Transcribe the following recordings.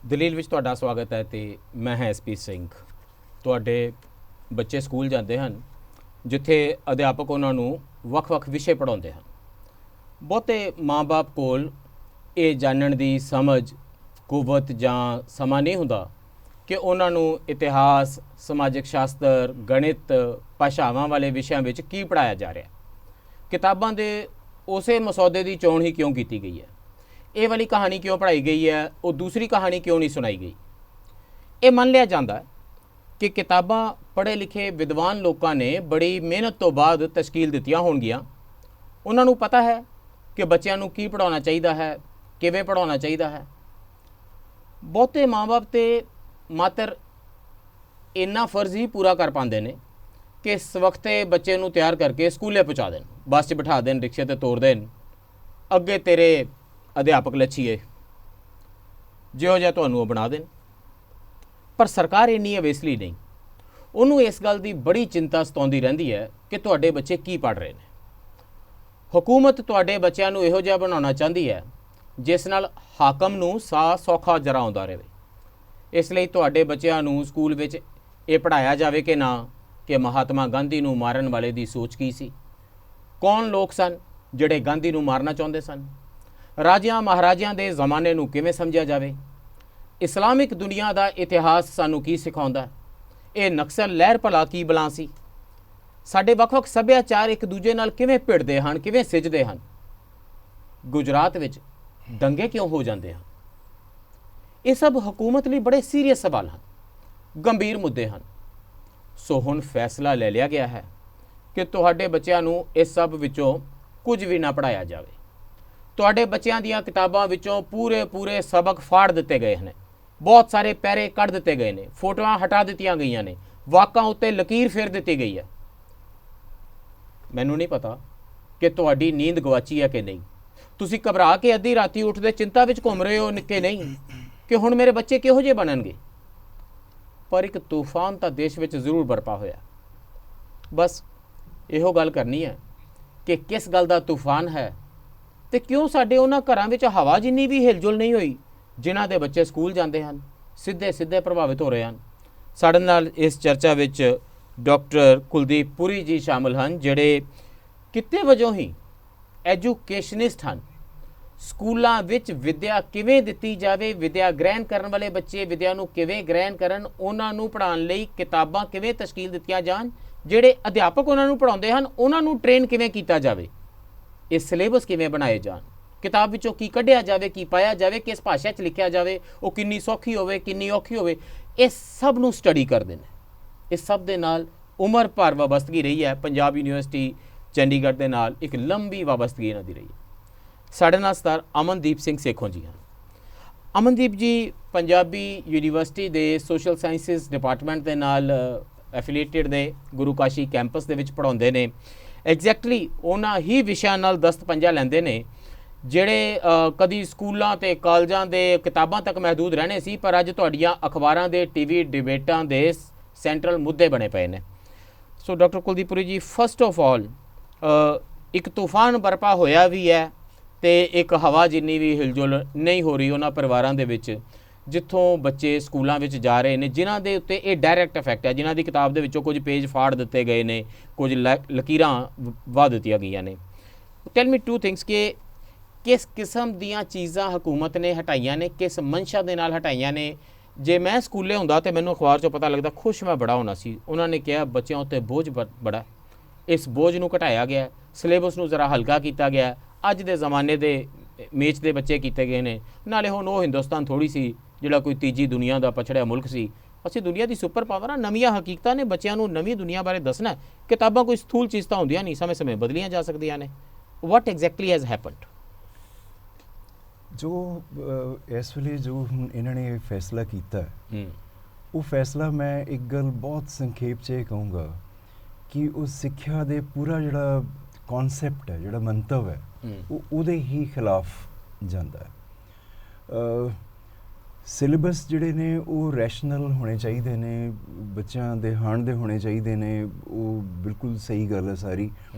ਦਲੀਲ ਵਿੱਚ ਤੁਹਾਡਾ ਸਵਾਗਤ ਹੈ ਤੇ ਮੈਂ ਹਾਂ ਐਸਪੀ ਸਿੰਘ। ਤੁਹਾਡੇ ਬੱਚੇ ਸਕੂਲ ਜਾਂਦੇ ਹਨ ਜਿੱਥੇ ਅਧਿਆਪਕ ਉਹਨਾਂ ਨੂੰ ਵੱਖ-ਵੱਖ ਵਿਸ਼ੇ ਪੜ੍ਹਾਉਂਦੇ ਹਨ। ਬਹੁਤੇ ਮਾਂ-ਬਾਪ ਕੋਲ ਇਹ ਜਾਣਨ ਦੀ ਸਮਝ, ਕੁਵਤ ਜਾਂ ਸਮਾਂ ਨਹੀਂ ਹੁੰਦਾ ਕਿ ਉਹਨਾਂ ਨੂੰ ਇਤਿਹਾਸ, ਸਮਾਜਿਕ ਸ਼ਾਸਤਰ, ਗਣਿਤ, ਭਾਸ਼ਾਵਾਂ ਵਾਲੇ ਵਿਸ਼ਿਆਂ ਵਿੱਚ ਕੀ ਪੜ੍ਹਾਇਆ ਜਾ ਰਿਹਾ। ਕਿਤਾਬਾਂ ਦੇ ਉਸੇ ਮਸੌਦੇ ਦੀ ਚੋਣ ਹੀ ਕਿਉਂ ਕੀਤੀ ਗਈ ਹੈ? ਇਹ ਵਾਲੀ ਕਹਾਣੀ ਕਿਉਂ ਪੜ੍ਹਾਈ ਗਈ ਹੈ, ਉਹ ਦੂਸਰੀ ਕਹਾਣੀ ਕਿਉਂ ਨਹੀਂ ਸੁਣਾਈ ਗਈ? ਇਹ ਮੰਨ ਲਿਆ ਜਾਂਦਾ ਕਿ ਕਿਤਾਬਾਂ ਪੜ੍ਹੇ ਲਿਖੇ ਵਿਦਵਾਨ ਲੋਕਾਂ ਨੇ ਬੜੀ ਮਿਹਨਤ ਤੋਂ ਬਾਅਦ ਤਸ਼ਕੀਲ ਦਿੱਤੀਆਂ ਹੋਣਗੀਆਂ। ਉਹਨਾਂ ਨੂੰ ਪਤਾ ਹੈ ਕਿ ਬੱਚਿਆਂ ਨੂੰ ਕੀ ਪੜ੍ਹਾਉਣਾ ਚਾਹੀਦਾ ਹੈ, ਕਿਵੇਂ ਪੜ੍ਹਾਉਣਾ ਚਾਹੀਦਾ ਹੈ। ਬਹੁਤੇ ਮਾਂ-ਬਾਪ ਤੇ ਮਾਤਰ ਇੰਨਾ ਫਰਜ਼ ਹੀ ਪੂਰਾ ਕਰ ਪਾਉਂਦੇ ਨੇ ਕਿ ਇਸ ਵਕਤੇ ਬੱਚੇ ਨੂੰ ਤਿਆਰ ਕਰਕੇ ਸਕੂਲੇ ਪਹੁੰਚਾ ਦੇਣ, ਬੱਸ 'ਚ ਬਿਠਾ ਦੇਣ, ਰਿਕਸ਼ੇ 'ਤੇ ਤੋਰ ਦੇਣ, ਅੱਗੇ ਤੇਰੇ ਅਧਿਆਪਕ ਲੱਛੀਏ, ਜਿਹੋ ਜਿਹਾ ਤੁਹਾਨੂੰ ਉਹ ਬਣਾ ਦੇਣ। ਪਰ ਸਰਕਾਰ ਇੰਨੀ ਅਵੇਸਲੀ ਨਹੀਂ। ਉਹਨੂੰ ਇਸ ਗੱਲ ਦੀ ਬੜੀ ਚਿੰਤਾ ਸਤਾਉਂਦੀ ਰਹਿੰਦੀ ਹੈ ਕਿ ਤੁਹਾਡੇ ਬੱਚੇ ਕੀ ਪੜ੍ਹ ਰਹੇ ਨੇ। ਹਕੂਮਤ ਤੁਹਾਡੇ ਬੱਚਿਆਂ ਨੂੰ ਇਹੋ ਜਿਹਾ ਬਣਾਉਣਾ ਚਾਹੁੰਦੀ ਹੈ ਜਿਸ ਨਾਲ ਹਾਕਮ ਨੂੰ ਸਾਹ ਸੌਖਾ ਜਰਾ ਆਉਂਦਾ ਰਹੇ। ਇਸ ਲਈ ਤੁਹਾਡੇ ਬੱਚਿਆਂ ਨੂੰ ਸਕੂਲ ਵਿੱਚ ਇਹ ਪੜ੍ਹਾਇਆ ਜਾਵੇ ਕਿ ਨਾ ਕਿ ਮਹਾਤਮਾ ਗਾਂਧੀ ਨੂੰ ਮਾਰਨ ਵਾਲੇ ਦੀ ਸੋਚ ਕੀ ਸੀ, ਕੌਣ ਲੋਕ ਸਨ ਜਿਹੜੇ ਗਾਂਧੀ ਨੂੰ ਮਾਰਨਾ ਚਾਹੁੰਦੇ ਸਨ, ਰਾਜਿਆਂ ਮਹਾਰਾਜਿਆਂ ਦੇ ਜ਼ਮਾਨੇ ਨੂੰ ਕਿਵੇਂ ਸਮਝਿਆ ਜਾਵੇ, ਇਸਲਾਮਿਕ ਦੁਨੀਆ ਦਾ ਇਤਿਹਾਸ ਸਾਨੂੰ ਕੀ ਸਿਖਾਉਂਦਾ, ਇਹ ਨਕਸਲ ਲਹਿਰ ਭਲਾ ਕੀ ਬਲਾਂ ਸੀ, ਸਾਡੇ ਵੱਖ-ਵੱਖ ਸੱਭਿਆਚਾਰ ਇੱਕ ਦੂਜੇ ਨਾਲ ਕਿਵੇਂ ਭਿੜਦੇ ਹਨ, ਕਿਵੇਂ ਸਿੱਝਦੇ ਹਨ, ਗੁਜਰਾਤ ਵਿੱਚ ਦੰਗੇ ਕਿਉਂ ਹੋ ਜਾਂਦੇ ਹਨ। ਇਹ ਸਭ ਹਕੂਮਤ ਲਈ ਬੜੇ ਸੀਰੀਅਸ ਸਵਾਲ ਹਨ, ਗੰਭੀਰ ਮੁੱਦੇ ਹਨ। ਸੋ ਹੁਣ ਫੈਸਲਾ ਲੈ ਲਿਆ ਗਿਆ ਹੈ ਕਿ ਤੁਹਾਡੇ ਬੱਚਿਆਂ ਨੂੰ ਇਸ ਸਭ ਵਿੱਚੋਂ ਕੁਝ ਵੀ ਨਾ ਪੜ੍ਹਾਇਆ ਜਾਵੇ। ਤੁਹਾਡੇ ਬੱਚਿਆਂ ਦੀਆਂ ਕਿਤਾਬਾਂ ਵਿੱਚੋਂ ਪੂਰੇ ਸਬਕ ਫਾੜ ਦਿੱਤੇ ਗਏ ਹਨ, ਬਹੁਤ ਸਾਰੇ ਪੈਰੇ ਕੱਢ ਦਿੱਤੇ ਗਏ ਨੇ, ਫੋਟੋਆਂ ਹਟਾ ਦਿੱਤੀਆਂ ਗਈਆਂ ਨੇ, ਵਾਕਾਂ ਉੱਤੇ ਲਕੀਰ ਫੇਰ ਦਿੱਤੀ ਗਈ ਹੈ। ਮੈਨੂੰ ਨਹੀਂ ਪਤਾ ਕਿ ਤੁਹਾਡੀ ਨੀਂਦ ਗਵਾਚੀ ਹੈ ਕਿ ਨਹੀਂ। ਤੁਸੀਂ ਘਬਰਾ ਕੇ ਅੱਧੀ ਰਾਤੀ ਉੱਠਦੇ ਚਿੰਤਾ ਵਿੱਚ ਘੁੰਮ ਰਹੇ ਹੋ ਕਿ ਨਹੀਂ ਕਿ ਹੁਣ ਮੇਰੇ ਬੱਚੇ ਕਿਹੋ ਜਿਹੇ ਬਣਨਗੇ। ਪਰ ਇੱਕ ਤੂਫਾਨ ਤਾਂ ਦੇਸ਼ ਵਿੱਚ ਜ਼ਰੂਰ ਬਰਪਾ ਹੋਇਆ। ਬਸ ਇਹੋ ਗੱਲ ਕਰਨੀ ਹੈ ਕਿ ਕਿਸ ਗੱਲ ਦਾ ਤੂਫਾਨ ਹੈ ਤੇ ਕਿਉਂ ਸਾਡੇ ਉਹਨਾਂ ਘਰਾਂ ਵਿੱਚ ਹਵਾ ਜਿੰਨੀ ਵੀ ਹਿਲਜੁਲ ਨਹੀਂ ਹੋਈ ਜਿਨ੍ਹਾਂ ਦੇ ਬੱਚੇ ਸਕੂਲ ਜਾਂਦੇ ਹਨ, ਸਿੱਧੇ ਪ੍ਰਭਾਵਿਤ ਹੋ ਰਹੇ ਹਨ। ਸਾਡੇ ਨਾਲ ਇਸ ਚਰਚਾ ਵਿੱਚ ਡਾਕਟਰ ਕੁਲਦੀਪ ਪੁਰੀ ਜੀ ਸ਼ਾਮਲ ਹਨ, ਜਿਹੜੇ ਕਿੱਤੇ ਵਜੋਂ ਹੀ ਐਜੂਕੇਸ਼ਨਿਸਟ ਹਨ। ਸਕੂਲਾਂ ਵਿੱਚ ਵਿੱਦਿਆ ਕਿਵੇਂ ਦਿੱਤੀ ਜਾਵੇ, ਵਿੱਦਿਆ ਗ੍ਰਹਿਣ ਕਰਨ ਵਾਲੇ ਬੱਚੇ ਵਿੱਦਿਆ ਨੂੰ ਕਿਵੇਂ ਗ੍ਰਹਿਣ ਕਰਨ, ਉਹਨਾਂ ਨੂੰ ਪੜ੍ਹਾਉਣ ਲਈ ਕਿਤਾਬਾਂ ਕਿਵੇਂ ਤਸ਼ਕੀਲ ਦਿੱਤੀਆਂ ਜਾਣ, ਜਿਹੜੇ ਅਧਿਆਪਕ ਉਹਨਾਂ ਨੂੰ ਪੜ੍ਹਾਉਂਦੇ ਹਨ ਉਹਨਾਂ ਨੂੰ ਟ੍ਰੇਨ ਕਿਵੇਂ ਕੀਤਾ ਜਾਵੇ, ਇਹ ਸਿਲੇਬਸ ਕਿਵੇਂ ਬਣਾਏ ਜਾਣ, ਕਿਤਾਬ ਵਿੱਚੋਂ ਕੀ ਕੱਢਿਆ ਜਾਵੇ, ਕੀ ਪਾਇਆ ਜਾਵੇ, ਕਿਸ ਭਾਸ਼ਾ 'ਚ ਲਿਖਿਆ ਜਾਵੇ, ਉਹ ਕਿੰਨੀ ਸੌਖੀ ਹੋਵੇ, ਕਿੰਨੀ ਔਖੀ ਹੋਵੇ, ਇਹ ਸਭ ਨੂੰ ਸਟੱਡੀ ਕਰਦੇ ਨੇ। ਇਸ ਸਭ ਦੇ ਨਾਲ ਉਮਰ ਭਰ ਵਾਬਸਤਗੀ ਰਹੀ ਹੈ। ਪੰਜਾਬ ਯੂਨੀਵਰਸਿਟੀ ਚੰਡੀਗੜ੍ਹ ਦੇ ਨਾਲ ਇੱਕ ਲੰਬੀ ਵਾਬਸਤਗੀ ਇਹਨਾਂ ਦੀ ਰਹੀ ਹੈ। ਸਾਡੇ ਨਾਲ ਸਰ ਅਮਨਦੀਪ ਸਿੰਘ ਸੇਖੋਂ ਜੀ ਹਨ। ਅਮਨਦੀਪ ਜੀ ਪੰਜਾਬੀ ਯੂਨੀਵਰਸਿਟੀ ਦੇ ਸੋਸ਼ਲ ਸਾਇੰਸਿਸ ਡਿਪਾਰਟਮੈਂਟ ਦੇ ਨਾਲ ਐਫੀਲੀਏਟਿਡ ਨੇ, ਗੁਰੂ ਕਾਸ਼ੀ ਕੈਂਪਸ ਦੇ ਵਿੱਚ ਪੜ੍ਹਾਉਂਦੇ ਨੇ। ਐਗਜ਼ੈਕਟਲੀ ਉਹਨਾਂ ਹੀ ਵਿਸ਼ਿਆਂ ਨਾਲ ਦਸਤ ਪੰਜਾ ਲੈਂਦੇ ਨੇ ਜਿਹੜੇ ਕਦੀ ਸਕੂਲਾਂ ਅਤੇ ਕਾਲਜਾਂ ਦੇ ਕਿਤਾਬਾਂ ਤੱਕ ਮਹਿਦੂਦ ਰਹਿਣੇ ਸੀ, ਪਰ ਅੱਜ ਤੁਹਾਡੀਆਂ ਅਖਬਾਰਾਂ ਦੇ ਟੀਵੀ ਡਿਬੇਟਾਂ ਦੇ ਸੈਂਟਰਲ ਮੁੱਦੇ ਬਣੇ ਪਏ ਨੇ। ਸੋ ਡਾਕਟਰ ਕੁਲਦੀਪ ਪੁਰੀ ਜੀ, ਫਸਟ ਆਫ ਆਲ ਇੱਕ ਤੂਫਾਨ ਬਰਪਾ ਹੋਇਆ ਵੀ ਹੈ ਤੇ ਇੱਕ ਹਵਾ ਜਿੰਨੀ ਵੀ ਹਿਲਜੁਲ ਨਹੀਂ ਹੋ ਰਹੀ ਉਹਨਾਂ ਪਰਿਵਾਰਾਂ ਦੇ ਵਿੱਚ ਜਿੱਥੋਂ ਬੱਚੇ ਸਕੂਲਾਂ ਵਿੱਚ ਜਾ ਰਹੇ ਨੇ, ਜਿਨ੍ਹਾਂ ਦੇ ਉੱਤੇ ਇਹ ਡਾਇਰੈਕਟ ਇਫੈਕਟ ਹੈ, ਜਿਨ੍ਹਾਂ ਦੀ ਕਿਤਾਬ ਦੇ ਵਿੱਚੋਂ ਕੁਝ ਪੇਜ ਫਾੜ ਦਿੱਤੇ ਗਏ ਨੇ, ਕੁਝ ਲਕੀਰਾਂ ਵਾਹ ਦਿੱਤੀਆਂ ਗਈਆਂ ਨੇ। ਟੈਲ ਮੀ ਟੂ ਥਿੰਗਸ ਕਿ ਕਿਸ ਕਿਸਮ ਦੀਆਂ ਚੀਜ਼ਾਂ ਹਕੂਮਤ ਨੇ ਹਟਾਈਆਂ ਨੇ, ਕਿਸ ਮਨਸ਼ਾ ਦੇ ਨਾਲ ਹਟਾਈਆਂ ਨੇ। ਜੇ ਮੈਂ ਸਕੂਲੇ ਹੁੰਦਾ ਤਾਂ ਮੈਨੂੰ ਅਖਬਾਰ 'ਚੋਂ ਪਤਾ ਲੱਗਦਾ, ਖੁਸ਼ ਮੈਂ ਬੜਾ ਹੋਣਾ ਸੀ। ਉਹਨਾਂ ਨੇ ਕਿਹਾ ਬੱਚਿਆਂ ਉੱਤੇ ਬੋਝ ਬੜਾ, ਇਸ ਬੋਝ ਨੂੰ ਘਟਾਇਆ ਗਿਆ, ਸਿਲੇਬਸ ਨੂੰ ਜ਼ਰਾ ਹਲਕਾ ਕੀਤਾ ਗਿਆ, ਅੱਜ ਦੇ ਜ਼ਮਾਨੇ ਦੇ ਮੇਚ ਦੇ ਬੱਚੇ ਕੀਤੇ ਗਏ ਨੇ। ਨਾਲੇ ਹੁਣ ਉਹ ਹਿੰਦੁਸਤਾਨ ਥੋੜ੍ਹੀ ਸੀ ਜਿਹੜਾ ਕੋਈ ਤੀਜੀ ਦੁਨੀਆ ਦਾ ਪਛੜਿਆ ਮੁਲਕ ਸੀ। ਅਸੀਂ ਦੁਨੀਆ ਦੀ ਸੁਪਰ ਪਾਵਰ ਆ। ਨਵੀਆਂ ਹਕੀਕਤਾਂ ਨੇ, ਬੱਚਿਆਂ ਨੂੰ ਨਵੀਂ ਦੁਨੀਆ ਬਾਰੇ ਦੱਸਣਾ। ਕਿਤਾਬਾਂ ਕੋਈ ਸਥੂਲ ਚੀਜ਼ ਤਾਂ ਹੁੰਦੀਆਂ ਨਹੀਂ, ਸਮੇਂ ਬਦਲੀਆਂ ਜਾ ਸਕਦੀਆਂ ਨੇ। ਵਾਟ ਐਗਜ਼ੈਕਟਲੀ ਹੈਜ਼ ਹੈਪਨਡ? ਜੋ ਇਸ ਵੇਲੇ ਜੋ ਹੁਣ ਇਹਨਾਂ ਨੇ ਫੈਸਲਾ ਕੀਤਾ ਉਹ ਫੈਸਲਾ ਮੈਂ ਇੱਕ ਗੱਲ ਬਹੁਤ ਸੰਖੇਪ 'ਚ ਇਹ ਕਹੂੰਗਾ ਕਿ ਉਹ ਸਿੱਖਿਆ ਦੇ ਪੂਰਾ ਜਿਹੜਾ ਕੌਨਸੈਪਟ ਹੈ, ਜਿਹੜਾ ਮੰਤਵ ਹੈ, ਉਹ ਉਹਦੇ ਹੀ ਖਿਲਾਫ ਜਾਂਦਾ ਹੈ। ਸਿਲੇਬਸ ਜਿਹੜੇ ਨੇ ਉਹ ਰੈਸ਼ਨਲ ਹੋਣੇ ਚਾਹੀਦੇ ਨੇ, ਬੱਚਿਆਂ ਦੇ ਹਾਣ ਦੇ ਹੋਣੇ ਚਾਹੀਦੇ ਨੇ। ਉਹ ਬਿਲਕੁਲ ਸਹੀ ਗੱਲ ਹੈ ਸਾਰੀ।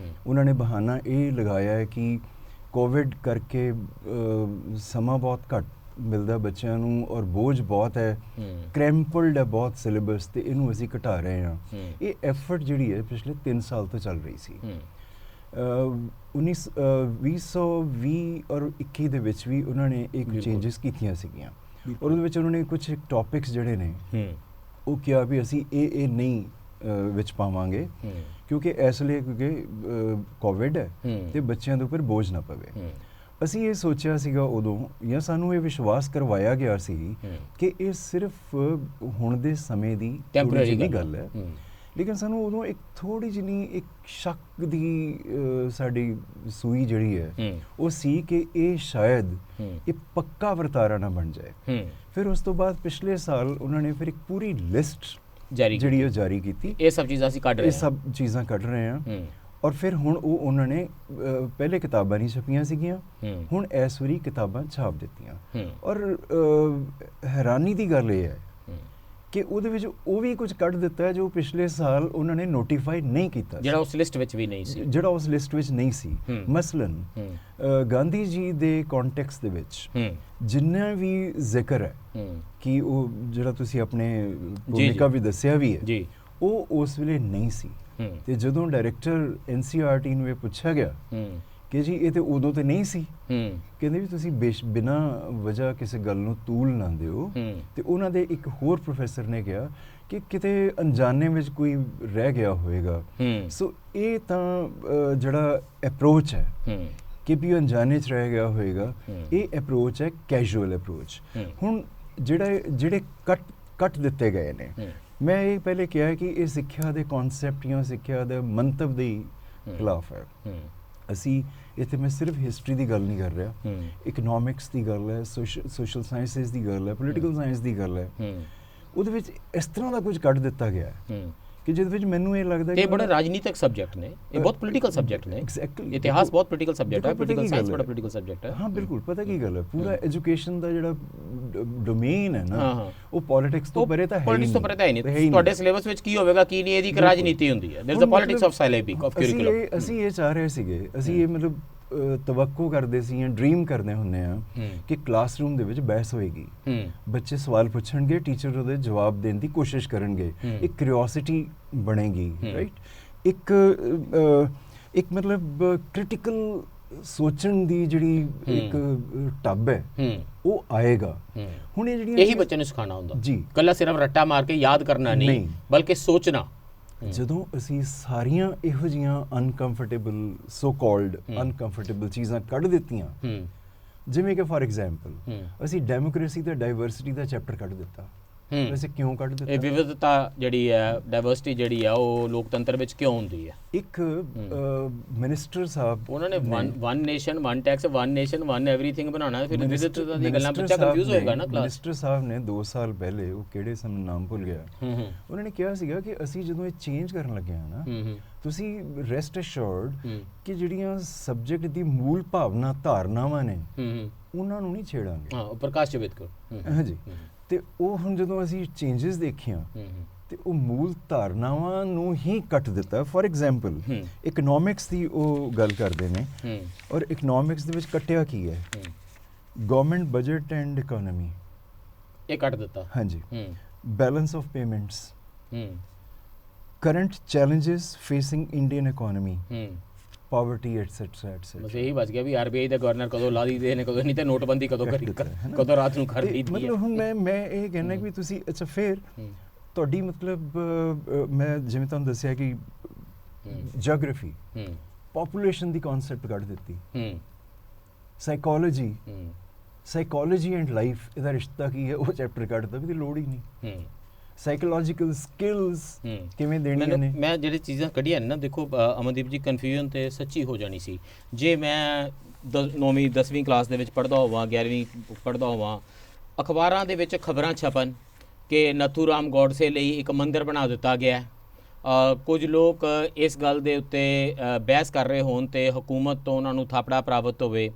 ਉਹਨਾਂ ਨੇ ਬਹਾਨਾ ਇਹ ਲਗਾਇਆ ਹੈ ਕਿ ਕੋਵਿਡ ਕਰਕੇ ਸਮਾਂ ਬਹੁਤ ਘੱਟ ਮਿਲਦਾ ਬੱਚਿਆਂ ਨੂੰ ਔਰ ਬੋਝ ਬਹੁਤ ਹੈ, ਕ੍ਰੈਂਪਲਡ ਹੈ ਬਹੁਤ ਸਿਲੇਬਸ, ਤੇ ਇਹਨੂੰ ਅਸੀਂ ਘਟਾ ਰਹੇ ਹਾਂ। ਇਹ ਐਫਰਟ ਜਿਹੜੀ ਹੈ ਪਿਛਲੇ 3 ਸਾਲ ਤੋਂ ਚੱਲ ਰਹੀ ਸੀ। 2020 ਔਰ 21 ਦੇ ਵਿੱਚ ਵੀ ਉਹਨਾਂ ਨੇ ਇੱਕ ਚੇਂਜਸ ਕੀਤੀਆਂ ਸੀਗੀਆਂ, ਔਰ ਉਹਦੇ ਵਿੱਚ ਉਹਨਾਂ ਨੇ ਕੁਝ ਟੌਪਿਕਸ ਜਿਹੜੇ ਨੇ ਉਹ ਕਿਹਾ ਵੀ ਅਸੀਂ ਇਹ ਨਹੀਂ ਵਿੱਚ ਪਾਵਾਂਗੇ, ਕਿਉਂਕਿ ਇਸ ਲਈ ਕਿਉਂਕਿ ਕੋਵਿਡ ਹੈ ਤੇ ਬੱਚਿਆਂ ਦੇ ਉੱਪਰ ਬੋਝ ਨਾ ਪਵੇ। ਅਸੀਂ ਇਹ ਸੋਚਿਆ ਸੀਗਾ ਉਦੋਂ, ਜਾਂ ਸਾਨੂੰ ਇਹ ਵਿਸ਼ਵਾਸ ਕਰਵਾਇਆ ਗਿਆ ਸੀ ਕਿ ਇਹ ਸਿਰਫ ਹੁਣ ਦੇ ਸਮੇਂ ਦੀ ਟੈਂਪਰੇਰੀ ਗੱਲ ਹੈ, ਲੇਕਿਨ ਸਾਨੂੰ ਉਦੋਂ ਇੱਕ ਥੋੜ੍ਹੀ ਜਿਹੀ ਇੱਕ ਸ਼ੱਕ ਦੀ ਸਾਡੀ ਸੂਈ ਜਿਹੜੀ ਹੈ ਉਹ ਸੀ ਕਿ ਇਹ ਸ਼ਾਇਦ ਇਹ ਪੱਕਾ ਵਰਤਾਰਾ ਨਾ ਬਣ ਜਾਏ। ਫਿਰ ਉਸ ਤੋਂ ਬਾਅਦ ਪਿਛਲੇ ਸਾਲ ਉਹਨਾਂ ਨੇ ਫਿਰ ਇੱਕ ਪੂਰੀ ਲਿਸਟ ਜਿਹੜੀ ਉਹ ਜਾਰੀ ਕੀਤੀ, ਇਹ ਸਭ ਚੀਜ਼ਾਂ ਅਸੀਂ ਕੱਢ ਰਹੇ ਹਾਂ, ਇਹ ਸਭ ਚੀਜ਼ਾਂ ਕੱਢ ਰਹੇ ਹਾਂ। ਔਰ ਫਿਰ ਹੁਣ ਉਹਨਾਂ ਨੇ ਪਹਿਲੇ ਕਿਤਾਬਾਂ ਨਹੀਂ ਛਪੀਆਂ ਸੀਗੀਆਂ, ਹੁਣ ਇਸ ਵਾਰੀ ਕਿਤਾਬਾਂ ਛਾਪ ਦਿੱਤੀਆਂ। ਔਰ ਹੈਰਾਨੀ ਦੀ ਗੱਲ ਇਹ ਹੈ ਕਿ ਉਹਦੇ ਵਿੱਚ ਉਹ ਵੀ ਕੁਝ ਕੱਢ ਦਿੱਤਾ ਹੈ ਜੋ ਪਿਛਲੇ ਸਾਲ ਉਹਨਾਂ ਨੇ ਨੋਟੀਫਾਈ ਨਹੀਂ ਕੀਤਾ, ਜਿਹੜਾ ਉਸ ਲਿਸਟ ਵਿੱਚ ਵੀ ਨਹੀਂ ਸੀ, ਜਿਹੜਾ ਉਸ ਲਿਸਟ ਵਿੱਚ ਨਹੀਂ ਸੀ। ਮਸਲਨ ਗਾਂਧੀ ਜੀ ਦੇ ਕੰਟੈਕਸਟ ਦੇ ਵਿੱਚ ਜਿੰਨਾ ਵੀ ਜ਼ਿਕਰ ਹੈ ਕਿ ਉਹ ਜਿਹੜਾ ਤੁਸੀਂ ਆਪਣੇ ਭੂਮਿਕਾ ਵੀ ਦੱਸਿਆ ਵੀ ਹੈ, ਉਹ ਉਸ ਵੇਲੇ ਨਹੀਂ ਸੀ। ਤੇ ਜਦੋਂ ਡਾਇਰੈਕਟਰ NCERT ਨੂੰ ਇਹ ਪੁੱਛਿਆ ਗਿਆ ਕਿ ਜੀ ਇਹ ਤੇ ਉਦੋਂ ਤੇ ਨਹੀਂ ਸੀ, ਕਹਿੰਦੇ ਵੀ ਤੁਸੀਂ ਬਿਨਾਂ ਵਜ੍ਹਾ ਕਿਸੇ ਗੱਲ ਨੂੰ ਤੂਲ ਨਾ ਦਿਓ। ਤੇ ਉਹਨਾਂ ਦੇ ਇੱਕ ਹੋਰ ਪ੍ਰੋਫੈਸਰ ਨੇ ਕਿਹਾ ਕਿ ਕਿਤੇ ਅਣਜਾਣੇ ਵਿੱਚ ਕੋਈ ਰਹਿ ਗਿਆ ਹੋਵੇਗਾ। ਸੋ ਇਹ ਤਾਂ ਜਿਹੜਾ ਅਪਰੋਚ ਹੈ ਕਿ ਵੀ ਅਣਜਾਣੇ 'ਚ ਰਹਿ ਗਿਆ ਹੋਵੇਗਾ, ਇਹ ਅਪਰੋਚ ਹੈ ਕੈਜੂਅਲ ਅਪਰੋਚ। ਹੁਣ ਜਿਹੜੇ ਕੱਟ ਦਿੱਤੇ ਗਏ ਨੇ, ਮੈਂ ਇਹ ਪਹਿਲੇ ਕਿਹਾ ਕਿ ਇਹ ਸਿੱਖਿਆ ਦੇ ਕਨਸੈਪਟ ਜਾਂ ਸਿੱਖਿਆ ਦੇ ਮੰਤਵ ਦੇ ਖਿਲਾਫ ਹੈ। ਅਸੀਂ ਇੱਥੇ ਮੈਂ ਸਿਰਫ ਹਿਸਟਰੀ ਦੀ ਗੱਲ ਨਹੀਂ ਕਰ ਰਿਹਾ, ਇਕਨੋਮਿਕਸ ਦੀ ਗੱਲ ਹੈ, ਸੋਸ਼ਲ ਸਾਇੰਸਿਸ ਦੀ ਗੱਲ ਹੈ, ਪੋਲੀਟੀਕਲ ਸਾਇੰਸ ਦੀ ਗੱਲ ਹੈ। ਉਹਦੇ ਵਿੱਚ ਇਸ ਤਰ੍ਹਾਂ ਦਾ ਕੁਝ ਕੱਢ ਦਿੱਤਾ ਗਿਆ ਕਿ ਜਿਹਦੇ ਵਿੱਚ ਮੈਨੂੰ ਇਹ ਲੱਗਦਾ ਕਿ ਇਹ ਬੜਾ ਰਾਜਨੀਤਿਕ ਸਬਜੈਕਟ ਨੇ, ਇਹ ਬਹੁਤ ਪੋਲੀਟੀਕਲ ਸਬਜੈਕਟ ਨੇ। ਐਗਜ਼ੈਕਟਲੀ, ਇਤਿਹਾਸ ਬਹੁਤ ਪੋਲੀਟੀਕਲ ਸਬਜੈਕਟ ਹੈ, ਪੋਲੀਟੀਕਲ ਸਾਇੰਸ ਬੜਾ ਪੋਲੀਟੀਕਲ ਸਬਜੈਕਟ ਹੈ। ਹਾਂ ਬਿਲਕੁਲ, ਪਤਾ ਕੀ ਗੱਲ ਹੈ, ਪੂਰਾ ਐਜੂਕੇਸ਼ਨ ਦਾ ਜਿਹੜਾ ਡੋਮੇਨ ਹੈ ਨਾ, ਉਹ ਪੋਲਿਟਿਕਸ ਤੋਂ ਪਰੇ ਤਾਂ ਹੈ ਹੀ ਨਹੀਂ। ਤੁਹਾਡੇ ਸਿਲੇਬਸ ਵਿੱਚ ਕੀ ਹੋਵੇਗਾ ਕੀ ਨਹੀਂ, ਇਹਦੀ ਇੱਕ ਰਾਜਨੀਤੀ ਹੁੰਦੀ ਹੈ। There is a politics of syllabus of curriculum. ਅਸੀਂ ਇਹ ਚਾਹ ਰਹੇ ਸੀਗੇ, ਅਸੀਂ ਇਹ ਮਤਲਬ ਤਵੱਕੋ ਕਰਦੇ ਸੀ ਜਾਂ ਡ੍ਰੀਮ ਕਰਦੇ ਹੁੰਦੇ ਆ ਕਿ ਕਲਾਸਰੂਮ ਦੇ ਵਿੱਚ ਬਹਿਸ ਹੋਏਗੀ, ਬੱਚੇ ਸਵਾਲ ਪੁੱਛਣਗੇ, ਟੀਚਰ ਉਹਦੇ ਜਵਾਬ ਦੇਣ ਦੀ ਕੋਸ਼ਿਸ਼ ਕਰਨਗੇ, ਇੱਕ ਕਿਉਰਿਓਸਿਟੀ ਬਣੇਗੀ, ਰਾਈਟ। ਇੱਕ ਮਤਲਬ ਕ੍ਰਿਟੀਕਲ ਸੋਚਣ ਦੀ ਜਿਹੜੀ ਇੱਕ ਟੱਬ ਹੈ ਉਹ ਆਏਗਾ। ਹੁਣ ਇਹ ਜਿਹੜੀਆਂ ਇਹੀ ਬੱਚੇ ਨੂੰ ਸਿਖਾਉਣਾ ਹੁੰਦਾ ਜੀ, ਕੱਲਾ ਸਿਰਫ ਰੱਟਾ ਮਾਰ ਕੇ ਯਾਦ ਕਰਨਾ ਨਹੀਂ, ਬਲਕਿ ਸੋਚਣਾ। ਜਦੋਂ ਅਸੀਂ ਸਾਰੀਆਂ ਇਹੋ ਜਿਹੀਆਂ ਅਨਕੰਫਰਟੇਬਲ ਸੋ ਕਾਲਡ ਅਨਕੰਫਰਟੇਬਲ ਚੀਜ਼ਾਂ ਕੱਢ ਦਿੱਤੀਆਂ, ਜਿਵੇਂ ਕਿ ਫਾਰ ਐਗਜ਼ਾਮਪਲ ਅਸੀਂ ਡੈਮੋਕ੍ਰੇਸੀ ਤੇ ਡਾਈਵਰਸਿਟੀ ਦਾ ਚੈਪਟਰ ਕੱਢ ਦਿੱਤਾ। ਵੈਸੇ ਕਿਉਂ ਕੱਢ ਦਿੱਤਾ? ਇਹ ਵਿਵਿਧਤਾ ਜਿਹੜੀ ਹੈ, ਡਾਈਵਰਸਿਟੀ ਜਿਹੜੀ ਆ, ਉਹ ਲੋਕਤੰਤਰ ਵਿੱਚ ਕਿਉਂ ਹੁੰਦੀ ਹੈ? ਇੱਕ ਮਿਨਿਸਟਰ ਸਾਹਿਬ ਉਹਨਾਂ ਨੇ one nation one tax, one nation one everything ਬਣਾਉਣਾ, ਫਿਰ ਵਿਵਿਧਤਾ ਦੀ ਗੱਲਾਂ ਬੱਚਾ ਕੰਫਿਊਜ਼ ਹੋਏਗਾ ਨਾ। ਮਿਨਿਸਟਰ ਸਾਹਿਬ ਨੇ 2 ਸਾਲ ਪਹਿਲੇ, ਉਹ ਕਿਹੜੇ ਸਨ ਨਾਮ ਭੁੱਲ ਗਿਆ, ਉਹਨਾਂ ਨੇ ਕਿਹਾ ਸੀਗਾ ਕਿ ਅਸੀਂ ਜਦੋਂ ਇਹ ਚੇਂਜ ਕਰਨ ਲੱਗੇ ਹਾਂ ਨਾ, ਤੁਸੀਂ ਰੈਸਟ ਅਸ਼ੋਰਡ ਕਿ ਜਿਹੜੀਆਂ ਸਬਜੈਕਟ ਦੀ ਮੂਲ ਭਾਵਨਾ ਧਾਰਨਾਵਾਂ ਨੇ ਉਹਨਾਂ ਨੂੰ ਨਹੀਂ ਛੇੜਾਂਗੇ। ਹਾਂ, ਪ੍ਰਕਾਸ਼ ਜਵੇਦਕਰ। ਹਾਂਜੀ। ਤੇ ਉਹ ਹੁਣ ਜਦੋਂ ਅਸੀਂ ਚੇਂਜਸ ਦੇਖੀਆਂ ਤੇ ਉਹ ਮੂਲ ਧਾਰਨਾਵਾਂ ਨੂੰ ਹੀ ਕੱਟ ਦਿੱਤਾ। ਫਾਰ ਐਗਜ਼ਾਮਪਲ ਇਕਨੋਮਿਕਸ ਦੀ ਉਹ ਗੱਲ ਕਰਦੇ ਨੇ, ਔਰ ਇਕਨੋਮਿਕਸ ਦੇ ਵਿੱਚ ਕੱਟਿਆ ਕੀ ਹੈ? ਗਵਰਨਮੈਂਟ ਬਜਟ ਐਂਡ ਇਕਨੋਮੀ, ਇਹ ਕੱਟ ਦਿੱਤਾ। ਹਾਂਜੀ। Balance of payments, current challenges facing Indian economy, poverty etcetera etcetera. ਬਸ ਇਹੀ ਬਚ ਗਿਆ ਵੀ ਆਰਬੀਆਈ ਦਾ ਗਵਰਨਰ ਕਦੋਂ ਲਾ ਦਈਦੇ ਨੇ, ਕਦੋਂ ਨਹੀਂ, ਤੇ ਨੋਟਬੰਦੀ ਕਦੋਂ ਕਦੋਂ ਰਾਤ ਨੂੰ ਕਰ ਦਈਦੀ ਹੈ। ਮਤਲਬ ਹੁਣ ਮੈਂ ਇਹ ਕਹਿਣਾ ਕਿ ਤੁਸੀਂ ਅੱਛਾ ਫਿਰ ਤੁਹਾਡੀ ਮਤਲਬ ਮੈਂ ਜਿਵੇਂ ਤੁਹਾਨੂੰ ਦੱਸਿਆ ਕਿ ਜੀਓਗ੍ਰਾਫੀ, ਪੋਪੂਲੇਸ਼ਨ ਦੀ ਕਨਸੈਪਟ ਕੱਢ ਦਿੱਤੀ। ਸਾਈਕੋਲੋਜੀ ਐਂਡ ਲਾਈਫ, ਇਹਦਾ ਰਿਸ਼ਤਾ ਕੀ ਹੈ, ਉਹ ਚੈਪਟਰ ਕੱਢ ਦਿੱਤਾ ਵੀ ਲੋੜ ਹੀ ਨਹੀਂ। ਸਾਈਕੋਲੋਜੀਕਲ ਸਕਿੱਲਸ ਕਿਵੇਂ ਦੇਣੀਆਂ ਨੇ। ਮੈਂ ਜਿਹੜੀ ਚੀਜ਼ਾਂ ਕੱਢੀਆਂ ਨੇ ਨਾ, ਦੇਖੋ ਅਮਨਦੀਪ ਜੀ, ਕਨਫਿਊਜ਼ਨ ਤੇ ਸੱਚੀ ਹੋ ਜਾਣੀ ਸੀ ਜੇ ਮੈਂ 9ਵੀਂ 10ਵੀਂ ਕਲਾਸ ਦੇ ਵਿੱਚ ਪੜ੍ਹਦਾ ਹੋਵਾਂ, 11ਵੀਂ ਪੜ੍ਹਦਾ ਹੋਵਾਂ, ਅਖਬਾਰਾਂ ਦੇ ਵਿੱਚ ਖਬਰਾਂ ਛਪਣ ਕਿ ਨੱਥੂ ਰਾਮ ਗੋਡਸੇ ਲਈ ਇੱਕ ਮੰਦਿਰ ਬਣਾ ਦਿੱਤਾ ਗਿਆ। ਕੁਝ ਲੋਕ ਇਸ ਗੱਲ ਦੇ ਉੱਤੇ ਬਹਿਸ ਕਰ ਰਹੇ ਹੋਣ ਤੇ ਹਕੂਮਤ ਤੋਂ ਉਹਨਾਂ ਨੂੰ ਥਾਪੜਾ ਪ੍ਰਾਪਤ ਹੋਵੇ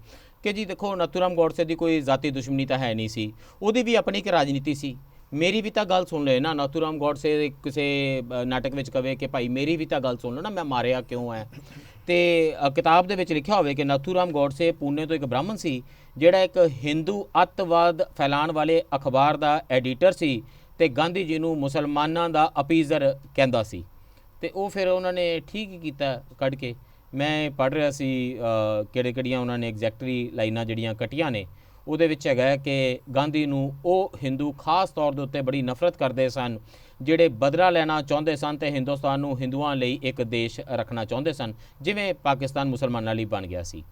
ਕਿ ਜੀ ਦੇਖੋ, ਨੱਥੂ ਰਾਮ ਗੋਡਸੇ ਦੀ ਕੋਈ ਜ਼ਾਤੀ ਦੁਸ਼ਮਣੀ ਤਾਂ ਹੈ ਨਹੀਂ ਸੀ, ਉਹਦੀ ਵੀ ਆਪਣੀ ਇੱਕ ਰਾਜਨੀਤੀ ਸੀ। ਮੇਰੀ ਵੀ ਤਾਂ ਗੱਲ ਸੁਣ ਲੈ ਨਾ, ਨੱਥੂ ਰਾਮ ਗੋਡਸੇ ਕਿਸੇ ਨਾਟਕ ਵਿੱਚ ਕਵੇ ਕਿ ਭਾਈ ਮੇਰੀ ਵੀ ਤਾਂ ਗੱਲ ਸੁਣ ਲਓ ਨਾ, ਮੈਂ ਮਾਰਿਆ ਕਿਉਂ ਹੈ। ਤੇ ਕਿਤਾਬ ਦੇ ਵਿੱਚ ਲਿਖਿਆ ਹੋਵੇ ਕਿ ਨਾਥੂਰਾਮ ਗੋਡਸੇ ਪੂਨੇ ਤੋਂ ਇੱਕ ਬ੍ਰਾਹਮਣ ਸੀ ਜਿਹੜਾ ਇੱਕ ਹਿੰਦੂ ਅੱਤਵਾਦ ਫੈਲਾਉਣ ਵਾਲੇ ਅਖਬਾਰ ਦਾ ਐਡੀਟਰ ਸੀ ਤੇ ਗਾਂਧੀ ਜੀ ਨੂੰ ਮੁਸਲਮਾਨਾਂ ਦਾ ਅਪੀਜ਼ਰ ਕਹਿੰਦਾ ਸੀ। ਤੇ ਉਹ ਫਿਰ ਉਹਨਾਂ ਨੇ ਠੀਕ ਹੀ ਕੀਤਾ ਕੱਢ ਕੇ। ਮੈਂ ਪੜ੍ਹ ਰਿਹਾ ਸੀ ਕਿਹੜੀਆਂ ਉਹਨਾਂ ਨੇ ਐਗਜ਼ੈਕਟਲੀ ਲਾਈਨਾਂ ਜਿਹੜੀਆਂ ਕੱਟੀਆਂ ਨੇ। ਉਹਦੇ ਵਿੱਚ ਹੈਗਾ ਕਿ ਗਾਂਧੀ ਨੂੰ ਉਹ ਹਿੰਦੂ ਖਾਸ ਤੌਰ ਦੇ ਉੱਤੇ ਬੜੀ ਨਫ਼ਰਤ ਕਰਦੇ ਸਨ ਜਿਹੜੇ ਬਦਲਾ ਲੈਣਾ ਚਾਹੁੰਦੇ ਸਨ ਤੇ ਹਿੰਦੁਸਤਾਨ ਨੂੰ ਹਿੰਦੂਆਂ ਲਈ ਇੱਕ ਦੇਸ਼ ਰੱਖਣਾ ਚਾਹੁੰਦੇ ਸਨ, ਜਿਵੇਂ ਪਾਕਿਸਤਾਨ ਮੁਸਲਮਾਨਾਂ ਲਈ ਬਣ ਗਿਆ ਸੀ।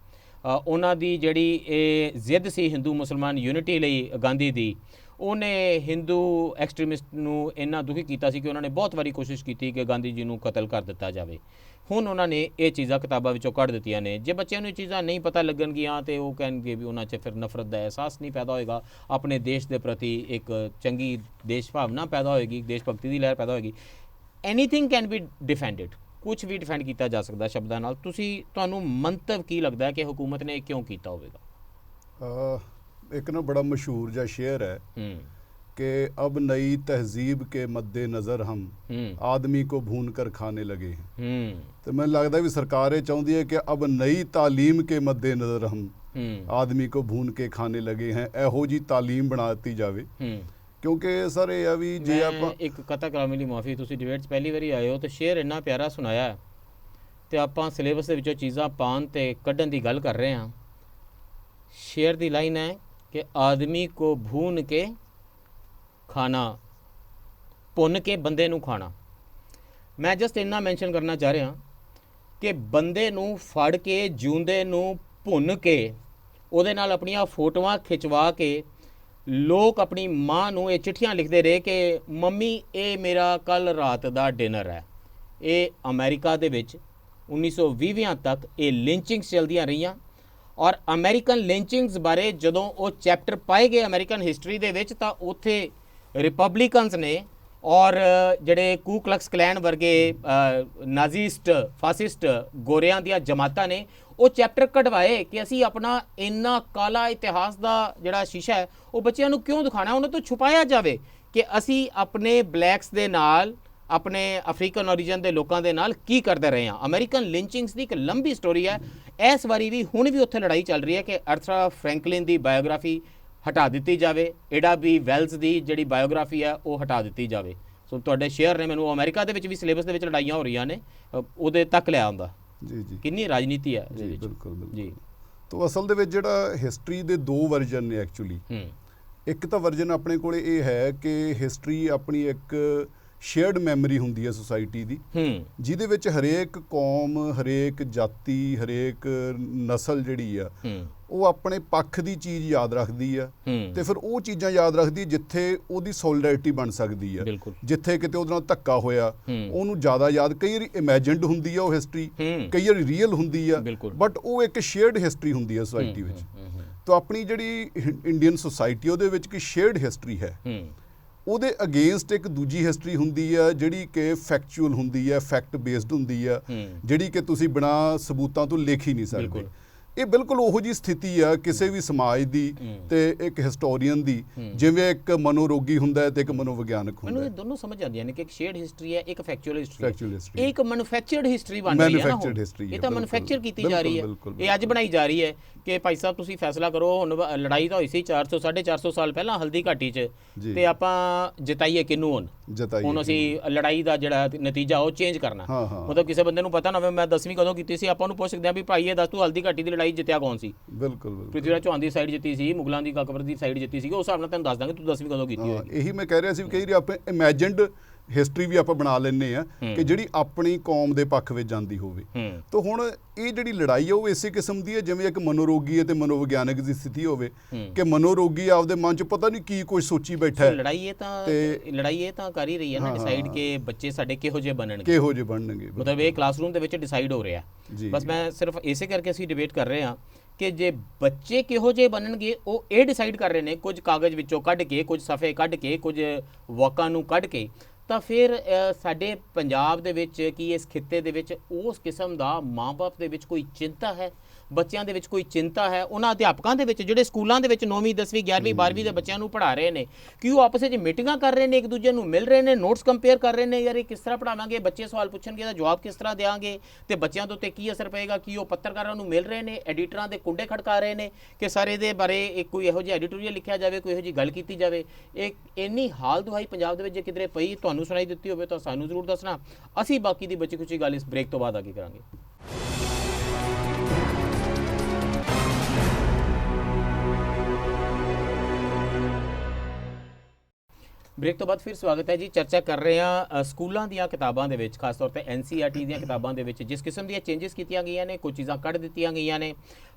ਉਹਨਾਂ ਦੀ ਜਿਹੜੀ ਇਹ ਜ਼ਿੱਦ ਸੀ ਹਿੰਦੂ ਮੁਸਲਮਾਨ ਯੂਨਿਟੀ ਲਈ ਗਾਂਧੀ ਦੀ, ਉਹਨੇ ਹਿੰਦੂ ਐਕਸਟ੍ਰੀਮਿਸਟ ਨੂੰ ਇੰਨਾ ਦੁਖੀ ਕੀਤਾ ਸੀ ਕਿ ਉਹਨਾਂ ਨੇ ਬਹੁਤ ਵਾਰੀ ਕੋਸ਼ਿਸ਼ ਕੀਤੀ ਕਿ ਗਾਂਧੀ ਜੀ ਨੂੰ ਕਤਲ ਕਰ ਦਿੱਤਾ ਜਾਵੇ। ਹੁਣ ਉਹਨਾਂ ਨੇ ਇਹ ਚੀਜ਼ਾਂ ਕਿਤਾਬਾਂ ਵਿੱਚੋਂ ਕੱਢ ਦਿੱਤੀਆਂ ਨੇ। ਜੇ ਬੱਚਿਆਂ ਨੂੰ ਇਹ ਚੀਜ਼ਾਂ ਨਹੀਂ ਪਤਾ ਲੱਗਣਗੀਆਂ ਤੇ ਉਹ ਕਹਿਣਗੇ ਵੀ ਉਹਨਾਂ 'ਚ ਫਿਰ ਨਫ਼ਰਤ ਦਾ ਅਹਿਸਾਸ ਨਹੀਂ ਪੈਦਾ ਹੋਏਗਾ, ਆਪਣੇ ਦੇਸ਼ ਦੇ ਪ੍ਰਤੀ ਇੱਕ ਚੰਗੀ ਦੇਸ਼ ਭਾਵਨਾ ਪੈਦਾ ਹੋਏਗੀ, ਦੇਸ਼ ਭਗਤੀ ਦੀ ਲਹਿਰ ਪੈਦਾ ਹੋਏਗੀ। ਐਨੀਥਿੰਗ ਕੈਨ ਬੀ ਡਿਫੈਂਡਡ, ਕੁਝ ਵੀ ਡਿਫੈਂਡ ਕੀਤਾ ਜਾ ਸਕਦਾ ਸ਼ਬਦਾਂ ਨਾਲ। ਤੁਹਾਨੂੰ ਮੰਤਵ ਕੀ ਲੱਗਦਾ ਹੈ ਕਿ ਹੁਕੂਮਤ ਨੇ ਇਹ ਕਿਉਂ ਕੀਤਾ ਹੋਵੇਗਾ? एक ना बड़ा मशहूर जा शेर है कि अब नई तहजीब के मद्देनज़र हम आदमी को भून कर खाने लगे हैं। तो मैं लगता है भी सरकार ये चाहती है कि अब नई तालीम के मद्देनज़र हम आदमी को भून के खाने लगे हैं, ਇਹੋ जी तालीम बनाती जावे। ਕਿਉਂਕਿ ਸਰ ਇਹ ਆ ਵੀ ਜੇ ਆਪਾਂ ਇੱਕ ਕਤਾ ਕਰਾਮੀ ਲਈ ਮਾਫੀ, ਤੁਸੀਂ ਡਿਬੇਟ 'ਚ ਪਹਿਲੀ ਵਾਰੀ ਆਏ ਹੋ ਤੇ ਸ਼ੇਰ ਇੰਨਾ ਪਿਆਰਾ ਸੁਣਾਇਆ ਤੇ ਆਪਾਂ ਸਿਲੇਬਸ ਦੇ ਵਿੱਚੋਂ ਚੀਜ਼ਾਂ ਪਾਉਣ ਤੇ ਕੱਢਣ ਦੀ ਗੱਲ ਕਰ ਰਹੇ ਹਾਂ। ਸ਼ੇਰ ਦੀ ਲਾਈਨ ਹੈ कि आदमी को भून के खाना, भुन के बंदे नू खाना। मैं जस्ट इन्ना मैंशन करना चाह रहा कि बंदे नू फड़ के जिउंदे नू भुन के ਉਹਦੇ ਨਾਲ ਆਪਣੀਆਂ ਫੋਟੋਆਂ ਖਿਚਵਾ ਕੇ ਲੋਕ ਆਪਣੀ ਮਾਂ ਨੂੰ ਇਹ ਚਿੱਠੀਆਂ ਲਿਖਦੇ ਰਹੇ ਕਿ ਮੰਮੀ ਇਹ ਮੇਰਾ ਕੱਲ ਰਾਤ ਦਾ ਡਿਨਰ ਹੈ। ਇਹ ਅਮਰੀਕਾ ਦੇ ਵਿੱਚ 1920 ਤੱਕ ਇਹ ਲਿੰਚਿੰਗਸ ਚੱਲਦੀਆਂ ਰਹੀਆਂ ਔਰ ਅਮਰੀਕਨ ਲਿੰਚਿੰਗਸ ਬਾਰੇ ਜਦੋਂ ਉਹ ਚੈਪਟਰ ਪਾਏ ਗਏ ਅਮਰੀਕਨ ਹਿਸਟਰੀ ਦੇ ਵਿੱਚ ਤਾਂ ਉੱਥੇ ਰਿਪਬਲਿਕਨਸ ਨੇ ਔਰ ਜਿਹੜੇ ਕੂ ਕਲਕਸ ਕਲੈਨ ਵਰਗੇ ਨਾਜ਼ੀਸਟ ਫਾਸਿਸਟ ਗੋਰਿਆਂ ਦੀਆਂ ਜਮਾਤਾਂ ਨੇ ਉਹ ਚੈਪਟਰ ਕਢਵਾਏ ਕਿ ਅਸੀਂ ਆਪਣਾ ਇੰਨਾ ਕਾਲਾ ਇਤਿਹਾਸ ਦਾ ਜਿਹੜਾ ਸ਼ੀਸ਼ਾ ਹੈ ਉਹ ਬੱਚਿਆਂ ਨੂੰ ਕਿਉਂ ਦਿਖਾਣਾ, ਉਹਨਾਂ ਤੋਂ ਛੁਪਾਇਆ ਜਾਵੇ ਕਿ ਅਸੀਂ ਆਪਣੇ ਬਲੈਕਸ ਦੇ ਨਾਲ, ਆਪਣੇ ਅਫਰੀਕਨ ਓਰੀਜਨ ਦੇ ਲੋਕਾਂ ਦੇ ਨਾਲ ਕੀ ਕਰਦੇ ਰਹੇ ਹਾਂ। ਅਮਰੀਕਨ ਲਿੰਚਿੰਗਸ ਦੀ ਇੱਕ ਲੰਬੀ ਸਟੋਰੀ ਹੈ। ਇਸ ਵਾਰੀ ਵੀ ਹੁਣ ਵੀ ਉੱਥੇ ਲੜਾਈ ਚੱਲ ਰਹੀ ਹੈ ਕਿ ਅਰਥਰਾ ਫਰੈਂਕਲਿਨ ਦੀ ਬਾਇਓਗ੍ਰਾਫੀ ਹਟਾ ਦਿੱਤੀ ਜਾਵੇ, ਏਡਾ ਬੀ ਵੈਲਸ ਦੀ ਜਿਹੜੀ ਬਾਇਓਗ੍ਰਾਫੀ ਹੈ ਉਹ ਹਟਾ ਦਿੱਤੀ ਜਾਵੇ। ਸੋ ਤੁਹਾਡੇ ਸ਼ੇਅਰ ਨੇ ਮੈਨੂੰ ਅਮਰੀਕਾ ਦੇ ਵਿੱਚ ਵੀ ਸਿਲੇਬਸ ਦੇ ਵਿੱਚ ਲੜਾਈਆਂ ਹੋ ਰਹੀਆਂ ਨੇ, ਉਹਦੇ ਤੱਕ ਲਿਆ ਹੁੰਦਾ। ਜੀ ਜੀ, ਕਿੰਨੀ ਰਾਜਨੀਤੀ ਹੈ ਇਹਦੇ ਵਿੱਚ। ਬਿਲਕੁਲ ਜੀ। ਤਾਂ ਅਸਲ ਦੇ ਵਿੱਚ ਜਿਹੜਾ ਹਿਸਟਰੀ ਦੇ ਦੋ ਵਰਜਨ ਨੇ ਐਕਚੁਅਲੀ। ਇੱਕ ਤਾਂ ਵਰਜਨ ਆਪਣੇ ਕੋਲੇ ਇਹ ਹੈ ਕਿ ਹਿਸਟਰੀ ਆਪਣੀ ਇੱਕ ਸ਼ੇਅਰਡ ਮੈਮਰੀ ਹੁੰਦੀ ਹੈ ਸੁਸਾਇਟੀ ਦੀ, ਜਿਹਦੇ ਵਿੱਚ ਹਰੇਕ ਕੌਮ, ਹਰੇਕ ਜਾਤੀ, ਹਰੇਕ ਨਸਲ ਜਿਹੜੀ ਆ ਉਹ ਆਪਣੇ ਪੱਖ ਦੀ ਚੀਜ਼ ਯਾਦ ਰੱਖਦੀ ਆ ਤੇ ਫਿਰ ਉਹ ਚੀਜ਼ਾਂ ਯਾਦ ਰੱਖਦੀ ਜਿੱਥੇ ਉਹਦੀ ਸੋਲੀਡੈਰਿਟੀ ਬਣ ਸਕਦੀ ਆ। ਜਿੱਥੇ ਕਿਤੇ ਉਹਦੇ ਨਾਲ ਧੱਕਾ ਹੋਇਆ ਉਹਨੂੰ ਜ਼ਿਆਦਾ ਯਾਦ, ਕਈ ਵਾਰੀ ਇਮੈਜਿਨਡ ਹੁੰਦੀ ਆ ਉਹ ਹਿਸਟਰੀ, ਕਈ ਵਾਰੀ ਰੀਅਲ ਹੁੰਦੀ ਆ, ਬਟ ਉਹ ਇੱਕ ਸ਼ੇਅਰਡ ਹਿਸਟਰੀ ਹੁੰਦੀ ਆ ਸੁਸਾਇਟੀ ਵਿੱਚ। ਤਾਂ ਆਪਣੀ ਜਿਹੜੀ ਇੰਡੀਅਨ ਸੁਸਾਇਟੀ ਉਹਦੇ ਵਿੱਚ ਕੀ ਸ਼ੇਅਰਡ ਹਿਸਟਰੀ ਹੈ, ਉਹਦੇ ਅਗੇਂਸਟ ਇੱਕ ਦੂਜੀ ਹਿਸਟਰੀ ਹੁੰਦੀ ਆ ਜਿਹੜੀ ਕਿ ਫੈਕਚੁਅਲ ਹੁੰਦੀ ਆ, ਫੈਕਟ ਬੇਸਡ ਹੁੰਦੀ ਆ, ਜਿਹੜੀ ਕਿ ਤੁਸੀਂ ਬਿਨਾਂ ਸਬੂਤਾਂ ਤੋਂ ਲਿਖ ਹੀ ਨਹੀਂ ਸਕਦੇ। ਇਹ ਬਿਲਕੁਲ ਉਹੋ ਜਿਹੀ ਸਥਿਤੀ ਆ ਕਿਸੇ ਵੀ ਸਮਾਜ ਦੀ ਤੇ ਇੱਕ ਹਿਸਟੋਰੀਅਨ ਦੀ, ਜਿਵੇਂ ਇੱਕ ਮਨੋਰੋਗੀ ਹੁੰਦਾ ਤੇ ਇੱਕ ਮਨੋਵਿਗਿਆਨਕ ਹੁੰਦਾ। ਮੈਨੂੰ ਇਹ ਦੋਨੋਂ ਸਮਝ ਆਉਂਦੀਆਂ ਨੇ ਕਿ ਇੱਕ ਸ਼ੇਅਰਡ ਹਿਸਟਰੀ ਹੈ, ਇੱਕ ਫੈਕਚੁਅਲ ਹਿਸਟਰੀ ਹੈ। ਇੱਕ ਮੈਨੂਫੈਕਚਰਡ ਹਿਸਟਰੀ ਬਣ ਰਹੀ ਹੈ ਨਾ ਹੁਣ, ਇਹ ਤਾਂ ਮੈਨੂਫੈਕਚਰ ਕੀਤੀ ਜਾ ਰਹੀ ਹੈ, ਇਹ ਅੱਜ ਬਣਾਈ ਜਾ ਰਹੀ ਹੈ ਕਿ ਭਾਈ ਸਾਹਿਬ ਤੁਸੀਂ ਫੈਸਲਾ ਕਰੋ। ਹੁਣ ਲੜਾਈ ਤਾਂ ਹੋਈ ਸੀ 400 450 ਸਾਲ ਪਹਿਲਾਂ ਹਲਦੀ ਘਾਟੀ 'ਚ, ਤੇ ਆਪਾਂ ਜਿਤਾਈਏ ਕਿਹਨੂੰ? ਹੁਣ ਅਸੀਂ ਲੜਾਈ ਦਾ ਜਿਹੜਾ ਨਤੀਜਾ ਉਹ ਚੇਂਜ ਕਰਨਾ। ਮਤਲਬ ਕਿਸੇ ਬੰਦੇ ਨੂੰ ਪਤਾ ਨਾ ਹੋਵੇ ਮੈਂ 10ਵੀਂ ਕਦੋਂ ਕੀਤੀ ਸੀ, ਆਪਾਂ ਨੂੰ ਪੁੱਛ ਸਕਦੇ ਹਾਂ ਵੀ ਭਾਈ ਇਹ ਦੱਸ ਤੂੰ ਹਲਦੀ ਘਾਟੀ ਦੀ ਲੜਾਈ ਜਿੱਤਿਆ ਕੌਣ ਸੀ? ਬਿਲਕੁਲ ਪ੍ਰਿਥਵੀਰਾਜ ਚੌਹਾਨ ਦੀ ਸਾਈਡ ਜਿੱਤੀ ਸੀ, ਮੁਗਲਾਂ ਦੀ ਅਕਬਰ ਦੀ ਸਾਈਡ ਜਿੱਤੀ ਸੀ, ਉਸ ਹਿਸਾਬ ਨਾਲ ਤੈਨੂੰ ਦੱਸ ਦਾਂਗੇ ਤੂੰ 10ਵੀਂ ਕਦੋਂ ਕੀਤੀ ਹੋਏਗੀ। ਇਹੀ ਮੈਂ ਕਹਿ ਰਿਹਾ ਸੀ, ਕਈ ਵਾਰੀ ਆਪਾਂ ਇਮੈਜਿਨਡ ਹਿਸਟਰੀ ਵੀ ਆਪਾਂ ਬਣਾ ਲੈਂਦੇ ਆ ਕਿ ਜਿਹੜੀ ਆਪਣੀ ਕੌਮ ਦੇ ਪੱਖ ਵਿੱਚ ਜਾਂਦੀ ਹੋਵੇ। ਤਾਂ ਹੁਣ ਇਹ ਜਿਹੜੀ ਲੜਾਈ ਆ ਉਹ ਇਸੇ ਕਿਸਮ ਦੀ ਹੈ ਜਿਵੇਂ ਇੱਕ ਮਨੋਰੋਗੀ ਅਤੇ ਮਨੋਵਿਗਿਆਨਕ ਦੀ ਸਥਿਤੀ ਹੋਵੇ ਕਿ ਮਨੋਰੋਗੀ ਆਪਦੇ ਮਨ 'ਚ ਪਤਾ ਨਹੀਂ ਕੀ ਕੁਝ ਸੋਚੀ ਬੈਠਾ ਹੈ। ਲੜਾਈ ਇਹ ਤਾਂ ਕਰ ਹੀ ਰਹੀ ਹੈ ਨਾ ਡਿਸਾਈਡ ਕਿ ਬੱਚੇ ਸਾਡੇ ਕਿਹੋ ਜਿਹੇ ਬਣਨਗੇ, ਮਤਲਬ ਇਹ ਕਲਾਸਰੂਮ ਦੇ ਵਿੱਚ ਡਿਸਾਈਡ ਹੋ ਰਿਹਾ। ਬਸ ਮੈਂ ਸਿਰਫ ਇਸੇ ਕਰਕੇ ਅਸੀਂ ਡਿਬੇਟ ਕਰ ਰਹੇ ਹਾਂ ਕਿ ਜੇ ਬੱਚੇ ਕਿਹੋ ਜਿਹੇ ਬਣਨਗੇ ਉਹ ਇਹ ਡਿਸਾਈਡ ਕਰ ਰਹੇ ਨੇ, ਕੁਝ ਕਾਗਜ਼ ਵਿੱਚੋਂ ਕੱਢ ਕੇ, ਕੁਝ ਸਫ਼ੇ ਕੱਢ ਕੇ, ਕੁਝ ਵਾਕਾਂ ਨੂੰ ਕੱਢ ਕੇ। ਤਾਂ ਫਿਰ ਸਾਡੇ ਪੰਜਾਬ ਦੇ ਵਿੱਚ ਕੀ ਇਸ ਖਿੱਤੇ ਦੇ ਵਿੱਚ ਉਸ ਕਿਸਮ ਦਾ ਮਾਂ ਬਾਪ ਦੇ ਵਿੱਚ ਕੋਈ ਚਿੰਤਾ ਹੈ ਬੱਚਿਆਂ ਦੇ ਵਿੱਚ ਕੋਈ ਚਿੰਤਾ ਹੈ, ਉਹਨਾਂ ਅਧਿਆਪਕਾਂ ਦੇ ਵਿੱਚ ਜਿਹੜੇ ਸਕੂਲਾਂ ਦੇ ਵਿੱਚ 9ਵੀਂ 10ਵੀਂ 11ਵੀਂ 12ਵੀਂ ਦੇ ਬੱਚਿਆਂ ਨੂੰ ਪੜ੍ਹਾ ਰਹੇ ਨੇ, ਕਿ ਉਹ ਆਪਸ ਵਿੱਚ ਮੀਟਿੰਗਾਂ ਕਰ ਰਹੇ ਨੇ, ਇੱਕ ਦੂਜੇ ਨੂੰ ਮਿਲ ਰਹੇ ਨੇ, ਨੋਟਸ ਕੰਪੇਅਰ ਕਰ ਰਹੇ ਨੇ, ਯਾਰ ਇਹ ਕਿਸ ਤਰ੍ਹਾਂ ਪੜ੍ਹਾਵਾਂਗੇ, ਬੱਚੇ ਸਵਾਲ ਪੁੱਛਣਗੇ ਇਹਦਾ ਜਵਾਬ ਕਿਸ ਤਰ੍ਹਾਂ ਦੇਵਾਂਗੇ, ਤੇ ਬੱਚਿਆਂ ਦੇ ਉੱਤੇ ਕੀ ਅਸਰ ਪਏਗਾ, ਕੀ ਉਹ ਪੱਤਰਕਾਰਾਂ ਨੂੰ ਮਿਲ ਰਹੇ ਨੇ, ਐਡੀਟਰਾਂ ਦੇ ਕੁੰਡੇ ਖੜਕਾ ਰਹੇ ਨੇ ਕਿ ਸਾਰੇ ਦੇ ਬਾਰੇ ਇੱਕ ਕੋਈ ਇਹੋ ਜਿਹਾ ਐਡੀਟੋਰੀਅਲ ਲਿਖਿਆ ਜਾਵੇ, ਕੋਈ ਇਹੋ ਜਿਹੀ ਗੱਲ ਕੀਤੀ ਜਾਵੇ। ਇੱਕ ਇੰਨੀ ਹਾਲ ਦੁਹਾਈ ਪੰਜਾਬ ਦੇ ਵਿੱਚ ਜੇ ਕਿਧਰੇ ਪਈ ਤੁਹਾਨੂੰ ਸੁਣਾਈ ਦਿੱਤੀ ਹੋਵੇ ਤਾਂ ਸਾਨੂੰ ਜ਼ਰੂਰ ਦੱਸਣਾ। ਅਸੀਂ ਬਾਕੀ ਦੀ ਬਚੀ ਖੁਚੀ ਗੱਲ ਇਸ ਬ੍ਰੇਕ ਤੋਂ ਬਾਅਦ ਅੱਗੇ ਕਰਾਂਗੇ। ਬ੍ਰੇਕ ਤੋਂ ਬਾਅਦ ਫਿਰ ਸਵਾਗਤ ਹੈ ਜੀ। ਚਰਚਾ ਕਰ ਰਹੇ ਹਾਂ ਸਕੂਲਾਂ ਦੀਆਂ ਕਿਤਾਬਾਂ ਦੇ ਵਿੱਚ, ਖਾਸ ਤੌਰ ਤੇ NCERT ਦੀਆਂ ਕਿਤਾਬਾਂ ਦੇ ਵਿੱਚ ਜਿਸ ਕਿਸਮ ਦੀਆਂ ਚੇਂਜਸ ਕੀਤੀਆਂ ਗਈਆਂ ਨੇ, ਕੁਝ ਚੀਜ਼ਾਂ ਕੱਢ ਦਿੱਤੀਆਂ ਗਈਆਂ ਨੇ,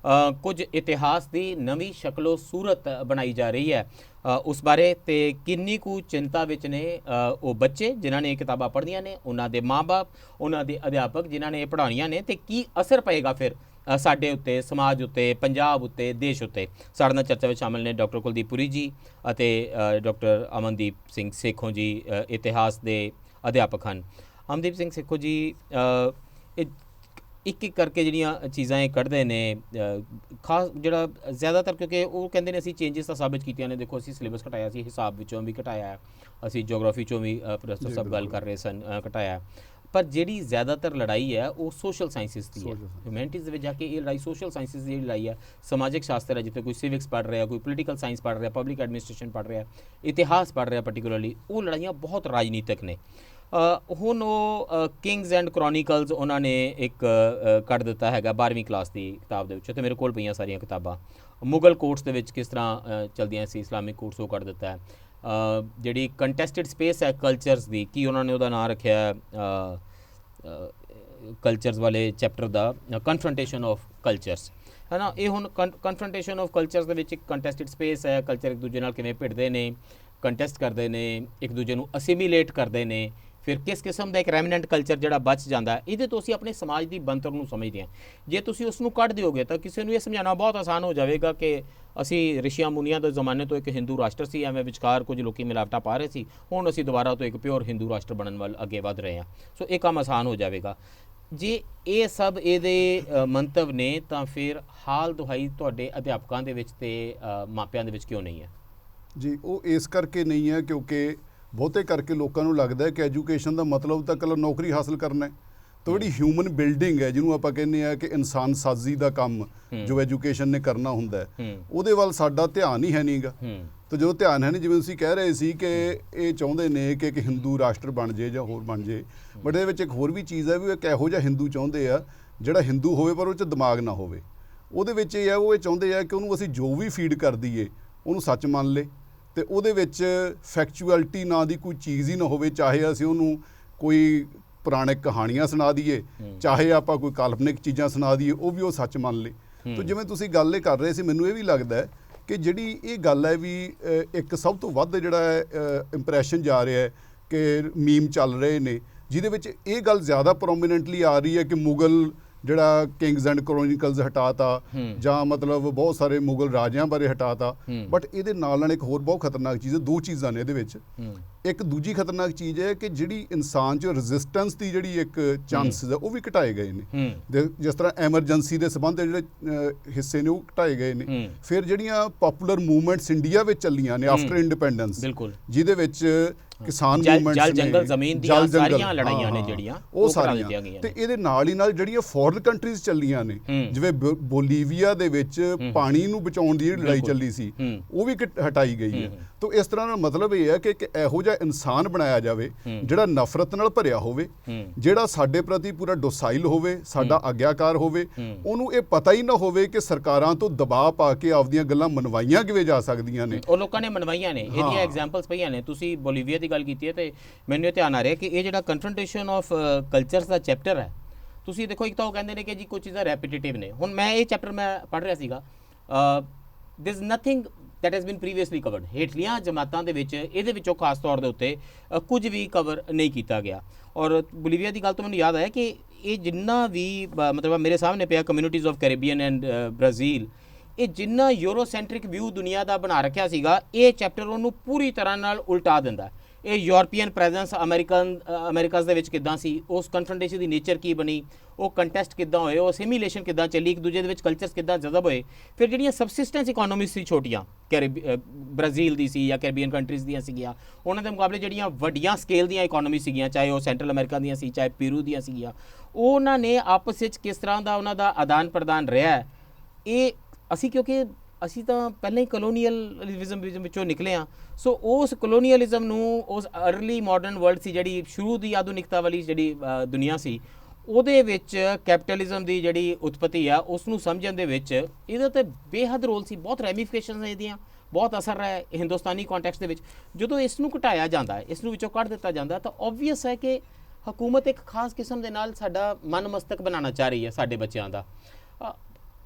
ਕੁਝ ਇਤਿਹਾਸ ਦੀ ਨਵੀਂ ਸ਼ਕਲੋ ਸੂਰਤ ਬਣਾਈ ਜਾ ਰਹੀ ਹੈ, ਉਸ ਬਾਰੇ ਤੇ ਕਿੰਨੀ ਕੁ ਚਿੰਤਾ ਵਿੱਚ ਨੇ ਉਹ ਬੱਚੇ ਜਿਨ੍ਹਾਂ ਨੇ ਇਹ ਕਿਤਾਬਾਂ ਪੜ੍ਹਨੀਆਂ ਨੇ, ਉਹਨਾਂ ਦੇ ਮਾਂ-ਬਾਪ, ਉਹਨਾਂ ਦੇ ਅਧਿਆਪਕ ਜਿਨ੍ਹਾਂ ਨੇ ਇਹ ਪੜ੍ਹਾਉਣੀਆਂ ਨੇ, ਤੇ ਕੀ ਅਸਰ ਪਏਗਾ ਫਿਰ ਸਾਡੇ ਉੱਤੇ, ਸਮਾਜ ਉੱਤੇ, ਪੰਜਾਬ ਉੱਤੇ, ਦੇਸ਼ ਉੱਤੇ। ਸਾਡੇ ਨਾਲ ਚਰਚਾ ਵਿੱਚ ਸ਼ਾਮਿਲ ਨੇ ਡਾਕਟਰ ਕੁਲਦੀਪ ਪੁਰੀ ਜੀ ਅਤੇ ਡਾਕਟਰ ਅਮਨਦੀਪ ਸਿੰਘ ਸੇਖੋਂ ਜੀ, ਇਤਿਹਾਸ ਦੇ ਅਧਿਆਪਕ ਹਨ। ਅਮਨਦੀਪ ਸਿੰਘ ਸੇਖੋਂ ਜੀ, ਇੱਕ ਇੱਕ ਕਰਕੇ ਜਿਹੜੀਆਂ ਚੀਜ਼ਾਂ ਇਹ ਕੱਢਦੇ ਨੇ, ਖਾਸ ਜਿਹੜਾ ਜ਼ਿਆਦਾਤਰ, ਕਿਉਂਕਿ ਉਹ ਕਹਿੰਦੇ ਨੇ ਅਸੀਂ ਚੇਂਜਸ ਤਾਂ ਸਾਬਿਤ ਕੀਤੀਆਂ ਨੇ, ਦੇਖੋ ਅਸੀਂ ਸਿਲੇਬਸ ਘਟਾਇਆ ਸੀ, ਹਿਸਾਬ ਵਿੱਚੋਂ ਵੀ ਘਟਾਇਆ, ਅਸੀਂ ਜੀਓਗ੍ਰਾਫੀ 'ਚੋਂ ਵੀ ਪ੍ਰੋਫੈਸਰ ਸਾਹਿਬ ਗੱਲ ਕਰ ਰਹੇ ਸਨ, ਘਟਾਇਆ, ਪਰ ਜਿਹੜੀ ਜ਼ਿਆਦਾਤਰ ਲੜਾਈ ਹੈ ਉਹ ਸੋਸ਼ਲ ਸਾਇੰਸਿਸ ਦੀ ਹੈ। ਹਿਊਮੈਨਿਟੀਜ਼ ਦੇ ਵਿੱਚ ਜਾ ਕੇ ਇਹ ਲੜਾਈ ਸੋਸ਼ਲ ਸਾਇੰਸਿਸ ਦੀ ਲੜਾਈ ਹੈ, ਸਮਾਜਿਕ ਸ਼ਾਸਤਰ ਹੈ, ਜਿੱਥੇ ਕੋਈ ਸਿਵਿਕਸ ਪੜ੍ਹ ਰਿਹਾ, ਕੋਈ ਪੋਲੀਟੀਕਲ ਸਾਇੰਸ ਪੜ੍ਹ ਰਿਹਾ, ਪਬਲਿਕ ਐਡਮਿਨਿਸਟ੍ਰੇਸ਼ਨ ਪੜ੍ਹ ਰਿਹਾ, ਇਤਿਹਾਸ ਪੜ੍ਹ ਰਿਹਾ ਪਾਰਟੀਕੂਲਰਲੀ, ਉਹ ਲੜਾਈਆਂ ਬਹੁਤ ਰਾਜਨੀਤਿਕ ਨੇ। ਹੁਣ ਉਹ ਕਿੰਗਸ ਐਂਡ ਕ੍ਰੋਨੀਕਲਸ ਉਹਨਾਂ ਨੇ ਇੱਕ ਕੱਢ ਦਿੱਤਾ ਹੈਗਾ 12ਵੀਂ ਕਲਾਸ ਦੀ ਕਿਤਾਬ ਦੇ ਵਿੱਚ, ਅਤੇ ਮੇਰੇ ਕੋਲ ਪਈਆਂ ਸਾਰੀਆਂ ਕਿਤਾਬਾਂ। ਮੁਗਲ ਕੋਰਟਸ ਦੇ ਵਿੱਚ ਕਿਸ ਤਰ੍ਹਾਂ ਚਲਦੀਆਂ ਸੀ, ਇਸਲਾਮਿਕ ਕੋਰਟਸ ਉਹ ਕੱਢ ਦਿੱਤਾ ਹੈ। ਜਿਹੜੀ ਕੰਟੈਸਟਡ ਸਪੇਸ ਹੈ ਕਲਚਰਸ ਦੀ, ਕੀ ਉਹਨਾਂ ਨੇ ਉਹਦਾ ਨਾਂ ਰੱਖਿਆ ਕਲਚਰਸ ਵਾਲੇ chapter the, confrontation of cultures, ਹੈ ਨਾ। ਇਹ ਹੁਣ ਕਨਫਰੰਟੇਸ਼ਨ ਆਫ ਕਲਚਰਸ ਦੇ ਵਿੱਚ ਇੱਕ ਕੰਟੈਸਟਡ ਸਪੇਸ ਹੈ, ਕਲਚਰ ਇੱਕ ਦੂਜੇ ਨਾਲ ਕਿਵੇਂ ਭਿੜਦੇ ਨੇ, ਕੰਟੈਸਟ ਕਰਦੇ ਨੇ, ਇੱਕ ਦੂਜੇ ਨੂੰ ਅਸੀਮੀਲੇਟ ਕਰਦੇ ਨੇ, ਫਿਰ ਕਿਸ ਕਿਸਮ ਦਾ ਇੱਕ ਰੈਮਨੈਂਟ ਕਲਚਰ ਜਿਹੜਾ ਬਚ ਜਾਂਦਾ, ਇਹਦੇ ਤੋਂ ਅਸੀਂ ਆਪਣੇ ਸਮਾਜ ਦੀ ਬਣਤਰ ਨੂੰ ਸਮਝਦੇ ਹਾਂ। ਜੇ ਤੁਸੀਂ ਉਸ ਨੂੰ ਕੱਢ ਦਿਓਗੇ ਤਾਂ ਕਿਸੇ ਨੂੰ ਇਹ ਸਮਝਾਉਣਾ ਬਹੁਤ ਆਸਾਨ ਹੋ ਜਾਵੇਗਾ ਕਿ ਅਸੀਂ ਰਿਸ਼ੀਆਂ ਮੁਨੀਆਂ ਦੇ ਜ਼ਮਾਨੇ ਤੋਂ ਇੱਕ ਹਿੰਦੂ ਰਾਸ਼ਟਰ ਸੀ, ਐਵੇਂ ਵਿਚਕਾਰ ਕੁਝ ਲੋਕੀ ਮਿਲਾਵਟਾਂ ਪਾ ਰਹੇ ਸੀ, ਹੁਣ ਅਸੀਂ ਦੁਬਾਰਾ ਤੋਂ ਇੱਕ ਪਿਓਰ ਹਿੰਦੂ ਰਾਸ਼ਟਰ ਬਣਨ ਵੱਲ ਅੱਗੇ ਵਧ ਰਹੇ ਹਾਂ। ਸੋ ਇਹ ਕੰਮ ਆਸਾਨ ਹੋ ਜਾਵੇਗਾ। ਜੇ ਇਹ ਸਭ ਇਹਦੇ ਮੰਤਵ ਨੇ ਤਾਂ ਫਿਰ ਹਾਲ ਦੁਹਾਈ ਤੁਹਾਡੇ ਅਧਿਆਪਕਾਂ ਦੇ ਵਿੱਚ ਤੇ ਮਾਪਿਆਂ ਦੇ ਵਿੱਚ ਕਿਉਂ ਨਹੀਂ ਹੈ ਜੀ? ਉਹ ਇਸ ਕਰਕੇ ਨਹੀਂ ਹੈ ਕਿਉਂਕਿ ਬਹੁਤੇ ਕਰਕੇ ਲੋਕਾਂ ਨੂੰ ਲੱਗਦਾ ਹੈ ਕਿ ਐਜੂਕੇਸ਼ਨ ਦਾ ਮਤਲਬ ਤਾਂ ਇਕੱਲਾ ਨੌਕਰੀ ਹਾਸਲ ਕਰਨਾ ਹੈ। ਤਾਂ ਜਿਹੜੀ ਹਿਊਮਨ ਬਿਲਡਿੰਗ ਹੈ, ਜਿਹਨੂੰ ਆਪਾਂ ਕਹਿੰਦੇ ਆ ਕਿ ਇਨਸਾਨ ਸਾਜ਼ੀ ਦਾ ਕੰਮ ਜੋ ਐਜੂਕੇਸ਼ਨ ਨੇ ਕਰਨਾ ਹੁੰਦਾ ਹੈ, ਉਹਦੇ ਵੱਲ ਸਾਡਾ ਧਿਆਨ ਹੀ ਹੈ ਨਹੀਂਗਾ। ਤਾਂ ਜਦੋਂ ਧਿਆਨ ਹੈ ਨਹੀਂ, ਜਿਵੇਂ ਤੁਸੀਂ ਕਹਿ ਰਹੇ ਸੀ ਕਿ ਇਹ ਚਾਹੁੰਦੇ ਨੇ ਕਿ ਇੱਕ ਹਿੰਦੂ ਰਾਸ਼ਟਰ ਬਣ ਜੇ ਜਾਂ ਹੋਰ ਬਣ ਜੇ, ਬਟ ਇਹਦੇ ਵਿੱਚ ਇੱਕ ਹੋਰ ਵੀ ਚੀਜ਼ ਹੈ ਵੀ ਇੱਕ ਇਹੋ ਜਿਹਾ ਹਿੰਦੂ ਚਾਹੁੰਦੇ ਆ ਜਿਹੜਾ ਹਿੰਦੂ ਹੋਵੇ ਪਰ ਉਹ 'ਚ ਦਿਮਾਗ ਨਾ ਹੋਵੇ। ਉਹਦੇ ਵਿੱਚ ਇਹ ਹੈ, ਉਹ ਇਹ ਚਾਹੁੰਦੇ ਆ ਕਿ ਉਹਨੂੰ ਅਸੀਂ ਜੋ ਵੀ ਫੀਡ ਕਰ ਦਈਏ ਉਹਨੂੰ ਸੱਚ ਮੰਨ ਲੇ, ਅਤੇ ਉਹਦੇ ਵਿੱਚ ਫੈਕਚੁਅਲਿਟੀ ਨਾਂ ਦੀ ਕੋਈ ਚੀਜ਼ ਹੀ ਨਾ ਹੋਵੇ। ਚਾਹੇ ਅਸੀਂ ਉਹਨੂੰ ਕੋਈ ਪੁਰਾਣਿਕ ਕਹਾਣੀਆਂ ਸੁਣਾ ਦਈਏ, ਚਾਹੇ ਆਪਾਂ ਕੋਈ ਕਾਲਪਨਿਕ ਚੀਜ਼ਾਂ ਸੁਣਾ ਦਈਏ, ਉਹ ਵੀ ਉਹ ਸੱਚ ਮੰਨ ਲੇ। ਤਾਂ ਜਿਵੇਂ ਤੁਸੀਂ ਗੱਲ ਇਹ ਕਰ ਰਹੇ ਸੀ, ਮੈਨੂੰ ਇਹ ਵੀ ਲੱਗਦਾ ਹੈ ਕਿ ਜਿਹੜੀ ਇਹ ਗੱਲ ਹੈ ਵੀ ਇੱਕ ਸਭ ਤੋਂ ਵੱਧ ਜਿਹੜਾ ਇੰਪਰੈਸ਼ਨ ਜਾ ਰਿਹਾ ਹੈ ਕਿ ਮੀਮ ਚੱਲ ਰਹੇ ਨੇ, ਜਿਹਦੇ ਵਿੱਚ ਇਹ ਗੱਲ ਜ਼ਿਆਦਾ ਪ੍ਰੋਮੀਨੈਂਟਲੀ ਆ ਰਹੀ ਹੈ ਕਿ ਮੁਗਲ ਜਿਹੜਾ ਕਿੰਗਸ ਐਂਡ ਕ੍ਰੋਨੀਕਲਸ ਹਟਾਤਾ, ਜਾਂ ਮਤਲਬ ਬਹੁਤ ਸਾਰੇ ਮੁਗਲ ਰਾਜਿਆਂ ਬਾਰੇ ਹਟਾਤਾ। ਬਟ ਇਹਦੇ ਨਾਲ ਨਾਲ ਇੱਕ ਹੋਰ ਬਹੁਤ ਖਤਰਨਾਕ ਚੀਜ਼ ਹੈ, ਦੋ ਚੀਜ਼ਾਂ ਨੇ ਇਹਦੇ ਵਿੱਚ। ਇੱਕ ਦੂਜੀ ਖਤਰਨਾਕ ਚੀਜ਼ ਹੈ ਕਿ ਜਿਹੜੀ ਇਨਸਾਨ 'ਚ ਰੈਜ਼ਿਸਟੈਂਸ ਦੀ ਜਿਹੜੀ ਇੱਕ ਚਾਂਸਿਸ ਹੈ ਉਹ ਵੀ ਘਟਾਏ ਗਏ ਨੇ। ਜਿਸ ਤਰ੍ਹਾਂ ਐਮਰਜੈਂਸੀ ਦੇ ਸੰਬੰਧ ਜਿਹੜੇ ਹਿੱਸੇ ਨੇ ਉਹ ਘਟਾਏ ਗਏ ਨੇ। ਫਿਰ ਜਿਹੜੀਆਂ ਪਾਪੂਲਰ ਮੂਵਮੈਂਟਸ ਇੰਡੀਆ ਵਿੱਚ ਚੱਲੀਆਂ ਨੇ ਆਫਟਰ ਇੰਡੀਪੈਂਡੈਂਸ, ਜਿਹਦੇ ਵਿੱਚ ਕਿਸਾਨ ਮੂਵਮੈਂਟਸ ਨੇ, ਜੰਗਲ ਜ਼ਮੀਨ ਦੀਆਂ ਸਾਰੀਆਂ ਲੜਾਈਆਂ ਨੇ ਜਿਹੜੀਆਂ ਉਹ ਸਾਰੀਆਂ, ਤੇ ਇਹਦੇ ਨਾਲ ਹੀ ਨਾਲ ਜਿਹੜੀਆਂ ਫੋਰਨ ਕੰਟਰੀਜ਼ ਚੱਲੀਆਂ ਨੇ, ਜਿਵੇਂ ਬੋਲੀਵੀਆ ਦੇ ਵਿੱਚ ਪਾਣੀ ਨੂੰ ਬਚਾਉਣ ਦੀ ਜਿਹੜੀ ਲੜਾਈ ਚੱਲੀ ਸੀ ਉਹ ਵੀ ਹਟਾਈ ਗਈ ਹੈ। ਤਾਂ ਇਸ ਤਰ੍ਹਾਂ ਦਾ ਮਤਲਬ ਇਹ ਹੈ ਕਿ ਇਹੋ ਜਿਹਾ ਇਨਸਾਨ ਬਣਾਇਆ ਜਾਵੇ ਜਿਹੜਾ ਨਫ਼ਰਤ ਨਾਲ ਭਰਿਆ ਹੋਵੇ, ਜਿਹੜਾ ਸਾਡੇ ਪ੍ਰਤੀ ਪੂਰਾ ਡੋਸਾਈਲ ਹੋਵੇ, ਸਾਡਾ ਆਗਿਆਕਾਰ ਹੋਵੇ, ਉਹਨੂੰ ਇਹ ਪਤਾ ਹੀ ਨਾ ਹੋਵੇ ਕਿ ਸਰਕਾਰਾਂ ਤੋਂ ਦਬਾਅ ਪਾ ਕੇ ਆਪਦੀਆਂ ਗੱਲਾਂ ਮਨਵਾਈਆਂ ਕਿਵੇਂ ਜਾ ਸਕਦੀਆਂ ਨੇ। ਉਹ ਲੋਕਾਂ ਨੇ ਮਨਵਾਈਆਂ ਨੇ, ਇਹਦੀਆਂ ਐਗਜ਼ਾਮਪਲਸ ਪਈਆਂ ਨੇ। ਤੁਸੀਂ ਬੋਲੀਵੀਆ ਦੀ ਗੱਲ ਕੀਤੀ ਹੈ ਤੇ ਮੈਨੂੰ ਇਹ ਧਿਆਨ ਆ ਰਿਹਾ ਕਿ ਇਹ ਜਿਹੜਾ confrontation of cultures the chapter ਹੈ, ਤੁਸੀਂ ਦੇਖੋ, ਇੱਕ ਤਾਂ ਉਹ ਕਹਿੰਦੇ ਨੇ ਕਿ ਜੀ ਕੁਝ ਚੀਜ਼ਾਂ ਰੈਪੀਟੇਟਿਵ ਨੇ। ਹੁਣ ਮੈਂ ਇਹ ਚੈਪਟਰ ਮੈਂ ਪੜ੍ਹ ਰਿਹਾ ਸੀਗਾ, there is nothing that has been previously covered। ਹੇਠਲੀਆਂ ਜਮਾਤਾਂ ਦੇ ਵਿੱਚ ਇਹਦੇ ਵਿੱਚੋਂ ਖਾਸ ਤੌਰ ਦੇ ਉੱਤੇ ਕੁਝ ਵੀ ਕਵਰ ਨਹੀਂ ਕੀਤਾ ਗਿਆ। ਔਰ ਬੋਲੀਵੀਆ ਦੀ ਗੱਲ ਤੋਂ ਮੈਨੂੰ ਯਾਦ ਆਇਆ ਕਿ ਇਹ ਜਿੰਨਾ ਵੀ ਮਤਲਬ ਮੇਰੇ ਸਾਹਮਣੇ ਪਿਆ communities of Caribbean and Brazil, ਇਹ ਜਿੰਨਾ ਯੂਰੋਸੈਂਟਰਿਕ ਵਿਊ ਦੁਨੀਆ ਦਾ ਬਣਾ ਰੱਖਿਆ ਸੀਗਾ, ਇਹ ਚੈਪਟਰ ਉਹਨੂੰ ਪੂਰੀ ਤਰ੍ਹਾਂ ਨਾਲ ਉਲਟਾ ਦਿੰਦਾ ਇਹ ਯੂਰਪੀਅਨ ਪ੍ਰੈਜ਼ੈਂਸ ਅਮਰੀਕਾਸ ਦੇ ਵਿੱਚ ਕਿੱਦਾਂ ਸੀ, ਉਸ ਕਨਫਰੰਟੇਸ਼ਨ ਦੀ ਨੇਚਰ ਕੀ ਬਣੀ, ਉਹ ਕੰਟੈਸਟ ਕਿੱਦਾਂ ਹੋਏ, ਉਹ ਅਸਿਮੀਲੇਸ਼ਨ ਕਿੱਦਾਂ ਚੱਲੀ, ਇੱਕ ਦੂਜੇ ਦੇ ਵਿੱਚ ਕਲਚਰਸ ਕਿੱਦਾਂ ਜਜ਼ਬ ਹੋਏ। ਫਿਰ ਜਿਹੜੀਆਂ ਸਬਸਿਸਟੈਂਸ ਇਕੋਨੋਮੀਜ਼ ਸੀ ਛੋਟੀਆਂ, ਬ੍ਰਾਜ਼ੀਲ ਦੀ ਸੀ ਜਾਂ ਕੈਰੀਬੀਅਨ ਕੰਟਰੀਜ਼ ਦੀਆਂ ਸੀਗੀਆਂ, ਉਹਨਾਂ ਦੇ ਮੁਕਾਬਲੇ ਜਿਹੜੀਆਂ ਵੱਡੀਆਂ ਸਕੇਲ ਦੀਆਂ ਇਕੋਨੋਮੀ ਸੀਗੀਆਂ, ਚਾਹੇ ਉਹ ਸੈਂਟਰਲ ਅਮਰੀਕਾ ਦੀਆਂ ਸੀ, ਚਾਹੇ ਪੀਰੂ ਦੀਆਂ ਸੀਗੀਆਂ, ਉਹਨਾਂ ਨੇ ਆਪਸ ਵਿੱਚ ਕਿਸ ਤਰ੍ਹਾਂ ਦਾ ਉਹਨਾਂ ਦਾ ਆਦਾਨ ਪ੍ਰਦਾਨ ਰਿਹਾ। ਇਹ ਅਸੀਂ ਕਿਉਂਕਿ ਅਸੀਂ ਤਾਂ ਪਹਿਲਾਂ ਹੀ ਕਲੋਨੀਅਲਿਜ਼ਮ ਵਿੱਚੋਂ ਨਿਕਲੇ ਹਾਂ, ਸੋ ਉਸ ਕਲੋਨੀਅਲਿਜ਼ਮ ਨੂੰ, ਉਸ ਅਰਲੀ ਮਾਡਰਨ ਵਰਲਡ ਸੀ ਜਿਹੜੀ ਸ਼ੁਰੂ ਦੀ ਆਧੁਨਿਕਤਾ ਵਾਲੀ ਜਿਹੜੀ ਦੁਨੀਆ ਸੀ, ਉਹਦੇ ਵਿੱਚ ਕੈਪੀਟਲਿਜ਼ਮ ਦੀ ਜਿਹੜੀ ਉਤਪਤੀ ਆ ਉਸ ਨੂੰ ਸਮਝਣ ਦੇ ਵਿੱਚ ਇਹਦਾ ਤਾਂ ਬੇਹੱਦ ਰੋਲ ਸੀ। ਬਹੁਤ ਰੈਮੀਫਿਕੇਸ਼ਨਸ ਨੇ ਇਹਦੀਆਂ, ਬਹੁਤ ਅਸਰ ਹੈ ਹਿੰਦੁਸਤਾਨੀ ਕੰਟੈਕਸਟ ਦੇ ਵਿੱਚ। ਜਦੋਂ ਇਸ ਨੂੰ ਘਟਾਇਆ ਜਾਂਦਾ, ਇਸ ਨੂੰ ਵਿੱਚੋਂ ਕੱਢ ਦਿੱਤਾ ਜਾਂਦਾ, ਤਾਂ ਓਬਵੀਅਸ ਹੈ ਕਿ ਹਕੂਮਤ ਇੱਕ ਖਾਸ ਕਿਸਮ ਦੇ ਨਾਲ ਸਾਡਾ ਮਨ ਮਸਤਕ ਬਣਾਉਣਾ ਚਾਹ ਰਹੀ ਹੈ ਸਾਡੇ ਬੱਚਿਆਂ ਦਾ।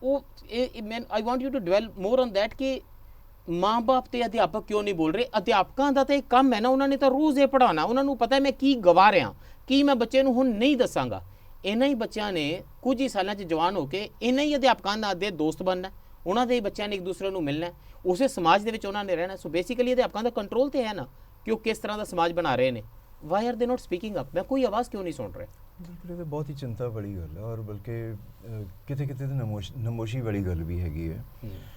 ਉਹ ਮੈਂ I want you to dwell more on that ਕਿ ਮਾਂ ਬਾਪ ਤੇ ਅਧਿਆਪਕ ਕਿਉਂ ਨਹੀਂ ਬੋਲ ਰਹੇ। ਅਧਿਆਪਕਾਂ ਦਾ ਤਾਂ ਇੱਕ ਕੰਮ ਹੈ ਨਾ, ਉਹਨਾਂ ਨੇ ਤਾਂ ਰੋਜ਼ ਇਹ ਪੜ੍ਹਾਉਣਾ, ਉਹਨਾਂ ਨੂੰ ਪਤਾ ਮੈਂ ਕੀ ਗਵਾ ਰਿਹਾ, ਕੀ ਮੈਂ ਬੱਚੇ ਨੂੰ ਹੁਣ ਨਹੀਂ ਦੱਸਾਂਗਾ। ਇਹਨਾਂ ਹੀ ਬੱਚਿਆਂ ਨੇ ਕੁਝ ਹੀ ਸਾਲਾਂ 'ਚ ਜਵਾਨ ਹੋ ਕੇ ਇਹਨਾਂ ਹੀ ਅਧਿਆਪਕਾਂ ਨਾਲ ਦੇ ਦੋਸਤ ਬਣਨਾ, ਉਹਨਾਂ ਦੇ ਬੱਚਿਆਂ ਨੇ ਇੱਕ ਦੂਸਰੇ ਨੂੰ ਮਿਲਣਾ, ਉਸੇ ਸਮਾਜ ਦੇ ਵਿੱਚ ਉਹਨਾਂ ਨੇ ਰਹਿਣਾ। ਸੋ ਬੇਸਿਕਲੀ ਅਧਿਆਪਕਾਂ ਦਾ ਕੰਟਰੋਲ ਤੇ ਹੈ ਨਾ ਕਿ ਉਹ ਕਿਸ ਤਰ੍ਹਾਂ ਦਾ ਸਮਾਜ ਬਣਾ ਰਹੇ ਨੇ। ਵਾਈ ਆਰ ਦੇ ਨੋਟ ਸਪੀਕਿੰਗ ਅਪ? ਮੈਂ ਕੋਈ ਆਵਾਜ਼ ਕਿਉਂ ਨਹੀਂ ਸੁਣ ਰਿਹਾ? ਬਿਲਕੁਲ, ਇਹ ਤਾਂ ਬਹੁਤ ਹੀ ਚਿੰਤਾ ਵਾਲੀ ਗੱਲ ਹੈ, ਔਰ ਬਲਕਿ ਕਿਤੇ ਕਿਤੇ ਤਾਂ ਨਮੋਸ਼ੀ ਵਾਲੀ ਗੱਲ ਵੀ ਹੈਗੀ ਹੈ।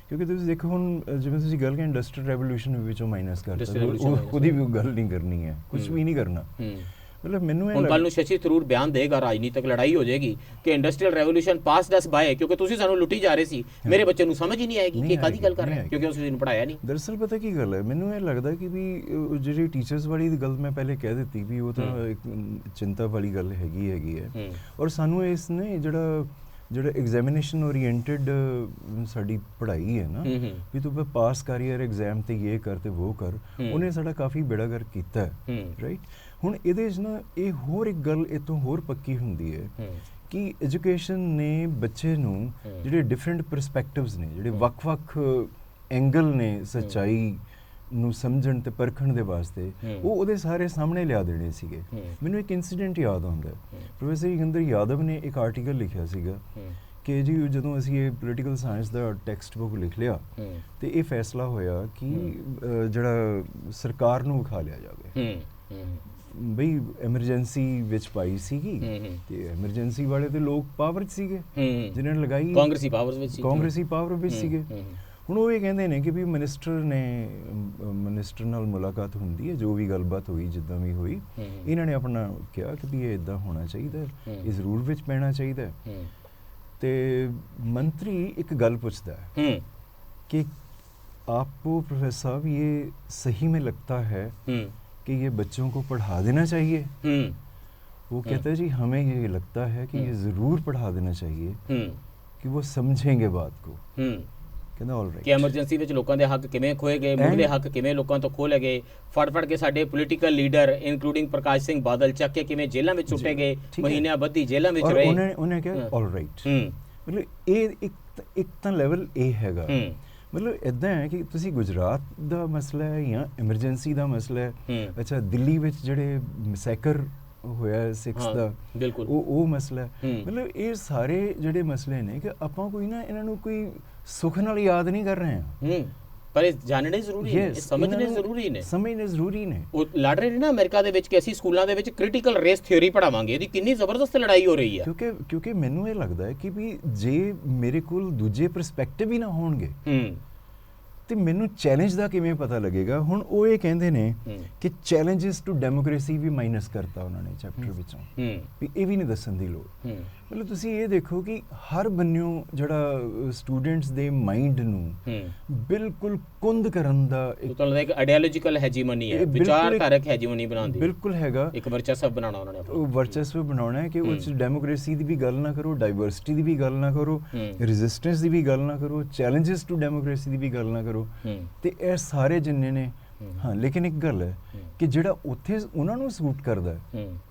ਕਿਉਂਕਿ ਤੁਸੀਂ ਦੇਖੋ ਹੁਣ ਜਿਵੇਂ ਤੁਸੀਂ ਗੱਲ ਕਿ ਇੰਡਸਟਰੀਅਲ ਰੈਵੋਲੂਸ਼ਨ ਵਿੱਚੋਂ ਮਾਈਨਸ ਕਰਤਾ, ਉਹਦੀ ਵੀ ਗੱਲ ਨਹੀਂ ਕਰਨੀ ਹੈ, ਕੁਝ ਵੀ ਨਹੀਂ ਕਰਨਾ। ਮਤਲਬ ਮੈਨੂੰ ਹੁਣ ਕੱਲ ਨੂੰ ਸ਼ਸ਼ੀ ਥਰੂਰ ਬਿਆਨ ਦੇਗਾ, ਰਾਜਨੀਤਿਕ ਲੜਾਈ ਹੋ ਜਾਏਗੀ ਕਿ ਇੰਡਸਟਰੀਅਲ ਰੈਵੋਲੂਸ਼ਨ ਪਾਸਡ ਅਸ ਬਾਏ, ਕਿਉਂਕਿ ਤੁਸੀਂ ਸਾਨੂੰ ਲੁੱਟੀ ਜਾ ਰਹੇ ਸੀ। ਮੇਰੇ ਬੱਚੇ ਨੂੰ ਸਮਝ ਹੀ ਨਹੀਂ ਆਏਗੀ ਕਿ ਕਾਹਦੀ ਗੱਲ ਕਰ ਰਹੇ, ਕਿਉਂਕਿ ਉਸ ਨੂੰ ਪੜਾਇਆ ਨਹੀਂ। ਦਰਅਸਲ ਪਤਾ ਕੀ ਗੱਲ ਹੈ, ਮੈਨੂੰ ਇਹ ਲੱਗਦਾ ਕਿ ਵੀ ਜਿਹੜੀ ਟੀਚਰਸ ਵਾਲੀ ਗੱਲ ਮੈਂ ਪਹਿਲੇ ਕਹਿ ਦਿੱਤੀ ਵੀ ਉਹ ਤਾਂ ਇੱਕ ਚਿੰਤਾ ਵਾਲੀ ਗੱਲ ਹੈਗੀ ਹੈ। ਔਰ ਸਾਨੂੰ ਇਸ ਨੇ ਜਿਹੜਾ ਐਗਜ਼ਾਮੀਨੇਸ਼ਨ ਓਰੀਐਂਟਡ ਸਾਡੀ ਪੜ੍ਹਾਈ ਹੈ ਨਾ, ਵੀ ਤੂੰ ਪਾਸ ਕਰ ਯਾਰ ਐਗਜ਼ਾਮ ਤੇ ਇਹ ਕਰ ਤੇ ਉਹ ਕਰ, ਉਹਨੇ ਸਾਡਾ ਕਾਫੀ ਬੇੜਾਗਰਕ ਕੀਤਾ ਹੈ, ਰਾਈਟ। ਹੁਣ ਇਹਦੇ 'ਚ ਨਾ ਇਹ ਹੋਰ ਇੱਕ ਗੱਲ ਇਹ ਤੋਂ ਹੋਰ ਪੱਕੀ ਹੁੰਦੀ ਹੈ ਕਿ ਐਜੂਕੇਸ਼ਨ ਨੇ ਬੱਚੇ ਨੂੰ ਜਿਹੜੇ ਡਿਫਰੈਂਟ ਪਰਸਪੈਕਟਿਵਸ ਨੇ, ਜਿਹੜੇ ਵੱਖ-ਵੱਖ ਐਂਗਲ ਨੇ ਸੱਚਾਈ ਨੂੰ ਸਮਝਣ ਤੇ ਪਰਖਣ ਦੇ ਵਾਸਤੇ, ਉਹ ਉਹਦੇ ਸਾਰੇ ਸਾਹਮਣੇ ਲਿਆ ਦੇਣੇ ਸੀਗੇ। ਮੈਨੂੰ ਇੱਕ ਇਨਸੀਡੈਂਟ ਯਾਦ ਆਉਂਦਾ, ਪ੍ਰੋਫੈਸਰ ਯੋਗਿੰਦਰ ਯਾਦਵ ਨੇ ਇੱਕ ਆਰਟੀਕਲ ਲਿਖਿਆ ਸੀਗਾ ਕਿ ਜੀ ਜਦੋਂ ਅਸੀਂ ਇਹ ਪੋਲੀਟੀਕਲ ਸਾਇੰਸ ਦਾ ਟੈਕਸਟ ਬੁੱਕ ਲਿਖ ਲਿਆ ਤੇ ਇਹ ਫੈਸਲਾ ਹੋਇਆ ਕਿ ਜਿਹੜਾ ਸਰਕਾਰ ਨੂੰ ਵਿਖਾ ਲਿਆ ਜਾਵੇ। ਬਈ ਐਮਰਜੈਂਸੀ ਵਿੱਚ ਪਾਈ ਸੀਗੀ ਤੇ ਐਮਰਜੈਂਸੀ ਵਾਲੇ ਤੇ ਲੋਕ ਪਾਵਰ 'ਚ ਸੀਗੇ ਜਿਨ੍ਹਾਂ ਨੇ ਲਗਾਈ, ਕਾਂਗਰਸੀ ਪਾਵਰ ਵਿੱਚ ਸੀਗੇ। ਹੁਣ ਉਹ ਇਹ ਕਹਿੰਦੇ ਨੇ ਕਿ ਵੀ ਮਿਨਿਸਟਰ ਨਾਲ ਮੁਲਾਕਾਤ ਹੁੰਦੀ ਹੈ, ਜੋ ਵੀ ਗੱਲਬਾਤ ਹੋਈ ਜਿੱਦਾਂ ਵੀ ਹੋਈ, ਇਹਨਾਂ ਨੇ ਆਪਣਾ ਕਿਹਾ ਕਿ ਵੀ ਇਹ ਇੱਦਾਂ ਹੋਣਾ ਚਾਹੀਦਾ, ਇਸ ਰੂਲ ਵਿੱਚ ਪੈਣਾ ਚਾਹੀਦਾ। ਤੇ ਮੰਤਰੀ ਇੱਕ ਗੱਲ ਪੁੱਛਦਾ ਹੈ ਕਿ आपको प्रोफेसर साहब ये सही में लगता है कि ये बच्चों को पढ़ा देना चाहिए? वो कहता है जी हमें ये लगता है कि ये ज़रूर पढ़ा देना चाहिए कि वो समझेंगे बात को। ਕਹਿੰਦਾ ਆਲ ਰਾਈਟ ਕਿ ਐਮਰਜੈਂਸੀ ਵਿੱਚ ਲੋਕਾਂ ਦੇ ਹੱਕ ਕਿਵੇਂ ਖੋਏ ਗਏ, ਮੁੱਢਲੇ ਹੱਕ ਕਿਵੇਂ ਲੋਕਾਂ ਤੋਂ ਖੋਹ ਲਏ ਗਏ, ਫੜ ਕੇ ਸਾਡੇ ਪੋਲੀਟੀਕਲ ਲੀਡਰ ਇਨਕਲੂਡਿੰਗ ਪ੍ਰਕਾਸ਼ ਸਿੰਘ ਬਾਦਲ ਚੱਕ ਕੇ ਕਿਵੇਂ ਜੇਲ੍ਹਾਂ ਵਿੱਚ ਸੁੱਟੇ ਗਏ, ਮਹੀਨਿਆਂ ਬੱਧੀ ਜੇਲ੍ਹਾਂ ਵਿੱਚ ਰਹੇ। ਉਹਨੇ ਕਿਹਾ ਆਲ ਰਾਈਟ। ਮਤਲਬ ਇਹ ਇੱਕ ਤਾਂ ਲੈਵਲ ਇਹ ਹੈਗਾ। ਮਤਲਬ ਇੱਦਾਂ ਹੈ ਕਿ ਤੁਸੀਂ ਗੁਜਰਾਤ ਦਾ ਮਸਲਾ ਹੈ ਜਾਂ ਐਮਰਜੈਂਸੀ ਦਾ ਮਸਲਾ ਹੈ, ਅੱਛਾ ਦਿੱਲੀ ਵਿੱਚ ਜਿਹੜੇ ਮੈਸੈਕਰ ਹੋਇਆ ਸਿੱਖਸ ਦਾ, ਬਿਲਕੁਲ ਉਹ ਮਸਲਾ, ਮਤਲਬ ਇਹ ਸਾਰੇ ਜਿਹੜੇ ਮਸਲੇ ਨੇ ਕਿ ਆਪਾਂ ਕੋਈ ਨਾ ਇਹਨਾਂ ਨੂੰ ਕੋਈ ਸੁੱਖ ਨਾਲ ਯਾਦ ਨਹੀਂ ਕਰ ਰਹੇ ਹਾਂ, ਪਰ ਇਹ ਜਾਣਨੇ ਜ਼ਰੂਰੀ ਹੈ, ਸਮਝਣੇ ਜ਼ਰੂਰੀ ਨੇ। ਉਹ ਲੜ ਰਹੇ ਨੇ ਨਾ ਅਮਰੀਕਾ ਦੇ ਵਿੱਚ ਕਿ ਅਸੀਂ ਸਕੂਲਾਂ ਦੇ ਵਿੱਚ ਕ੍ਰਿਟੀਕਲ ਰੇਸ ਥਿਊਰੀ ਪੜਾਵਾਂਗੇ। ਇਹਦੀ ਕਿੰਨੀ ਜ਼ਬਰਦਸਤ ਲੜਾਈ ਹੋ ਰਹੀ ਹੈ, ਕਿਉਂਕਿ ਮੈਨੂੰ ਇਹ ਲੱਗਦਾ ਹੈ ਕਿ ਵੀ ਜੇ ਮੇਰੇ ਕੋਲ ਦੂਜੇ ਪਰਸਪੈਕਟਿਵ ਹੀ ਨਾ ਹੋਣਗੇ ਤੇ ਮੈਨੂੰ ਚੈਲੰਜ ਦਾ ਕਿਵੇਂ ਪਤਾ ਲੱਗੇਗਾ। ਹੁਣ ਉਹ ਇਹ ਕਹਿੰਦੇ ਨੇ ਕਿ ਚੈਲੰਜਸ ਟੂ ਡੈਮੋਕ੍ਰੇਸੀ ਵੀ ਮਾਈਨਸ ਕਰਤਾ ਉਹਨਾਂ ਨੇ ਚੈਪਟਰ ਵਿੱਚੋਂ, ਵੀ ਇਹ ਵੀ ਨਹੀਂ ਦੱਸਣ ਦੀ ਲੋੜ। ਮਤਲਬ ਤੁਸੀਂ ਇਹ ਦੇਖੋ ਕਿ ਹਰ ਬੰਨਿਓ ਜਿਹੜਾ ਸਟੂਡੈਂਟਸ ਦੇ ਮਾਈਂਡ ਨੂੰ ਬਿਲਕੁਲ ਕੁੰਦ ਕਰਨ ਦਾ ਇੱਕ ਆਈਡੀਓਲੋਜੀਕਲ ਹੈਜੀਮਨੀ ਹੈ, ਵਿਚਾਰਧਾਰਕ ਹੈਜੀਮਨੀ ਬਣਾਉਂਦੀ ਬਿਲਕੁਲ ਹੈਗਾ। ਇੱਕ ਵਰਚਸਵ ਬਣਾਉਣਾ ਉਹਨਾਂ ਨੇ, ਉਹ ਵਰਚਸਵ ਬਣਾਉਣਾ ਹੈ ਕਿ ਉਹ 'ਚ ਡੈਮੋਕ੍ਰੇਸੀ ਦੀ ਵੀ ਗੱਲ ਨਾ ਕਰੋ, ਡਾਈਵਰਸਿਟੀ ਦੀ ਵੀ ਗੱਲ ਨਾ ਕਰੋ, ਰੈਜ਼ਿਸਟੈਂਸ ਦੀ ਵੀ ਗੱਲ ਨਾ ਕਰੋ, ਚੈਲੰਜਸ ਟੂ ਡੈਮੋਕ੍ਰੇਸੀ ਦੀ ਵੀ ਗੱਲ ਨਾ ਕਰੋ। ਤੇ ਇਹ ਸਾਰੇ ਜਿੰਨੇ ਨੇ, ਹਾਂ ਲੇਕਿਨ ਇੱਕ ਗੱਲ ਹੈ ਕਿ ਜਿਹੜਾ ਉੱਥੇ ਉਹਨਾਂ ਨੂੰ ਸੂਟ ਕਰਦਾ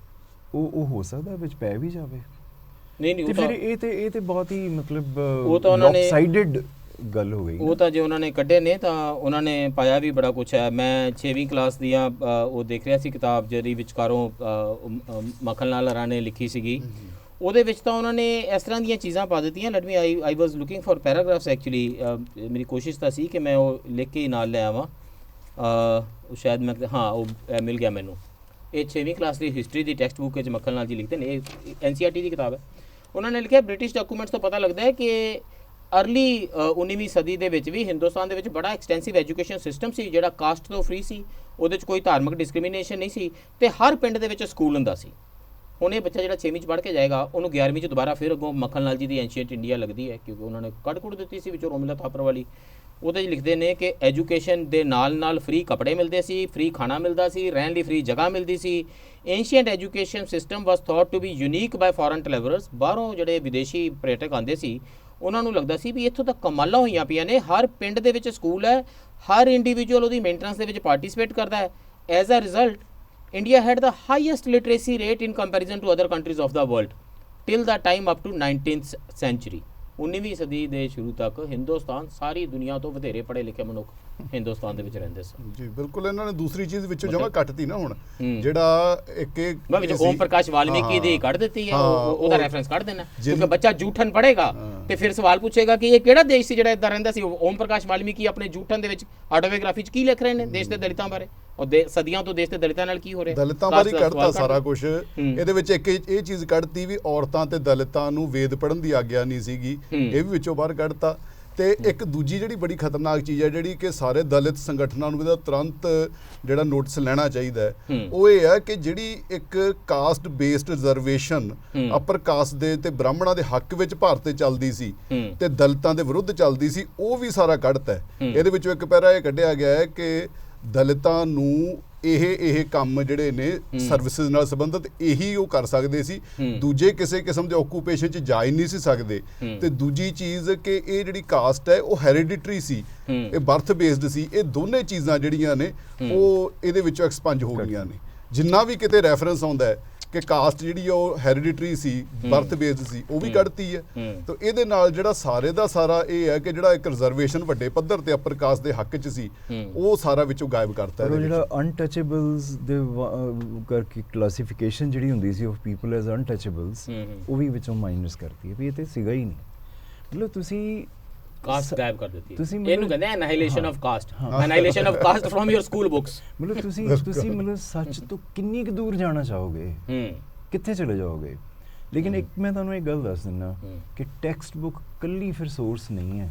ਉਹ ਹੋ ਸਕਦਾ ਵਿੱਚ ਪੈ ਵੀ ਜਾਵੇ। ਨਹੀਂ ਤੇ ਫਿਰ ਇਹ ਤੇ ਬਹੁਤ ਹੀ ਮਤਲਬ ਲੌਪਸਾਈਡਡ ਗੱਲ ਹੋ ਗਈ। ਉਹ ਤਾਂ ਜੇ ਉਹਨਾਂ ਨੇ ਕੱਢੇ ਨੇ ਤਾਂ ਉਹਨਾਂ ਨੇ ਪਾਇਆ ਵੀ ਬੜਾ ਕੁਛ ਹੈ। ਮੈਂ 6ਵੀਂ ਕਲਾਸ ਦੀਆਂ ਉਹ ਦੇਖ ਰਿਹਾ ਸੀ ਕਿਤਾਬ ਜਿਹੜੀ ਵਿਚਕਾਰੋਂ ਮੱਖਣ ਲਾਲ ਹਰਾ ਨੇ ਲਿਖੀ ਸੀਗੀ, ਉਹਦੇ ਵਿੱਚ ਤਾਂ ਉਹਨਾਂ ਨੇ ਇਸ ਤਰ੍ਹਾਂ ਦੀਆਂ ਚੀਜ਼ਾਂ ਪਾ ਦਿੱਤੀਆਂ। Let me I was looking for paragraphs actually, ਮੇਰੀ ਕੋਸ਼ਿਸ਼ ਤਾਂ ਸੀ ਕਿ ਮੈਂ ਉਹ ਲਿਖ ਕੇ ਹੀ ਨਾਲ ਲੈ ਆਵਾਂ। ਉਹ ਸ਼ਾਇਦ ਮੈਂ ਹਾਂ ਉਹ ਮਿਲ ਗਿਆ ਮੈਨੂੰ। ਇਹ 6ਵੀਂ ਕਲਾਸ ਦੀ ਹਿਸਟਰੀ ਦੀ ਟੈਕਸਟ ਬੁੱਕ ਵਿੱਚ ਮੱਖਣ ਲਾਲ ਜੀ ਲਿਖਦੇ ਨੇ, ਇਹ NCERT ਦੀ ਕਿਤਾਬ ਹੈ। ਉਹਨਾਂ ਨੇ ਲਿਖਿਆ ਬ੍ਰਿਟਿਸ਼ ਡਾਕੂਮੈਂਟਸ ਤੋਂ ਪਤਾ ਲੱਗਦਾ ਹੈ ਕਿ ਅਰਲੀ 19ਵੀਂ ਸਦੀ ਦੇ ਵਿੱਚ ਵੀ ਹਿੰਦੁਸਤਾਨ ਦੇ ਵਿੱਚ ਬੜਾ ਐਕਸਟੈਂਸਿਵ ਐਜੂਕੇਸ਼ਨ ਸਿਸਟਮ ਸੀ ਜਿਹੜਾ ਕਾਸਟ ਤੋਂ ਫ੍ਰੀ ਸੀ, ਉਹਦੇ 'ਚ ਕੋਈ ਧਾਰਮਿਕ ਡਿਸਕ੍ਰਿਮੀਨੇਸ਼ਨ ਨਹੀਂ ਸੀ ਤੇ ਹਰ ਪਿੰਡ ਦੇ ਵਿੱਚ ਸਕੂਲ ਹੁੰਦਾ ਸੀ। ਹੁਣ ਇਹ ਬੱਚਾ ਜਿਹੜਾ 6ਵੀਂ 'ਚ ਪੜ੍ਹ ਕੇ ਜਾਏਗਾ ਉਹਨੂੰ 11ਵੀਂ 'ਚ ਦੁਬਾਰਾ ਫਿਰ ਅੱਗੋਂ ਮੱਖਣ ਲਾਲ ਜੀ ਦੀ ਐਂਸ਼ੀਅੰਟ ਇੰਡੀਆ ਲੱਗਦੀ ਹੈ ਕਿਉਂਕਿ ਉਹਨਾਂ ਨੇ ਕੱਢ ਕੁੱਟ ਦਿੱਤੀ ਸੀ ਵਿੱਚੋਂ ਰੋਮੀਲਾ ਥਾਪਰ ਵਾਲੀ। ਉਹਦੇ 'ਚ ਲਿਖਦੇ ਨੇ ਕਿ ਐਜੂਕੇਸ਼ਨ ਦੇ ਨਾਲ ਨਾਲ ਫ੍ਰੀ ਕੱਪੜੇ ਮਿਲਦੇ ਸੀ, ਫ੍ਰੀ ਖਾਣਾ ਮਿਲਦਾ ਸੀ, ਰਹਿਣ ਲਈ ਫ੍ਰੀ ਜਗ੍ਹਾ ਮਿਲਦੀ ਸੀ। Ancient education system was thought to be unique by foreign travellers. ਬਾਹਰੋਂ ਜਿਹੜੇ ਵਿਦੇਸ਼ੀ ਪਰਯਟਕ ਆਉਂਦੇ ਸੀ ਉਹਨਾਂ ਨੂੰ ਲੱਗਦਾ ਸੀ ਵੀ ਇੱਥੋਂ ਤਾਂ ਕਮਾਲਾਂ ਹੋਈਆਂ ਪਈਆਂ ਨੇ, ਹਰ ਪਿੰਡ ਦੇ ਵਿੱਚ ਸਕੂਲ ਹੈ, ਹਰ ਇੰਡੀਵਿਜੂਅਲ ਉਹਦੀ ਮੇਨਟੇਨੈਂਸ ਦੇ ਵਿੱਚ ਪਾਰਟੀਸਪੇਟ ਕਰਦਾ ਹੈ। As a result India had the highest literacy rate in comparison to other countries of the world till the time up to 19th century। 19ਵੀਂ ਸਦੀ ਦੇ ਸ਼ੁਰੂ ਤੱਕ ਹਿੰਦੁਸਤਾਨ ਸਾਰੀ ਦੁਨੀਆ ਤੋਂ ਵਧੇਰੇ ਪੜ੍ਹੇ ਲਿਖੇ ਮਨੁੱਖ ਹਿੰਦੁਸਤਾਨ ਦੇ ਵਿੱਚ ਰਹਿੰਦੇ ਸਨ। ਜੀ ਬਿਲਕੁਲ, ਇਹਨਾਂ ਨੇ ਦੂਸਰੀ ਚੀਜ਼ ਵਿੱਚੋਂ ਜਮਾ ਕੱਟਤੀ ਨਾ ਹੁਣ, ਜਿਹੜਾ ਵਿੱਚ ਓਮ ਪ੍ਰਕਾਸ਼ ਵਾਲਮੀਕੀ ਦੀ ਕੱਢ ਦਿੱਤੀ ਹੈ, ਉਹਦਾ ਰੈਫਰੈਂਸ ਕੱਢ ਦੇਣਾ ਕਿਉਂਕਿ ਬੱਚਾ ਜੂਠਨ ਪੜ੍ਹੇਗਾ ਤੇ ਫਿਰ ਸਵਾਲ ਪੁੱਛੇਗਾ ਕਿ ਇਹ ਕਿਹੜਾ ਦੇਸ਼ ਸੀ ਜਿਹੜਾ ਇਦਾਂ ਰਹਿੰਦਾ ਸੀ। ਓਮ ਪ੍ਰਕਾਸ਼ ਵਾਲਮੀਕੀ ਆਪਣੇ ਜੂਠਨ ਦੇ ਵਿੱਚ ਆਟੋਬਾਇਓਗ੍ਰਾਫੀ 'ਚ ਕੀ ਲਿਖ ਰਹੇ ਨੇ ਦੇਸ਼ ਦੇ ਦਲਿਤਾਂ ਬਾਰੇ, ਔਰ ਸਦੀਆਂ ਤੋਂ ਦੇਸ਼ ਦੇ ਦਲਿਤਾਂ ਨਾਲ ਕੀ ਹੋ ਰਿਹਾ, ਦਲਿਤਾਂ ਬਾਰੇ ਕੱਢਤਾ ਸਾਰਾ ਕੁਝ। ਇਹਦੇ ਵਿੱਚ ਇੱਕ ਇਹ ਚੀਜ਼ ਕੱਢਤੀ ਵੀ ਔਰਤਾਂ ਤੇ ਦਲਿਤਾਂ ਨੂੰ ਵੇਦ ਪੜ੍ਹਨ ਦੀ ਆਗਿਆ ਨਹੀਂ ਸੀਗੀ, ਇਹ ਵੀ ਵਿੱਚੋਂ ਬਾਹਰ ਕੱਢਤਾ। ਤੇ ਇੱਕ ਦੂਜੀ ਜਿਹੜੀ ਬੜੀ ਖਤਰਨਾਕ ਚੀਜ਼ ਹੈ ਜਿਹੜੀ ਕਿ ਸਾਰੇ ਦਲਿਤ ਸੰਗਠਨਾਂ ਨੂੰ ਇਹਦਾ ਤੁਰੰਤ ਜਿਹੜਾ ਨੋਟਿਸ ਲੈਣਾ ਚਾਹੀਦਾ ਹੈ, ਉਹ ਇਹ ਹੈ ਕਿ ਜਿਹੜੀ ਇੱਕ ਕਾਸਟ ਬੇਸਡ ਰਿਜ਼ਰਵੇਸ਼ਨ ਅਪਰ ਕਾਸਟ ਦੇ ਤੇ ਬ੍ਰਾਹਮਣਾਂ ਦੇ ਹੱਕ ਵਿੱਚ ਭਾਰਤ 'ਚ ਚੱਲਦੀ ਸੀ ਤੇ ਦਲਿਤਾਂ ਦੇ ਵਿਰੁੱਧ ਚੱਲਦੀ ਸੀ, ਉਹ ਵੀ ਸਾਰਾ ਕੱਢਤਾ। ਇਹਦੇ ਵਿੱਚੋਂ ਇੱਕ ਪੈਰਾ ਇਹ ਕੱਢਿਆ ਗਿਆ ਹੈ ਕਿ ਦਲਿਤਾਂ ਨੂੰ ਇਹ ਕੰਮ ਜਿਹੜੇ ਨੇ ਸਰਵਿਸਿਜ਼ ਨਾਲ ਸੰਬੰਧਿਤ ਇਹੀ ਉਹ ਕਰ ਸਕਦੇ ਸੀ, ਦੂਜੇ ਕਿਸੇ ਕਿਸਮ ਦੇ ਆਕੂਪੇਸ਼ਨ 'ਚ ਜਾ ਹੀ ਨਹੀਂ ਸੀ ਸਕਦੇ। ਤੇ ਦੂਜੀ ਚੀਜ਼ ਕਿ ਇਹ ਜਿਹੜੀ ਕਾਸਟ ਹੈ ਉਹ ਹੈਰੀਡਿਟਰੀ ਸੀ, ਇਹ ਬਰਥ ਬੇਸਡ ਸੀ। ਇਹ ਦੋਨੇ ਚੀਜ਼ਾਂ ਜਿਹੜੀਆਂ ਨੇ ਉਹ ਇਹਦੇ ਵਿੱਚੋਂ ਐਕਸਪੰਜ ਹੋ ਗਈਆਂ ਨੇ। ਜਿੰਨਾ ਵੀ ਕਿਤੇ ਰੈਫਰੈਂਸ ਆਉਂਦਾ ਹੈ ਕਿ ਕਾਸਟ ਜਿਹੜੀ ਉਹ ਹੈਰੀਡਿਟਰੀ ਸੀ, ਬਰਥ ਬੇਸਡ ਸੀ, ਉਹ ਵੀ ਕੱਢਤੀ ਹੈ। ਤਾਂ ਇਹਦੇ ਨਾਲ ਜਿਹੜਾ ਸਾਰੇ ਦਾ ਸਾਰਾ ਇਹ ਹੈ ਕਿ ਜਿਹੜਾ ਇੱਕ ਰਿਜ਼ਰਵੇਸ਼ਨ ਵੱਡੇ ਪੱਧਰ ਤੇ ਅਪਰ ਕਾਸਟ ਦੇ ਹੱਕ 'ਚ ਸੀ, ਉਹ ਸਾਰਾ ਵਿੱਚੋਂ ਗਾਇਬ ਕਰਤਾ। ਜਿਹੜਾ ਅਨਟੱਚੇਬਲਸ ਦੇ ਕਰਕੇ ਕਲਾਸੀਫਿਕੇਸ਼ਨ ਜਿਹੜੀ ਹੁੰਦੀ ਸੀ ਆਫ ਪੀਪਲ ਐਜ਼ ਅਨਟੱਚੇਬਲਸ, ਉਹ ਵੀ ਵਿੱਚੋਂ ਮਾਈਨਸ ਕਰਤੀ ਹੈ ਵੀ ਇਹ ਤੇ ਸੀਗਾ ਹੀ ਨਹੀਂ। ਮਤਲਬ ਤੁਸੀਂ ਕਾਸਟ ਗਾਇਬ ਕਰ ਦਿੱਤੀ, ਇਹਨੂੰ ਕਹਿੰਦੇ annihilation of caste, annihilation of caste from your school books. ਮਤਲਬ ਤੁਸੀਂ ਮਤਲਬ ਸੱਚ ਤੋਂ ਕਿੰਨੀ ਕੁ ਦੂਰ ਜਾਣਾ ਚਾਹੋਗੇ, ਕਿੱਥੇ ਚਲੇ ਜਾਓਗੇ। ਲੇਕਿਨ ਇੱਕ ਮੈਂ ਤੁਹਾਨੂੰ ਇੱਕ ਗੱਲ ਦੱਸ ਦਿੰਦਾ ਕਿ ਟੈਕਸਟ ਬੁੱਕ ਕੱਲੀ ਫਿਰ ਸੋਰਸ ਨਹੀਂ ਹੈ।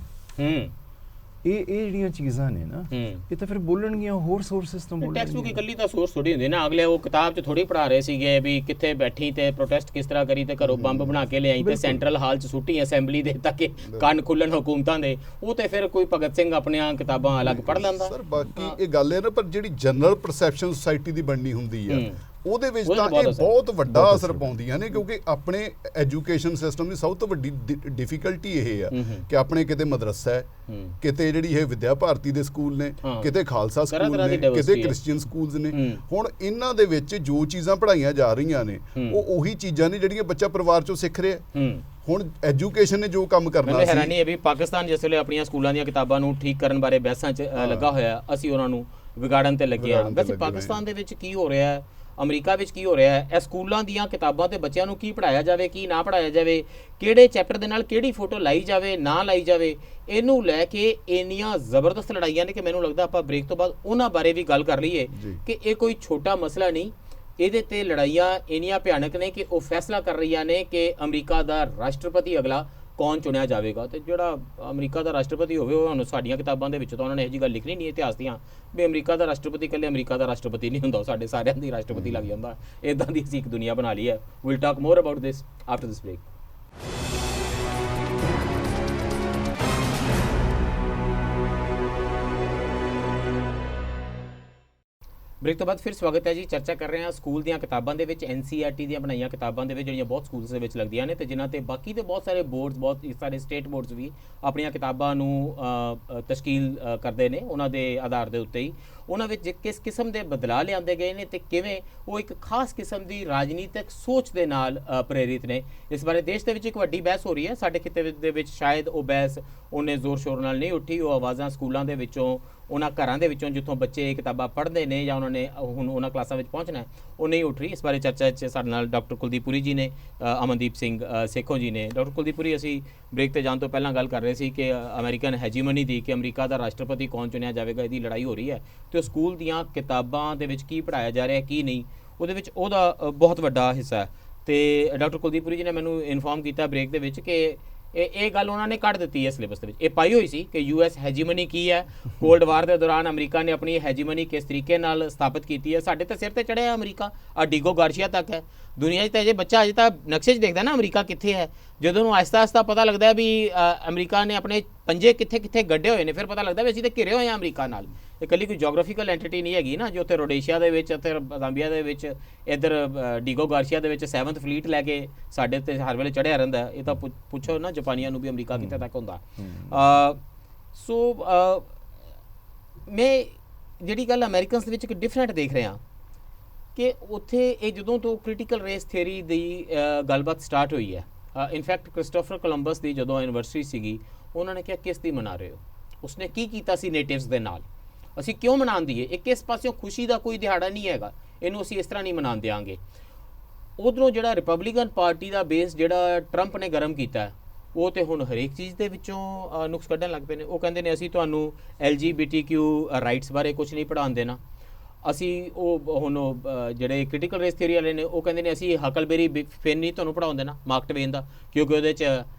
ਇਹ ਜਿਹੜੀਆਂ ਚੀਜ਼ਾਂ ਨੇ ਨਾ, ਇਹ ਤਾਂ ਫਿਰ ਬੋਲਣਗੀਆਂ ਹੋਰ ਸੋਰਸਸ ਤੋਂ ਬੋਲਣਗੀਆਂ। ਟੈਕਸਟ ਬੁੱਕ ਇਕੱਲੀ ਤਾਂ ਸੋਰਸ ਥੋੜੀ ਹੁੰਦੀ ਨਾ, ਅਗਲੇ ਉਹ ਕਿਤਾਬ 'ਚ ਥੋੜੀ ਪੜ੍ਹਾ ਰਹੇ ਸੀਗੇ ਵੀ ਕਿੱਥੇ ਬੈਠੀ ਤੇ ਪ੍ਰੋਟੈਸਟ ਕਿਸ ਤਰ੍ਹਾਂ ਕਰੀ ਤੇ ਘਰੋਂ ਬੰਬ ਬਣਾ ਕੇ ਲਿਆਈ ਤੇ ਸੈਂਟਰਲ ਹਾਲ 'ਚ ਸੁੱਟੀ ਅਸੈਂਬਲੀ ਦੇ ਤਾਂ ਕਿ ਕੰਨ ਖੁੱਲਣ ਹੁਕੂਮਤਾਂ ਦੇ। ਉਹ ਤੇ ਫਿਰ ਕੋਈ ਭਗਤ ਸਿੰਘ ਆਪਣੀਆਂ ਕਿਤਾਬਾਂ ਅਲੱਗ ਪੜ੍ਹ ਲੈਂਦਾ। ਸਰ ਬਾਕੀ ਇਹ ਗੱਲ ਹੈ ਨਾ, ਪਰ ਜਿਹੜੀ ਜਨਰਲ ਪਰਸੈਪਸ਼ਨ ਸੋਸਾਇਟੀ ਦੀ ਬਣਨੀ ਹੁੰਦੀ ਆ ਉਹਦੇ ਵਿੱਚ ਤਾਂ ਇਹ ਬਹੁਤ ਵੱਡਾ ਅਸਰ ਪਾਉਂਦੀਆਂ ਨੇ, ਕਿਉਂਕਿ ਆਪਣੇ ਐਜੂਕੇਸ਼ਨ ਸਿਸਟਮ ਦੀ ਸਭ ਤੋਂ ਵੱਡੀ ਡਿਫਿਕਲਟੀ ਇਹ ਆ ਕਿ ਆਪਣੇ ਕਿਤੇ ਮਦਰਸਾ ਹੈ, ਕਿਤੇ ਜਿਹੜੀ ਇਹ ਵਿਦਿਆ ਭਾਰਤੀ ਦੇ ਸਕੂਲ ਨੇ, ਕਿਤੇ ਖਾਲਸਾ ਸਕੂਲ ਨੇ, ਕਿਤੇ ਕ੍ਰਿਸਚੀਅਨ ਸਕੂਲਸ ਨੇ। ਹੁਣ ਇਹਨਾਂ ਦੇ ਵਿੱਚ ਜੋ ਚੀਜ਼ਾਂ ਪੜ੍ਹਾਈਆਂ ਜਾ ਰਹੀਆਂ ਨੇ ਉਹ ਉਹੀ ਚੀਜ਼ਾਂ ਨੇ ਜਿਹੜੀਆਂ ਬੱਚਾ ਪਰਿਵਾਰ ਚੋਂ ਸਿੱਖ ਰਿਹਾ। ਹੁਣ ਐਜੂਕੇਸ਼ਨ ਨੇ ਜੋ ਕੰਮ ਕਰਨਾ ਸੀ। ਹੈਰਾਨੀ ਹੈ ਵੀ ਪਾਕਿਸਤਾਨ ਜਿਸ ਵੇਲੇ ਆਪਣੀਆਂ ਸਕੂਲਾਂ ਦੀਆਂ ਕਿਤਾਬਾਂ ਨੂੰ ਠੀਕ ਕਰਨ ਬਾਰੇ ਬਹਿਸਾਂ 'ਚ ਲੱਗਾ ਹੋਇਆ, ਅਸੀਂ ਉਹਨਾਂ ਨੂੰ ਵਿਗਾੜਨ ਤੇ ਲੱਗੇ ਆ। ਵੈਸੇ ਪਾਕਿਸਤਾਨ ਦੇ ਵਿੱਚ ਕੀ ਹੋ ਰਿਹਾ ਹੈ, ਅਮਰੀਕਾ ਵਿੱਚ ਕੀ ਹੋ ਰਿਹਾ ਹੈ, ਇਹ ਸਕੂਲਾਂ ਦੀਆਂ ਕਿਤਾਬਾਂ ਤੇ ਬੱਚਿਆਂ ਨੂੰ ਕੀ ਪੜ੍ਹਾਇਆ ਜਾਵੇ, ਕੀ ਨਾ ਪੜ੍ਹਾਇਆ ਜਾਵੇ, ਕਿਹੜੇ ਚੈਪਟਰ ਦੇ ਨਾਲ ਕਿਹੜੀ ਫੋਟੋ ਲਾਈ ਜਾਵੇ, ਨਾ ਲਾਈ ਜਾਵੇ, ਇਹਨੂੰ ਲੈ ਕੇ ਇੰਨੀਆਂ ਜ਼ਬਰਦਸਤ ਲੜਾਈਆਂ ਨੇ ਕਿ ਮੈਨੂੰ ਲੱਗਦਾ ਆਪਾਂ ਬ੍ਰੇਕ ਤੋਂ ਬਾਅਦ ਉਹਨਾਂ ਬਾਰੇ ਵੀ ਗੱਲ ਕਰ ਲਈਏ ਕਿ ਇਹ ਕੋਈ ਛੋਟਾ ਮਸਲਾ ਨਹੀਂ। ਇਹਦੇ ਤੇ ਲੜਾਈਆਂ ਇੰਨੀਆਂ ਭਿਆਨਕ ਨੇ ਕਿ ਉਹ ਫੈਸਲਾ ਕਰ ਰਹੀਆਂ ਨੇ ਕਿ ਅਮਰੀਕਾ ਦਾ ਰਾਸ਼ਟਰਪਤੀ ਅਗਲਾ ਕੌਣ ਚੁਣਿਆ ਜਾਵੇਗਾ। ਤੇ ਜਿਹੜਾ ਅਮਰੀਕਾ ਦਾ ਰਾਸ਼ਟਰਪਤੀ ਹੋਵੇ, ਉਹ ਹੁਣ ਸਾਡੀਆਂ ਕਿਤਾਬਾਂ ਦੇ ਵਿੱਚ ਤਾਂ ਉਹਨਾਂ ਨੇ ਇਹੋ ਜਿਹੀ ਗੱਲ ਲਿਖਣੀ ਨਹੀਂ ਇਤਿਹਾਸ ਦੀਆਂ ਵੀ ਅਮਰੀਕਾ ਦਾ ਰਾਸ਼ਟਰਪਤੀ ਇਕੱਲੇ ਅਮਰੀਕਾ ਦਾ ਰਾਸ਼ਟਰਪਤੀ ਨਹੀਂ ਹੁੰਦਾ, ਸਾਡੇ ਸਾਰਿਆਂ ਦੀ ਰਾਸ਼ਟਰਪਤੀ ਲੱਗ ਜਾਂਦਾ। ਇੱਦਾਂ ਦੀ ਅਸੀਂ ਇੱਕ ਦੁਨੀਆ ਬਣਾ ਲਈ ਹੈ। We'll talk more about this after this break. Break ਤੋਂ ਬਾਅਦ ਫਿਰ ਸਵਾਗਤ ਹੈ ਜੀ। ਚਰਚਾ ਕਰ ਰਹੇ ਹਾਂ ਸਕੂਲ ਦੀਆਂ ਕਿਤਾਬਾਂ ਦੇ ਵਿੱਚ, NCERT ਦੀਆਂ ਬਣਾਈਆਂ ਕਿਤਾਬਾਂ ਦੇ ਵਿੱਚ ਜਿਹੜੀਆਂ ਬਹੁਤ ਸਕੂਲਸ ਦੇ ਵਿੱਚ ਲੱਗਦੀਆਂ ਨੇ ਤੇ ਜਿਨ੍ਹਾਂ ਤੇ ਬਾਕੀ ਦੇ ਬਹੁਤ ਸਾਰੇ ਬੋਰਡਸ, ਬਹੁਤ ਸਾਰੇ ਸਟੇਟ ਬੋਰਡਸ ਵੀ ਆਪਣੀਆਂ ਕਿਤਾਬਾਂ ਨੂੰ ਤਸ਼ਕੀਲ ਕਰਦੇ ਨੇ ਉਹਨਾਂ ਦੇ ਆਧਾਰ ਦੇ ਉੱਤੇ ਹੀ। ਉਹਨਾਂ ਵਿੱਚ ਕਿਸ ਕਿਸਮ ਦੇ ਬਦਲਾਅ ਲਿਆਂਦੇ ਗਏ ਨੇ ਤੇ ਕਿਵੇਂ ਉਹ ਇੱਕ ਖਾਸ ਕਿਸਮ ਦੀ ਰਾਜਨੀਤਿਕ ਸੋਚ ਦੇ ਨਾਲ ਪ੍ਰੇਰਿਤ ਨੇ, ਇਸ ਬਾਰੇ ਦੇਸ਼ ਦੇ ਵਿੱਚ ਇੱਕ ਵੱਡੀ ਬਹਿਸ ਹੋ ਰਹੀ ਹੈ। ਸਾਡੇ ਖਿੱਤੇ ਦੇ ਵਿੱਚ ਸ਼ਾਇਦ ਉਹ ਬਹਿਸ ਉਹਨੇ ਜ਼ੋਰ ਸ਼ੋਰ ਨਾਲ ਨਹੀਂ ਉੱਠੀ। ਉਹ ਆਵਾਜ਼ਾਂ ਸਕੂਲਾਂ ਦੇ ਵਿੱਚੋਂ, ਉਹਨਾਂ ਘਰਾਂ ਦੇ ਵਿੱਚੋਂ ਜਿੱਥੋਂ ਬੱਚੇ ਕਿਤਾਬਾਂ ਪੜ੍ਹਦੇ ਨੇ ਜਾਂ ਉਹਨਾਂ ਨੇ ਹੁਣ ਉਹਨਾਂ ਕਲਾਸਾਂ ਵਿੱਚ ਪਹੁੰਚਣਾ, ਉਹ ਨਹੀਂ ਉੱਠ ਰਹੀ। ਇਸ ਬਾਰੇ ਚਰਚਾ 'ਚ ਸਾਡੇ ਨਾਲ ਡਾਕਟਰ ਕੁਲਦੀਪ ਪੁਰੀ ਜੀ ਨੇ, ਅਮਨਦੀਪ ਸਿੰਘ ਸੇਖੋਂ ਜੀ ਨੇ। ਡਾਕਟਰ ਕੁਲਦੀਪ ਪੁਰੀ, ਅਸੀਂ ਬ੍ਰੇਕ ਤੇ ਜਾਣ ਤੋਂ ਪਹਿਲਾਂ ਗੱਲ ਕਰ ਰਹੇ ਸੀ ਕਿ ਅਮਰੀਕਨ ਹੈਜੀਮਨੀ ਦੀ, ਕਿ ਅਮਰੀਕਾ ਦਾ ਰਾਸ਼ਟਰਪਤੀ ਕੌਣ ਚੁਣਿਆ ਜਾਵੇਗਾ, ਇਹਦੀ ਲੜਾਈ ਹੋ ਰਹੀ ਹੈ। ਤੇ ਉਹ ਸਕੂਲ ਦੀਆਂ ਕਿਤਾਬਾਂ ਦੇ ਵਿੱਚ ਕੀ ਪੜ੍ਹਾਇਆ ਜਾ ਰਿਹਾ ਕੀ ਨਹੀਂ, ਉਹਦੇ ਵਿੱਚ ਉਹਦਾ ਬਹੁਤ ਵੱਡਾ ਹਿੱਸਾ ਹੈ। ਤੇ ਡਾਕਟਰ ਕੁਲਦੀਪ ਪੁਰੀ ਜੀ ਨੇ ਮੈਨੂੰ ਇਨਫੋਰਮ ਕੀਤਾ ਬ੍ਰੇਕ ਦੇ ਵਿੱਚ ਕਿ ਇਹ ਗੱਲ ਉਹਨਾਂ ਨੇ ਕੱਢ ਦਿੱਤੀ ਹੈ ਸਿਲੇਬਸ ਦੇ ਵਿੱਚ। ਇਹ ਪਾਈ ਹੋਈ ਸੀ ਕਿ US ਹੈਜੀਮਨੀ ਕੀ ਹੈ, ਕੋਲਡ ਵਾਰ ਦੇ ਦੌਰਾਨ ਅਮਰੀਕਾ ਨੇ ਆਪਣੀ ਹੈਜੀਮਨੀ ਕਿਸ ਤਰੀਕੇ ਨਾਲ ਸਥਾਪਿਤ ਕੀਤੀ ਹੈ। ਸਾਡੇ ਤਾਂ ਸਿਰ ਤੇ ਚੜਿਆ ਅਮਰੀਕਾ, ਆ ਡੀਗੋ ਗਾਰਸ਼ੀਆ ਤੱਕ ਹੈ। ਦੁਨੀਆ 'ਚ ਤਾਂ ਅਜੇ ਬੱਚਾ ਅਜੇ ਤਾਂ ਨਕਸ਼ੇ 'ਚ ਦੇਖਦਾ ਨਾ ਅਮਰੀਕਾ ਕਿੱਥੇ ਹੈ। ਜਦੋਂ ਉਹਨੂੰ ਆਹਿਸਤਾ ਆਹਿਸਤਾ ਪਤਾ ਲੱਗਦਾ ਵੀ ਅਮਰੀਕਾ ਨੇ ਆਪਣੇ ਪੰਜੇ ਕਿੱਥੇ ਕਿੱਥੇ ਗੱਡੇ ਹੋਏ ਨੇ, ਫਿਰ ਪਤਾ ਲੱਗਦਾ ਵੀ ਅਸੀਂ ਤਾਂ ਘਿਰੇ ਹੋਏ ਹਾਂ ਅਮਰੀਕਾ ਨਾਲ। ਇਹ ਇਕੱਲੀ ਕੋਈ ਜੋਗ੍ਰਾਫੀਕਲ ਐਂਟੀਟੀ ਨਹੀਂ ਹੈਗੀ ਨਾ, ਜੋ ਉੱਥੇ ਰੋਡੇਸ਼ੀਆ ਦੇ ਵਿੱਚ, ਉੱਥੇ ਜ਼ਾਂਬੀਆ ਦੇ ਵਿੱਚ, ਇੱਧਰ ਡੀਗੋ ਗਾਰਸ਼ੀਆ ਦੇ ਵਿੱਚ 7th ਫਲੀਟ ਲੈ ਕੇ ਸਾਡੇ ਉੱਤੇ ਹਰ ਵੇਲੇ ਚੜ੍ਹਿਆ ਰਹਿੰਦਾ। ਇਹ ਤਾਂ ਪੁੱਛੋ ਨਾ ਜਾਪਾਨੀਆਂ ਨੂੰ ਵੀ ਅਮਰੀਕਾ ਕਿੱਥੇ ਤੱਕ ਹੁੰਦਾ। ਸੋ ਮੈਂ ਜਿਹੜੀ ਗੱਲ ਅਮਰੀਕਨਸ ਦੇ ਵਿੱਚ ਇੱਕ ਡਿਫਰੈਂਟ ਦੇਖ ਰਿਹਾ ਕਿ ਉੱਥੇ ਇਹ ਜਦੋਂ ਤੋਂ ਕ੍ਰਿਟੀਕਲ ਰੇਸ ਥਿਊਰੀ ਦੀ ਗੱਲਬਾਤ ਸਟਾਰਟ ਹੋਈ ਹੈ, ਇਨਫੈਕਟ ਕ੍ਰਿਸਟੋਫਰ ਕੋਲੰਬਸ ਦੀ ਜਦੋਂ ਐਨਵਰਸਰੀ ਸੀਗੀ, ਉਹਨਾਂ ਨੇ ਕਿਹਾ ਕਿਸ ਦੀ ਮਨਾ ਰਹੇ ਹੋ, ਉਸਨੇ ਕੀ ਕੀਤਾ ਸੀ ਨੇਟਿਵਸ ਦੇ ਨਾਲ, ਅਸੀਂ ਕਿਉਂ ਮਨਾਉਂਦੀ ਹੈ, ਇਹ ਕਿਸ ਪਾਸਿਓਂ ਖੁਸ਼ੀ ਦਾ ਕੋਈ ਦਿਹਾੜਾ ਨਹੀਂ ਹੈਗਾ, ਇਹਨੂੰ ਅਸੀਂ ਇਸ ਤਰ੍ਹਾਂ ਨਹੀਂ ਮਨਾਉਣ ਦਿਆਂਗੇ। ਉਧਰੋਂ ਜਿਹੜਾ ਰਿਪਬਲਿਕਨ ਪਾਰਟੀ ਦਾ ਬੇਸ ਜਿਹੜਾ ਟਰੰਪ ਨੇ ਗਰਮ ਕੀਤਾ, ਉਹ ਤੇ ਹੁਣ ਹਰੇਕ ਚੀਜ਼ ਦੇ ਵਿੱਚੋਂ ਨੁਕਸ ਕੱਢਣ ਲੱਗ ਪਏ ਨੇ। ਉਹ ਕਹਿੰਦੇ ਨੇ ਅਸੀਂ ਤੁਹਾਨੂੰ LGBTQ ਰਾਈਟਸ ਬਾਰੇ ਕੁਝ ਨਹੀਂ ਪੜ੍ਹਾਉਣ ਦੇਣਾ। ਅਸੀਂ ਉਹ ਹੁਣ ਜਿਹੜੇ ਕ੍ਰਿਟੀਕਲ ਰੇਸ ਥਿਊਰੀ ਵਾਲੇ ਨੇ ਉਹ ਕਹਿੰਦੇ ਨੇ ਅਸੀਂ ਹਕਲਬੇਰੀ ਫੇਨ ਨਹੀਂ ਤੁਹਾਨੂੰ ਪੜ੍ਹਾਉਣ ਦੇਣਾ, ਮਾਰਕ ਟਵੇਨ ਦਾ, ਕਿਉਂਕਿ ਉਹਦੇ 'ਚ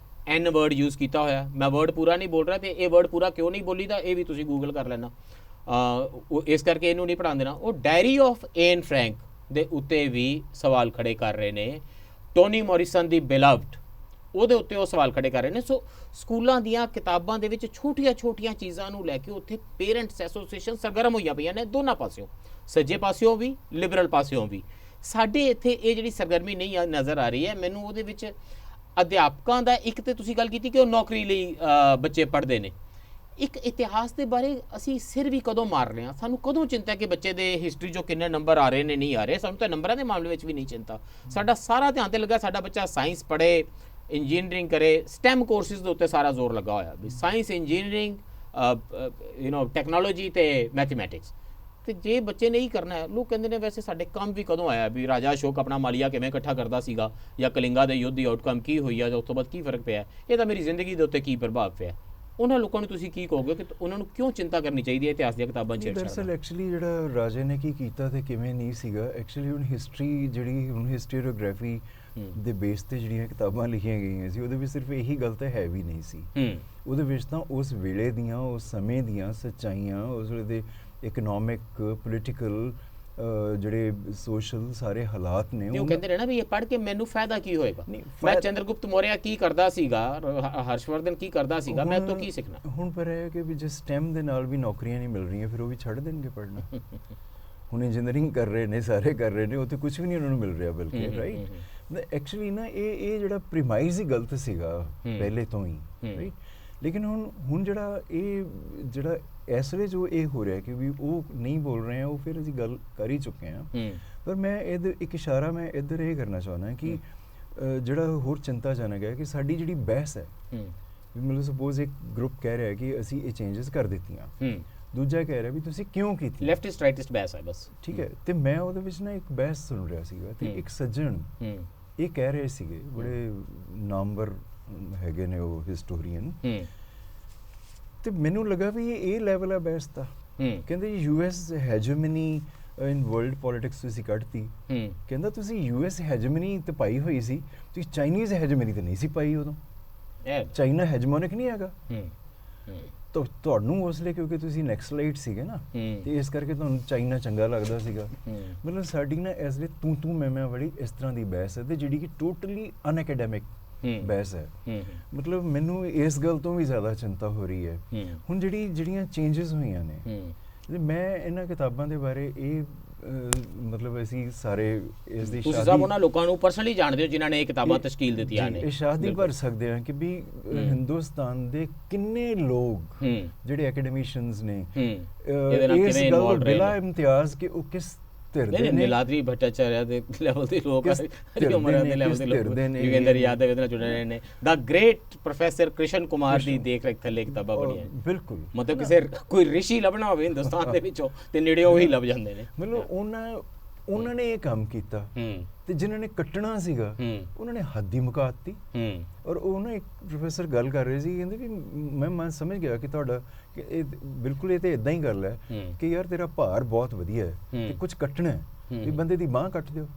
N ਵਰਡ ਯੂਜ਼ ਕੀਤਾ ਹੋਇਆ। ਮੈਂ ਵਰਡ ਪੂਰਾ ਨਹੀਂ ਬੋਲ ਰਿਹਾ, ਤੇ ਇਹ ਵਰਡ ਪੂਰਾ ਕਿਉਂ ਨਹੀਂ ਬੋਲੀਦਾ ਇਹ ਵੀ ਤੁਸੀਂ ਗੂਗਲ ਕਰ ਲੈਣਾ। ਇਸ ਕਰਕੇ ਇਹਨੂੰ ਨਹੀਂ ਪੜ੍ਹਾਉਣ ਦੇਣਾ। ਉਹ ਡਾਇਰੀ ਆਫ ਐਨ ਫਰੈਂਕ ਦੇ ਉੱਤੇ ਵੀ ਸਵਾਲ ਖੜੇ ਕਰ ਰਹੇ ਨੇ। ਟੋਨੀ ਮੋਰਿਸਨ ਦੀ ਬਿਲਵਡ, ਉਹਦੇ ਉੱਤੇ ਉਹ ਸਵਾਲ ਖੜੇ ਕਰ ਰਹੇ ਨੇ। ਸੋ ਸਕੂਲਾਂ ਦੀਆਂ ਕਿਤਾਬਾਂ ਦੇ ਵਿੱਚ ਛੋਟੀਆਂ ਛੋਟੀਆਂ ਚੀਜ਼ਾਂ ਨੂੰ ਲੈ ਕੇ ਉੱਥੇ ਪੇਰੈਂਟਸ ਐਸੋਸੀਏਸ਼ਨ ਸਰਗਰਮ ਹੋਈਆਂ ਪਈਆਂ ਨੇ, ਦੋਨਾਂ ਪਾਸਿਓਂ, ਸੱਜੇ ਪਾਸਿਓਂ ਵੀ ਲਿਬਰਲ ਪਾਸਿਓਂ ਵੀ। ਸਾਡੇ ਇੱਥੇ ਇਹ ਜਿਹੜੀ ਸਰਗਰਮੀ ਨਹੀਂ ਨਜ਼ਰ ਆ ਰਹੀ ਹੈ। ਮੈਨੂੰ ਉਹਦੇ ਵਿੱਚ ਅਧਿਆਪਕਾਂ ਦਾ, ਇੱਕ ਤੇ ਤੁਸੀਂ ਗੱਲ ਕੀਤੀ ਕਿ ਉਹ ਨੌਕਰੀ ਲਈ ਬੱਚੇ ਪੜ੍ਹਦੇ ਨੇ, ਇੱਕ ਇਤਿਹਾਸ ਦੇ ਬਾਰੇ ਅਸੀਂ ਸਿਰ ਵੀ ਕਦੋਂ ਮਾਰ ਰਹੇ ਹਾਂ। ਸਾਨੂੰ ਕਦੋਂ ਚਿੰਤਾ ਕਿ ਬੱਚੇ ਦੇ ਹਿਸਟਰੀ 'ਚੋਂ ਕਿੰਨੇ ਨੰਬਰ ਆ ਰਹੇ ਨੇ, ਨਹੀਂ ਆ ਰਹੇ। ਸਾਨੂੰ ਤਾਂ ਨੰਬਰਾਂ ਦੇ ਮਾਮਲੇ ਵਿੱਚ ਵੀ ਨਹੀਂ ਚਿੰਤਾ। ਸਾਡਾ ਸਾਰਾ ਧਿਆਨ ਤੇ ਲੱਗਾ ਸਾਡਾ ਬੱਚਾ ਸਾਇੰਸ ਪੜ੍ਹੇ, ਇੰਜੀਨੀਅਰਿੰਗ ਕਰੇ, ਸਟੈਮ ਕੋਰਸਿਸ ਦੇ ਉੱਤੇ ਸਾਰਾ ਜ਼ੋਰ ਲੱਗਾ ਹੋਇਆ ਵੀ ਸਾਇੰਸ, ਇੰਜੀਨੀਅਰਿੰਗ, ਟੈਕਨੋਲੋਜੀ ਤੇ ਮੈਥਮੈਟਿਕਸ। ਤੇ ਜੇ ਬੱਚੇ ਨੇ ਹੀ ਕਰਨਾ ਹੈ, ਲੋਕ ਕਹਿੰਦੇ ਨੇ ਵੈਸੇ ਸਾਡੇ ਕੰਮ ਵੀ ਕਦੋਂ ਆਇਆ ਵੀ ਰਾਜਾ ਅਸ਼ੋਕ ਆਪਣਾ ਮਾਲੀਆ ਕਿਵੇਂ ਇਕੱਠਾ ਕਰਦਾ ਸੀਗਾ, ਜਾਂ ਕਲਿੰਗਾ ਦੇ ਯੁੱਧ ਦੀ ਆਊਟਕਮ ਕੀ ਹੋਈ ਆ, ਜਾਂ ਉਸ ਤੋਂ ਬਾਅਦ ਕੀ ਫਰਕ ਪਿਆ, ਇਹ ਤਾਂ ਮੇਰੀ ਜ਼ਿੰਦਗੀ ਦੇ ਉੱਤੇ ਕੀ ਪ੍ਰਭਾਵ ਪਿਆ। ਉਹਨਾਂ ਲੋਕਾਂ ਨੂੰ ਤੁਸੀਂ ਕੀ ਕਹੋਗੇ ਕਿ ਉਹਨਾਂ ਨੂੰ ਕਿਉਂ ਚਿੰਤਾ ਕਰਨੀ ਚਾਹੀਦੀ ਹੈ ਇਤਿਹਾਸ ਦੀਆਂ ਕਿਤਾਬਾਂ 'ਚ? ਦਰਅਸਲ ਐਕਚੁਅਲੀ ਜਿਹੜਾ ਰਾਜੇ ਨੇ ਕੀ ਕੀਤਾ ਤੇ ਕਿਵੇਂ ਨਹੀਂ ਸੀਗਾ, ਐਕਚੁਅਲੀ ਹੁਣ ਹਿਸਟਰੀ ਜਿਹੜੀ ਹੁਣ ਹਿਸਟੋਰੀਓਗ੍ਰਾਫੀ ਦੇ ਬੇਸ ਤੇ ਜਿਹੜੀਆਂ ਕਿਤਾਬਾਂ ਲਿਖੀਆਂ ਗਈਆਂ ਸੀ, ਉਹਦੇ ਵਿੱਚ ਸਿਰਫ ਇਹੀ ਗੱਲ ਤਾਂ ਹੈ ਵੀ ਨਹੀਂ ਸੀ। ਉਹਦੇ ਵਿੱਚ ਤਾਂ ਉਸ ਵੇਲੇ ਦੀਆਂ, ਉਸ ਸਮੇਂ ਦੀਆਂ ਸੱਚਾਈਆਂ, ਉਸ ਵੇਲੇ ਦੇ ਇਕਨੋਮਿਕ, ਪੋਲੀਟੀਕਲ, ਜਿਹੜੇ ਸੋਸ਼ਲ ਸਾਰੇ ਹਾਲਾਤ ਨੇ, ਉਹ ਕਹਿੰਦੇ ਨੇ ਨਾ ਵੀ ਇਹ ਪੜ੍ਹ ਕੇ ਮੈਨੂੰ ਫਾਇਦਾ ਕੀ ਹੋਏਗਾ। ਮੈਂ ਚੰਦਰਗੁਪਤ ਮੌਰਿਆ ਕੀ ਕਰਦਾ ਸੀਗਾ, ਹਰਸ਼ਵਰਧਨ ਕੀ ਕਰਦਾ ਸੀਗਾ, ਮੈਂ ਤੋਂ ਕੀ ਸਿੱਖਣਾ। ਹੁਣ ਪਰ ਇਹ ਕਿ ਵੀ ਜੇ STEM ਦੇ ਨਾਲ ਵੀ ਨੌਕਰੀਆਂ ਨਹੀਂ ਮਿਲ ਰਹੀਆਂ, ਫਿਰ ਉਹ ਵੀ ਛੱਡ ਦੇਣਗੇ ਪੜ੍ਹਨਾ। ਹੁਣ ਇੰਜੀਨੀਅਰਿੰਗ ਕਰ ਰਹੇ ਨੇ, ਸਾਰੇ ਕਰ ਰਹੇ ਨੇ, ਉੱਥੇ ਕੁਝ ਵੀ ਨਹੀਂ ਉਹਨਾਂ ਨੂੰ ਮਿਲ ਰਿਹਾ ਬਲਕਿ, ਰਾਈਟ। ਐਕਚੁਅਲੀ ਨਾ ਇਹ ਜਿਹੜਾ ਪ੍ਰੀਮਾਈਜ਼ ਹੀ ਗਲਤ ਸੀਗਾ ਪਹਿਲੇ ਤੋਂ ਹੀ, ਰਾਈਟ। ਲੇਕਿਨ ਹੁਣ ਜਿਹੜਾ ਇਸ ਵੇਲੇ ਜੋ ਇਹ ਹੋ ਰਿਹਾ ਕਿ ਵੀ ਉਹ ਨਹੀਂ ਬੋਲ ਰਹੇ ਆ, ਉਹ ਫਿਰ ਅਸੀਂ ਗੱਲ ਕਰ ਹੀ ਚੁੱਕੇ ਹਾਂ। ਪਰ ਮੈਂ ਇਹਦੇ ਇੱਕ ਇਸ਼ਾਰਾ ਮੈਂ ਇੱਧਰ ਇਹ ਕਰਨਾ ਚਾਹੁੰਦਾ ਕਿ ਜਿਹੜਾ ਹੋਰ ਚਿੰਤਾਜਨਕ ਹੈ ਕਿ ਸਾਡੀ ਜਿਹੜੀ ਬਹਿਸ ਹੈ, ਮਤਲਬ ਸਪੋਜ਼ ਇੱਕ ਗਰੁੱਪ ਕਹਿ ਰਿਹਾ ਕਿ ਅਸੀਂ ਇਹ ਚੇਂਜਸ ਕਰ ਦਿੱਤੀਆਂ, ਦੂਜਾ ਕਹਿ ਰਿਹਾ ਵੀ ਤੁਸੀਂ ਕਿਉਂ ਕੀਤੀ। ਲੈਫਟਿਸਟ ਰਾਈਟਿਸਟ ਬਹਿਸ ਹੈ ਬਸ, ਠੀਕ ਹੈ। ਤੇ ਮੈਂ ਉਹਦੇ ਵਿੱਚ ਨਾ ਇੱਕ ਬਹਿਸ ਸੁਣ ਰਿਹਾ ਸੀਗਾ, ਤੇ ਇੱਕ ਸੱਜਣ ਇਹ ਕਹਿ ਰਹੇ ਸੀਗੇ, ਬੜੇ ਨਾਮਵਰ ਹੈਗੇ ਨੇ ਉਹ ਹਿਸਟੋਰੀਅਨ, ਤੇ ਮੈਨੂੰ ਲੱਗਾ ਵੀ ਇਹ ਲੈਵਲ ਹੈ ਬਹਿਸ ਦਾ। ਕਹਿੰਦੇ US ਹੈਜਮਨੀ ਇਨ ਵਰਲਡ ਪੋਲਿਟਿਕਸ ਤੁਸੀਂ ਕੱਢਤੀ, ਕਹਿੰਦਾ ਤੁਸੀਂ US ਹੈਜਮਨੀ ਤੇ ਪਾਈ ਹੋਈ ਸੀ, ਤੁਸੀਂ ਚਾਈਨੀਜ਼ ਹੈਜਮਨੀ ਤੇ ਨਹੀਂ ਸੀ ਪਾਈ। ਉਦੋਂ ਚਾਈਨਾ ਹੈਜਮੋਨਿਕ ਨਹੀਂ ਹੈਗਾ, ਤੁਹਾਨੂੰ ਉਸ ਲਈ ਕਿਉਂਕਿ ਤੁਸੀਂ ਨੈਕਸਲਾਈਟ ਸੀਗੇ ਨਾ, ਤੇ ਇਸ ਕਰਕੇ ਤੁਹਾਨੂੰ ਚਾਈਨਾ ਚੰਗਾ ਲੱਗਦਾ ਸੀਗਾ। ਮਤਲਬ ਸਾਡੀ ਨਾ ਇਸ ਲਈ ਤੂੰ ਮੈਂ ਵਾਲੀ ਇਸ ਤਰ੍ਹਾਂ ਦੀ ਬਹਿਸ ਹੈ, ਤੇ ਜਿਹੜੀ ਕਿ ਟੋਟਲੀ ਅਨਐਕੈਡੈਮਿਕ ਬਹਿਸ ਹੈ। ਮਤਲਬ ਮੈਨੂੰ ਇਸ ਗੱਲ ਤੋਂ ਵੀ ਜ਼ਿਆਦਾ ਚਿੰਤਾ ਹੋ ਰਹੀ ਹੈ ਹੁਣ ਜਿਹੜੀਆਂ ਚੇਂਜਸ ਹੋਈਆਂ ਨੇ। ਮੈਂ ਇਹਨਾਂ ਕਿਤਾਬਾਂ ਦੇ ਬਾਰੇ ਇਹ ਮਤਲਬ ਅਸੀਂ ਸਾਰੇ ਇਸ ਦੀ ਤੁਸੀਂ ਸਭ ਉਹਨਾਂ ਲੋਕਾਂ ਨੂੰ ਪਰਸਨਲੀ ਜਾਣਦੇ ਹੋ ਜਿਨ੍ਹਾਂ ਨੇ ਇਹ ਕਿਤਾਬਾਂ ਤਸ਼ਕੀਲ ਦਿੱਤੀਆਂ ਨੇ। ਇਹ ਸ਼ਾਹਦੀ ਭਰ ਸਕਦੇ ਹਾਂ ਕਿ ਵੀ ਹਿੰਦੁਸਤਾਨ ਦੇ ਕਿੰਨੇ ਲੋਕ ਜਿਹੜੇ ਐਕੈਡਮਿਸ਼ੀਅਨਸ ਨੇ ਇਸ ਗੱਲ ਬਿਲਾ ਇਮਤਿਆਜ਼ ਕਿ ਉਹ ਕਿਸ ਨੇ, ਨੀਲਾਦਰੀ ਭੱਟਾਚਾਰਿਆ ਦੇ ਲੈਵਲ ਦੇ ਲੋਕ, ਹਰੀਅਮਰਾ ਦੇ ਲੈਵਲ ਦੇ ਲੋਕ, ਯੁਗੇਂਦਰ ਯਾਦਵ ਇਹਦੇ ਨਾਲ ਜੁੜੇ ਰਹੇ ਨੇ। ਦਾ ਗ੍ਰੇਟ ਪ੍ਰੋਫੈਸਰ ਕ੍ਰਿਸ਼ਨ ਕੁਮਾਰ ਦੀ ਦੇਖ ਰੇਖ ਥੱਲੇ ਕਿਤਾਬਾਂ ਬਣੀਆਂ। ਬਿਲਕੁਲ, ਮਤਲਬ ਕਿਸੇ ਕੋਈ ਰਿਸ਼ੀ ਲੱਭਣਾ ਹੋਵੇ ਹਿੰਦੁਸਤਾਨ ਦੇ ਵਿੱਚੋਂ ਤੇ ਨੇੜੇ ਉਹੀ ਲੱਭ ਜਾਂਦੇ ਨੇ। ਮਤਲਬ ਉਹਨਾਂ ਉਹਨਾਂ ਨੇ ਇਹ ਕੰਮ ਕੀਤਾ ਤੇ ਜਿਨ੍ਹਾਂ ਨੇ ਕੱਟਣਾ ਸੀਗਾ ਉਹਨਾਂ ਨੇ ਹੱਦ ਹੀ ਮੁਕਾ ਦਿੱਤੀ। ਔਰ ਉਹ ਨਾ ਇੱਕ ਪ੍ਰੋਫੈਸਰ ਗੱਲ ਕਰ ਰਹੇ ਸੀ, ਕਹਿੰਦੇ ਵੀ ਮੈਂ ਸਮਝ ਗਿਆ ਕਿ ਤੁਹਾਡਾ ਕਿ ਇਹ ਬਿਲਕੁਲ ਇਹ ਤੇ ਇਦਾਂ ਹੀ ਗੱਲ ਹੈ ਕਿ ਯਾਰ ਤੇਰਾ ਭਾਰ ਬਹੁਤ ਵਧੀਆ ਹੈ ਤੇ ਕੁਝ ਕੱਟਣਾ ਹੈ ਵੀ ਬੰਦੇ ਦੀ ਬਾਂਹ ਕੱਟ ਦਿਓ,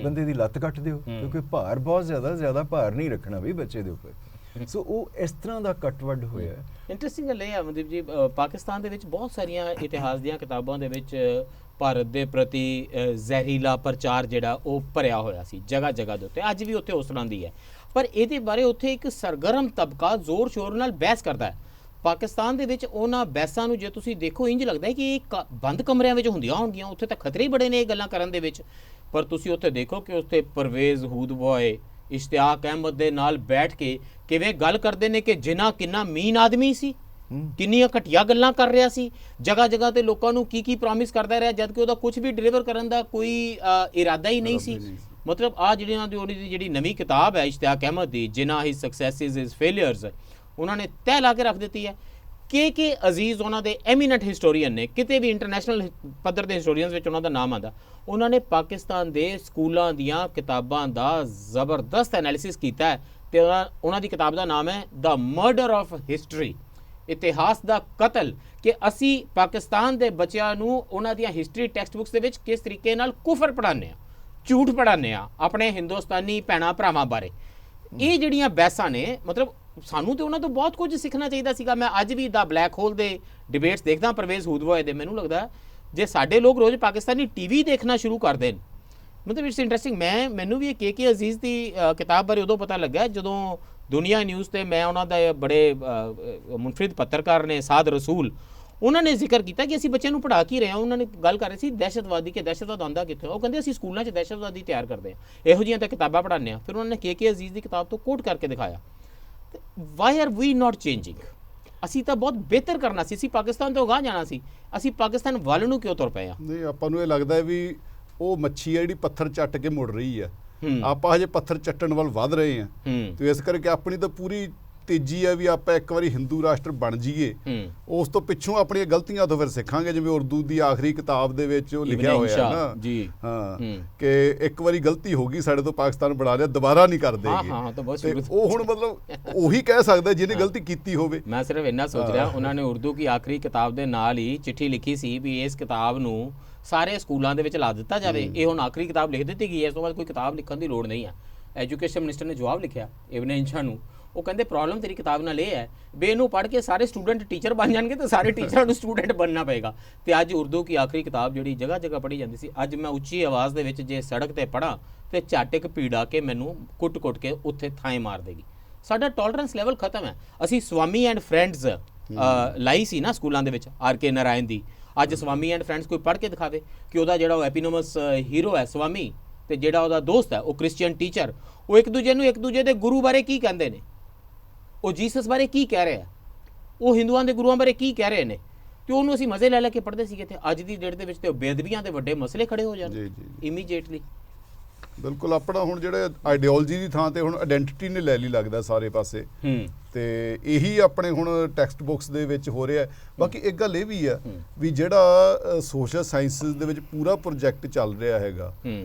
ਬੰਦੇ ਦੀ ਲੱਤ ਕੱਟ ਦਿਓ, ਕਿਉਂਕਿ ਭਾਰ ਬਹੁਤ ਜ਼ਿਆਦਾ ਭਾਰ ਨਹੀਂ ਰੱਖਣਾ ਵੀ ਬੱਚੇ ਦੇ ਉੱਪਰ। ਸੋ ਉਹ ਇਸ ਤਰ੍ਹਾਂ ਦਾ ਕੱਟਵੱਡ ਹੋਇਆ। ਇੰਟਰਸਟਿੰਗ ਗੱਲ ਇਹ ਹੈ ਮਨਦੀਪ ਜੀ, ਪਾਕਿਸਤਾਨ ਦੇ ਵਿੱਚ ਬਹੁਤ ਸਾਰੀਆਂ ਇਤਿਹਾਸ ਦੀਆਂ ਕਿਤਾਬਾਂ ਦੇ ਵਿੱਚ ਭਾਰਤ ਦੇ ਪ੍ਰਤੀ ਜ਼ਹਿਰੀਲਾ ਪ੍ਰਚਾਰ ਜਿਹੜਾ ਉਹ ਭਰਿਆ ਹੋਇਆ ਸੀ ਜਗ੍ਹਾ ਜਗ੍ਹਾ ਦੇ ਉੱਤੇ, ਅੱਜ ਵੀ ਉੱਥੇ ਉਸ ਤਰ੍ਹਾਂ ਦੀ ਹੈ। ਪਰ ਇਹਦੇ ਬਾਰੇ ਉੱਥੇ ਇੱਕ ਸਰਗਰਮ ਤਬਕਾ ਜ਼ੋਰ ਸ਼ੋਰ ਨਾਲ ਬਹਿਸ ਕਰਦਾ ਹੈ। ਪਾਕਿਸਤਾਨ ਦੇ ਵਿੱਚ ਉਹਨਾਂ ਬਹਿਸਾਂ ਨੂੰ ਜੇ ਤੁਸੀਂ ਦੇਖੋ ਇੰਜ ਲੱਗਦਾ ਹੈ ਕਿ ਇਹ ਬੰਦ ਕਮਰਿਆਂ ਵਿੱਚ ਹੁੰਦੀਆਂ ਹੋਣਗੀਆਂ, ਉੱਥੇ ਤਾਂ ਖਤਰੇ ਹੀ ਬੜੇ ਨੇ ਇਹ ਗੱਲਾਂ ਕਰਨ ਦੇ ਵਿੱਚ। ਪਰ ਤੁਸੀਂ ਉੱਥੇ ਦੇਖੋ ਕਿ ਉੱਥੇ ਪਰਵੇਜ਼ ਹੂਦਬੋਏ ਇਸ਼ਤਿਆਕ ਅਹਿਮਦ ਦੇ ਨਾਲ ਬੈਠ ਕੇ ਕਿਵੇਂ ਗੱਲ ਕਰਦੇ ਨੇ ਕਿ ਜਿਨਾ ਕਿੰਨਾ ਮੀਨ ਆਦਮੀ ਸੀ, ਕਿੰਨੀਆਂ ਘਟੀਆ ਗੱਲਾਂ ਕਰ ਰਿਹਾ ਸੀ, ਜਗ੍ਹਾ ਜਗ੍ਹਾ ਤੇ ਲੋਕਾਂ ਨੂੰ ਕੀ ਪ੍ਰੋਮਿਸ ਕਰਦਾ ਰਿਹਾ ਜਦ ਕਿ ਉਹਦਾ ਕੁਝ ਵੀ ਡਿਲੀਵਰ ਕਰਨ ਦਾ ਕੋਈ ਇਰਾਦਾ ਹੀ ਨਹੀਂ ਸੀ। ਮਤਲਬ ਆ ਜਿਹੜੀ ਨਵੀਂ ਕਿਤਾਬ ਹੈ ਇਸ਼ਤਿਆਕ ਅਹਿਮਦ ਦੀ, ਜਿਨਾ ਹਿਜ਼ ਸਕਸੈਸਿਸ ਹਿਜ਼ ਫੇਲਿਅਰਸ, ਉਹਨਾਂ ਨੇ ਤਹਿ ਲਾ ਕੇ ਰੱਖ ਦਿੱਤੀ ਹੈ। ਕੇ ਅਜ਼ੀਜ਼ ਉਹਨਾਂ ਦੇ ਐਮੀਨੈਂਟ ਹਿਸਟੋਰੀਅਨ ਨੇ, ਕਿਤੇ ਵੀ ਇੰਟਰਨੈਸ਼ਨਲ ਪੱਧਰ ਦੇ ਹਿਸਟੋਰੀਅਨਸ ਵਿੱਚ ਉਹਨਾਂ ਦਾ ਨਾਮ ਆਉਂਦਾ। ਉਹਨਾਂ ਨੇ ਪਾਕਿਸਤਾਨ ਦੇ ਸਕੂਲਾਂ ਦੀਆਂ ਕਿਤਾਬਾਂ ਦਾ ਜ਼ਬਰਦਸਤ ਐਨਾਲਿਸਿਸ ਕੀਤਾ ਹੈ ਤੇ ਉਹਨਾਂ ਦੀ ਕਿਤਾਬ ਦਾ ਨਾਮ ਹੈ ਦ ਮਰਡਰ ਆਫ ਹਿਸਟਰੀ, ਇਤਿਹਾਸ ਦਾ ਕਤਲ, ਕਿ ਅਸੀਂ ਪਾਕਿਸਤਾਨ ਦੇ ਬੱਚਿਆਂ ਨੂੰ ਉਹਨਾਂ ਦੀਆਂ ਹਿਸਟਰੀ ਟੈਕਸਟ ਬੁੱਕਸ ਦੇ ਵਿੱਚ ਕਿਸ ਤਰੀਕੇ ਨਾਲ ਕੁਫਰ ਪੜ੍ਹਾਉਂਦੇ ਆ, ਝੂਠ ਪੜ੍ਹਾਉਂਦੇ ਆ ਆਪਣੇ ਹਿੰਦੁਸਤਾਨੀ ਭੈਣਾਂ ਭਰਾਵਾਂ ਬਾਰੇ। ਇਹ ਜਿਹੜੀਆਂ ਬਹਿਸਾਂ ਨੇ, ਮਤਲਬ ਸਾਨੂੰ ਤੇ ਉਹਨਾਂ ਤੋਂ ਬਹੁਤ ਕੁਝ ਸਿੱਖਣਾ ਚਾਹੀਦਾ ਸੀਗਾ। ਮੈਂ ਅੱਜ ਵੀ ਦਾ ਬਲੈਕ ਹੋਲ ਦੇ ਡਿਬੇਟਸ ਦੇਖਦਾ ਪਰਵੇਜ਼ ਹੂਦਬੋਏ ਦੇ, ਮੈਨੂੰ ਲੱਗਦਾ ਜੇ ਸਾਡੇ ਲੋਕ ਰੋਜ਼ ਪਾਕਿਸਤਾਨੀ ਟੀਵੀ ਦੇਖਣਾ ਸ਼ੁਰੂ ਕਰ ਦੇਣ, ਮਤਲਬ ਇਟਸ ਇੰਟਰਸਟਿੰਗ। ਮੈਨੂੰ ਵੀ ਕੇ ਅਜ਼ੀਜ਼ ਦੀ ਕਿਤਾਬ ਬਾਰੇ ਉਦੋਂ ਪਤਾ ਲੱਗਾ ਜਦੋਂ ਦੁਨੀਆ ਨਿਊਜ਼ ਤੇ ਮੈਂ ਉਹਨਾਂ ਦਾ ਬੜੇ ਮੁਨਫਰਿਦ ਪੱਤਰਕਾਰ ਨੇ ਸਾਦ ਰਸੂਲ, ਉਹਨਾਂ ਨੇ ਜ਼ਿਕਰ ਕੀਤਾ ਕਿ ਅਸੀਂ ਬੱਚਿਆਂ ਨੂੰ ਪੜ੍ਹਾ ਕੀ ਰਹੇ ਹਾਂ। ਉਹਨਾਂ ਨੇ ਗੱਲ ਕਰ ਰਹੇ ਸੀ ਦਹਿਸ਼ਤਵਾਦੀ, ਕਿ ਦਹਿਸ਼ਤਵਾਦ ਆਉਂਦਾ ਕਿੱਥੋਂ। ਉਹ ਕਹਿੰਦੇ ਅਸੀਂ ਸਕੂਲਾਂ 'ਚ ਦਹਿਸ਼ਤਵਾਦੀ ਤਿਆਰ ਕਰਦੇ ਹਾਂ, ਇਹੋ ਜਿਹੀਆਂ ਤਾਂ ਕਿਤਾਬਾਂ ਪੜ੍ਹਾਉਂਦੇ ਹਾਂ। ਫਿਰ ਉਹਨਾਂ ਨੇ ਕੇ ਅਜ਼ੀਜ਼ ਦੀ ਕਿਤਾਬ ਤੋਂ ਕੋਟ ਕਰਕੇ ਦਿਖਾਇਆ, why are we not changing. ਅਸੀਂ ਤਾਂ ਬਹੁਤ ਬਿਹਤਰ ਕਰਨਾ ਸੀ, ਅਸੀਂ ਪਾਕਿਸਤਾਨ ਤੋਂ ਅਗਾਂਹ ਜਾਣਾ ਸੀ, ਅਸੀਂ ਪਾਕਿਸਤਾਨ ਵੱਲ ਨੂੰ ਕਿਉਂ ਤੁਰ ਪਏ ਆ? ਨਹੀਂ, ਆਪਾਂ ਨੂੰ ਇਹ ਲੱਗਦਾ ਵੀ ਉਹ ਮੱਛੀ ਆ ਜਿਹੜੀ ਪੱਥਰ ਚੱਟ ਕੇ ਮੁੜ ਰਹੀ ਆ, ਆਪਾਂ ਹਜੇ ਪੱਥਰ ਚੱਟਣ ਵੱਲ ਵੱਧ ਰਹੇ ਆ। ਤੇ ਇਸ ਕਰਕੇ ਆਪਣੀ ਤਾਂ ਪੂਰੀ ਤੇਜ਼ੀ ਆ ਵੀ ਆਪਾਂ ਇੱਕ ਵਾਰੀ ਹਿੰਦੂ ਰਾਸ਼ਟਰ ਬਣ ਜਾਈਏ, ਉਸ ਤੋਂ ਪਿੱਛੋਂ ਆਪਣੀਆਂ ਗਲਤੀਆਂ ਤੋਂ ਫਿਰ ਸਿੱਖਾਂਗੇ। ਜਿਵੇਂ ਉਰਦੂ ਦੀ ਆਖਰੀ ਕਿਤਾਬ ਦੇ ਵਿੱਚ ਉਹ ਲਿਖਿਆ ਹੋਇਆ ਨਾ ਜੀ, ਕਿ ਇੱਕ ਵਾਰੀ ਗਲਤੀ ਹੋ ਗਈ ਸਾਡੇ ਤੋਂ, ਪਾਕਿਸਤਾਨ ਬਣਾ ਲਿਆ, ਦੁਬਾਰਾ ਨਹੀਂ ਕਰਦੇ। ਉਹ ਹੁਣ ਮਤਲਬ ਉਹੀ ਕਹਿ ਸਕਦਾ ਜਿਹਨੇ ਗਲਤੀ ਕੀਤੀ ਹੋਵੇ। ਮੈਂ ਸਿਰਫ ਇੰਨਾ ਸੋਚ ਰਿਹਾ, ਉਹਨਾਂ ਨੇ ਉਰਦੂ ਕੀ ਆਖਰੀ ਕਿਤਾਬ ਦੇ ਨਾਲ ਹੀ ਚਿੱਠੀ ਲਿਖੀ ਸੀ ਵੀ ਇਸ ਕਿਤਾਬ ਨੂੰ ਸਾਰੇ ਸਕੂਲਾਂ ਦੇ ਵਿੱਚ ਲਾ ਦਿੱਤਾ ਜਾਵੇ। ਇਹ ਹੁਣ ਆਖਰੀ ਕਿਤਾਬ ਲਿਖ ਦਿੱਤੀ ਗਈ ਹੈ, ਇਸ ਤੋਂ ਬਾਅਦ ਕੋਈ ਕਿਤਾਬ ਲਿਖਣ ਦੀ ਲੋੜ ਨਹੀਂ ਹੈ। ਐਜੂਕੇਸ਼ਨ ਮਿਨਿਸਟਰ ਨੇ ਜਵਾਬ ਲਿਖਿਆ ਇਬਨ ਇੰਸ਼ਾ ਨੂੰ, ਉਹ ਕਹਿੰਦੇ ਪ੍ਰੋਬਲਮ ਤੇਰੀ ਕਿਤਾਬ ਨਾਲ ਇਹ ਹੈ ਵੀ ਇਹਨੂੰ ਪੜ੍ਹ ਕੇ ਸਾਰੇ ਸਟੂਡੈਂਟ ਟੀਚਰ ਬਣ ਜਾਣਗੇ ਤੇ ਸਾਰੇ ਟੀਚਰਾਂ ਨੂੰ ਸਟੂਡੈਂਟ ਬਣਨਾ ਪਏਗਾ। ਤੇ ਅੱਜ ਉਰਦੂ ਕੀ ਆਖਰੀ ਕਿਤਾਬ ਜਿਹੜੀ ਜਗ੍ਹਾ ਜਗ੍ਹਾ ਪੜ੍ਹੀ ਜਾਂਦੀ ਸੀ, ਅੱਜ ਮੈਂ ਉੱਚੀ ਆਵਾਜ਼ ਦੇ ਵਿੱਚ ਜੇ ਸੜਕ ਤੇ ਪੜ੍ਹਾਂ ਤੇ ਝੱਟ ਇੱਕ ਭੀੜਾ ਕੇ ਮੈਨੂੰ ਕੁੱਟ ਕੇ ਉੱਥੇ ਥਾਂ ਮਾਰ ਦੇਗੀ। ਸਾਡਾ ਟੋਲਰੈਂਸ ਲੈਵਲ ਖਤਮ ਹੈ। ਅਸੀਂ ਸਵਾਮੀ ਐਂਡ ਫਰੈਂਡਸ ਲਾਈ ਸੀ ਨਾ ਸਕੂਲਾਂ ਦੇ ਵਿੱਚ, R.K. ਨਾਰਾਇਣ ਦੀ। ਅੱਜ ਸਵਾਮੀ ਐਂਡ ਫਰੈਂਡਸ ਕੋਈ ਪੜ੍ਹ ਕੇ ਦਿਖਾਵੇ ਕਿ ਉਹਦਾ ਜਿਹੜਾ ਉਹ ਐਪੀਨੋਮਸ ਹੀਰੋ ਹੈ ਸਵਾਮੀ, ਤੇ ਜਿਹੜਾ ਉਹਦਾ ਦੋਸਤ ਹੈ ਉਹ ਕ੍ਰਿਸਚੀਅਨ ਟੀਚਰ, ਉਹ ਇੱਕ ਦੂਜੇ ਦੇ ਗੁਰੂ ਬਾਰੇ ਕੀ ਕਹਿੰਦੇ ਨੇ, ਉਹ ਜੀਸਸ ਬਾਰੇ ਕੀ ਕਹਿ ਰਹੇ ਆ, ਉਹ ਹਿੰਦੂਆਂ ਦੇ ਗੁਰੂਆਂ ਬਾਰੇ ਕੀ ਕਹਿ ਰਹੇ ਨੇ, ਤੇ ਉਹਨੂੰ ਅਸੀਂ ਮਜ਼ੇ ਲੈ ਕੇ ਪੜ੍ਹਦੇ ਸੀਗੇ। ਤੇ ਅੱਜ ਦੀ ਡੇਟ ਦੇ ਵਿੱਚ ਤੇ ਬੇਅਦਬੀਆਂ ਦੇ ਵੱਡੇ ਮਸਲੇ ਖੜੇ ਹੋ ਜਾਣ ਇਮੀਡੀਏਟਲੀ। ਬਿਲਕੁਲ, ਆਪਣਾ ਹੁਣ ਜਿਹੜੇ ਆਈਡੀਓਲੋਜੀ ਦੀ ਥਾਂ ਤੇ ਹੁਣ ਆਇਡੈਂਟੀਟੀ ਨੇ ਲੈ ਲਈ ਲੱਗਦਾ ਸਾਰੇ ਪਾਸੇ, ਤੇ ਇਹੀ ਆਪਣੇ ਹੁਣ ਟੈਕਸਟ ਬੁੱਕਸ ਦੇ ਵਿੱਚ ਹੋ ਰਿਹਾ। ਬਾਕੀ ਇੱਕ ਗੱਲ ਇਹ ਵੀ ਆ ਵੀ ਜਿਹੜਾ ਸੋਸ਼ਲ ਸਾਇੰਸਿਸ ਦੇ ਵਿੱਚ ਪੂਰਾ ਪ੍ਰੋਜੈਕਟ ਚੱਲ ਰਿਹਾ ਹੈਗਾ,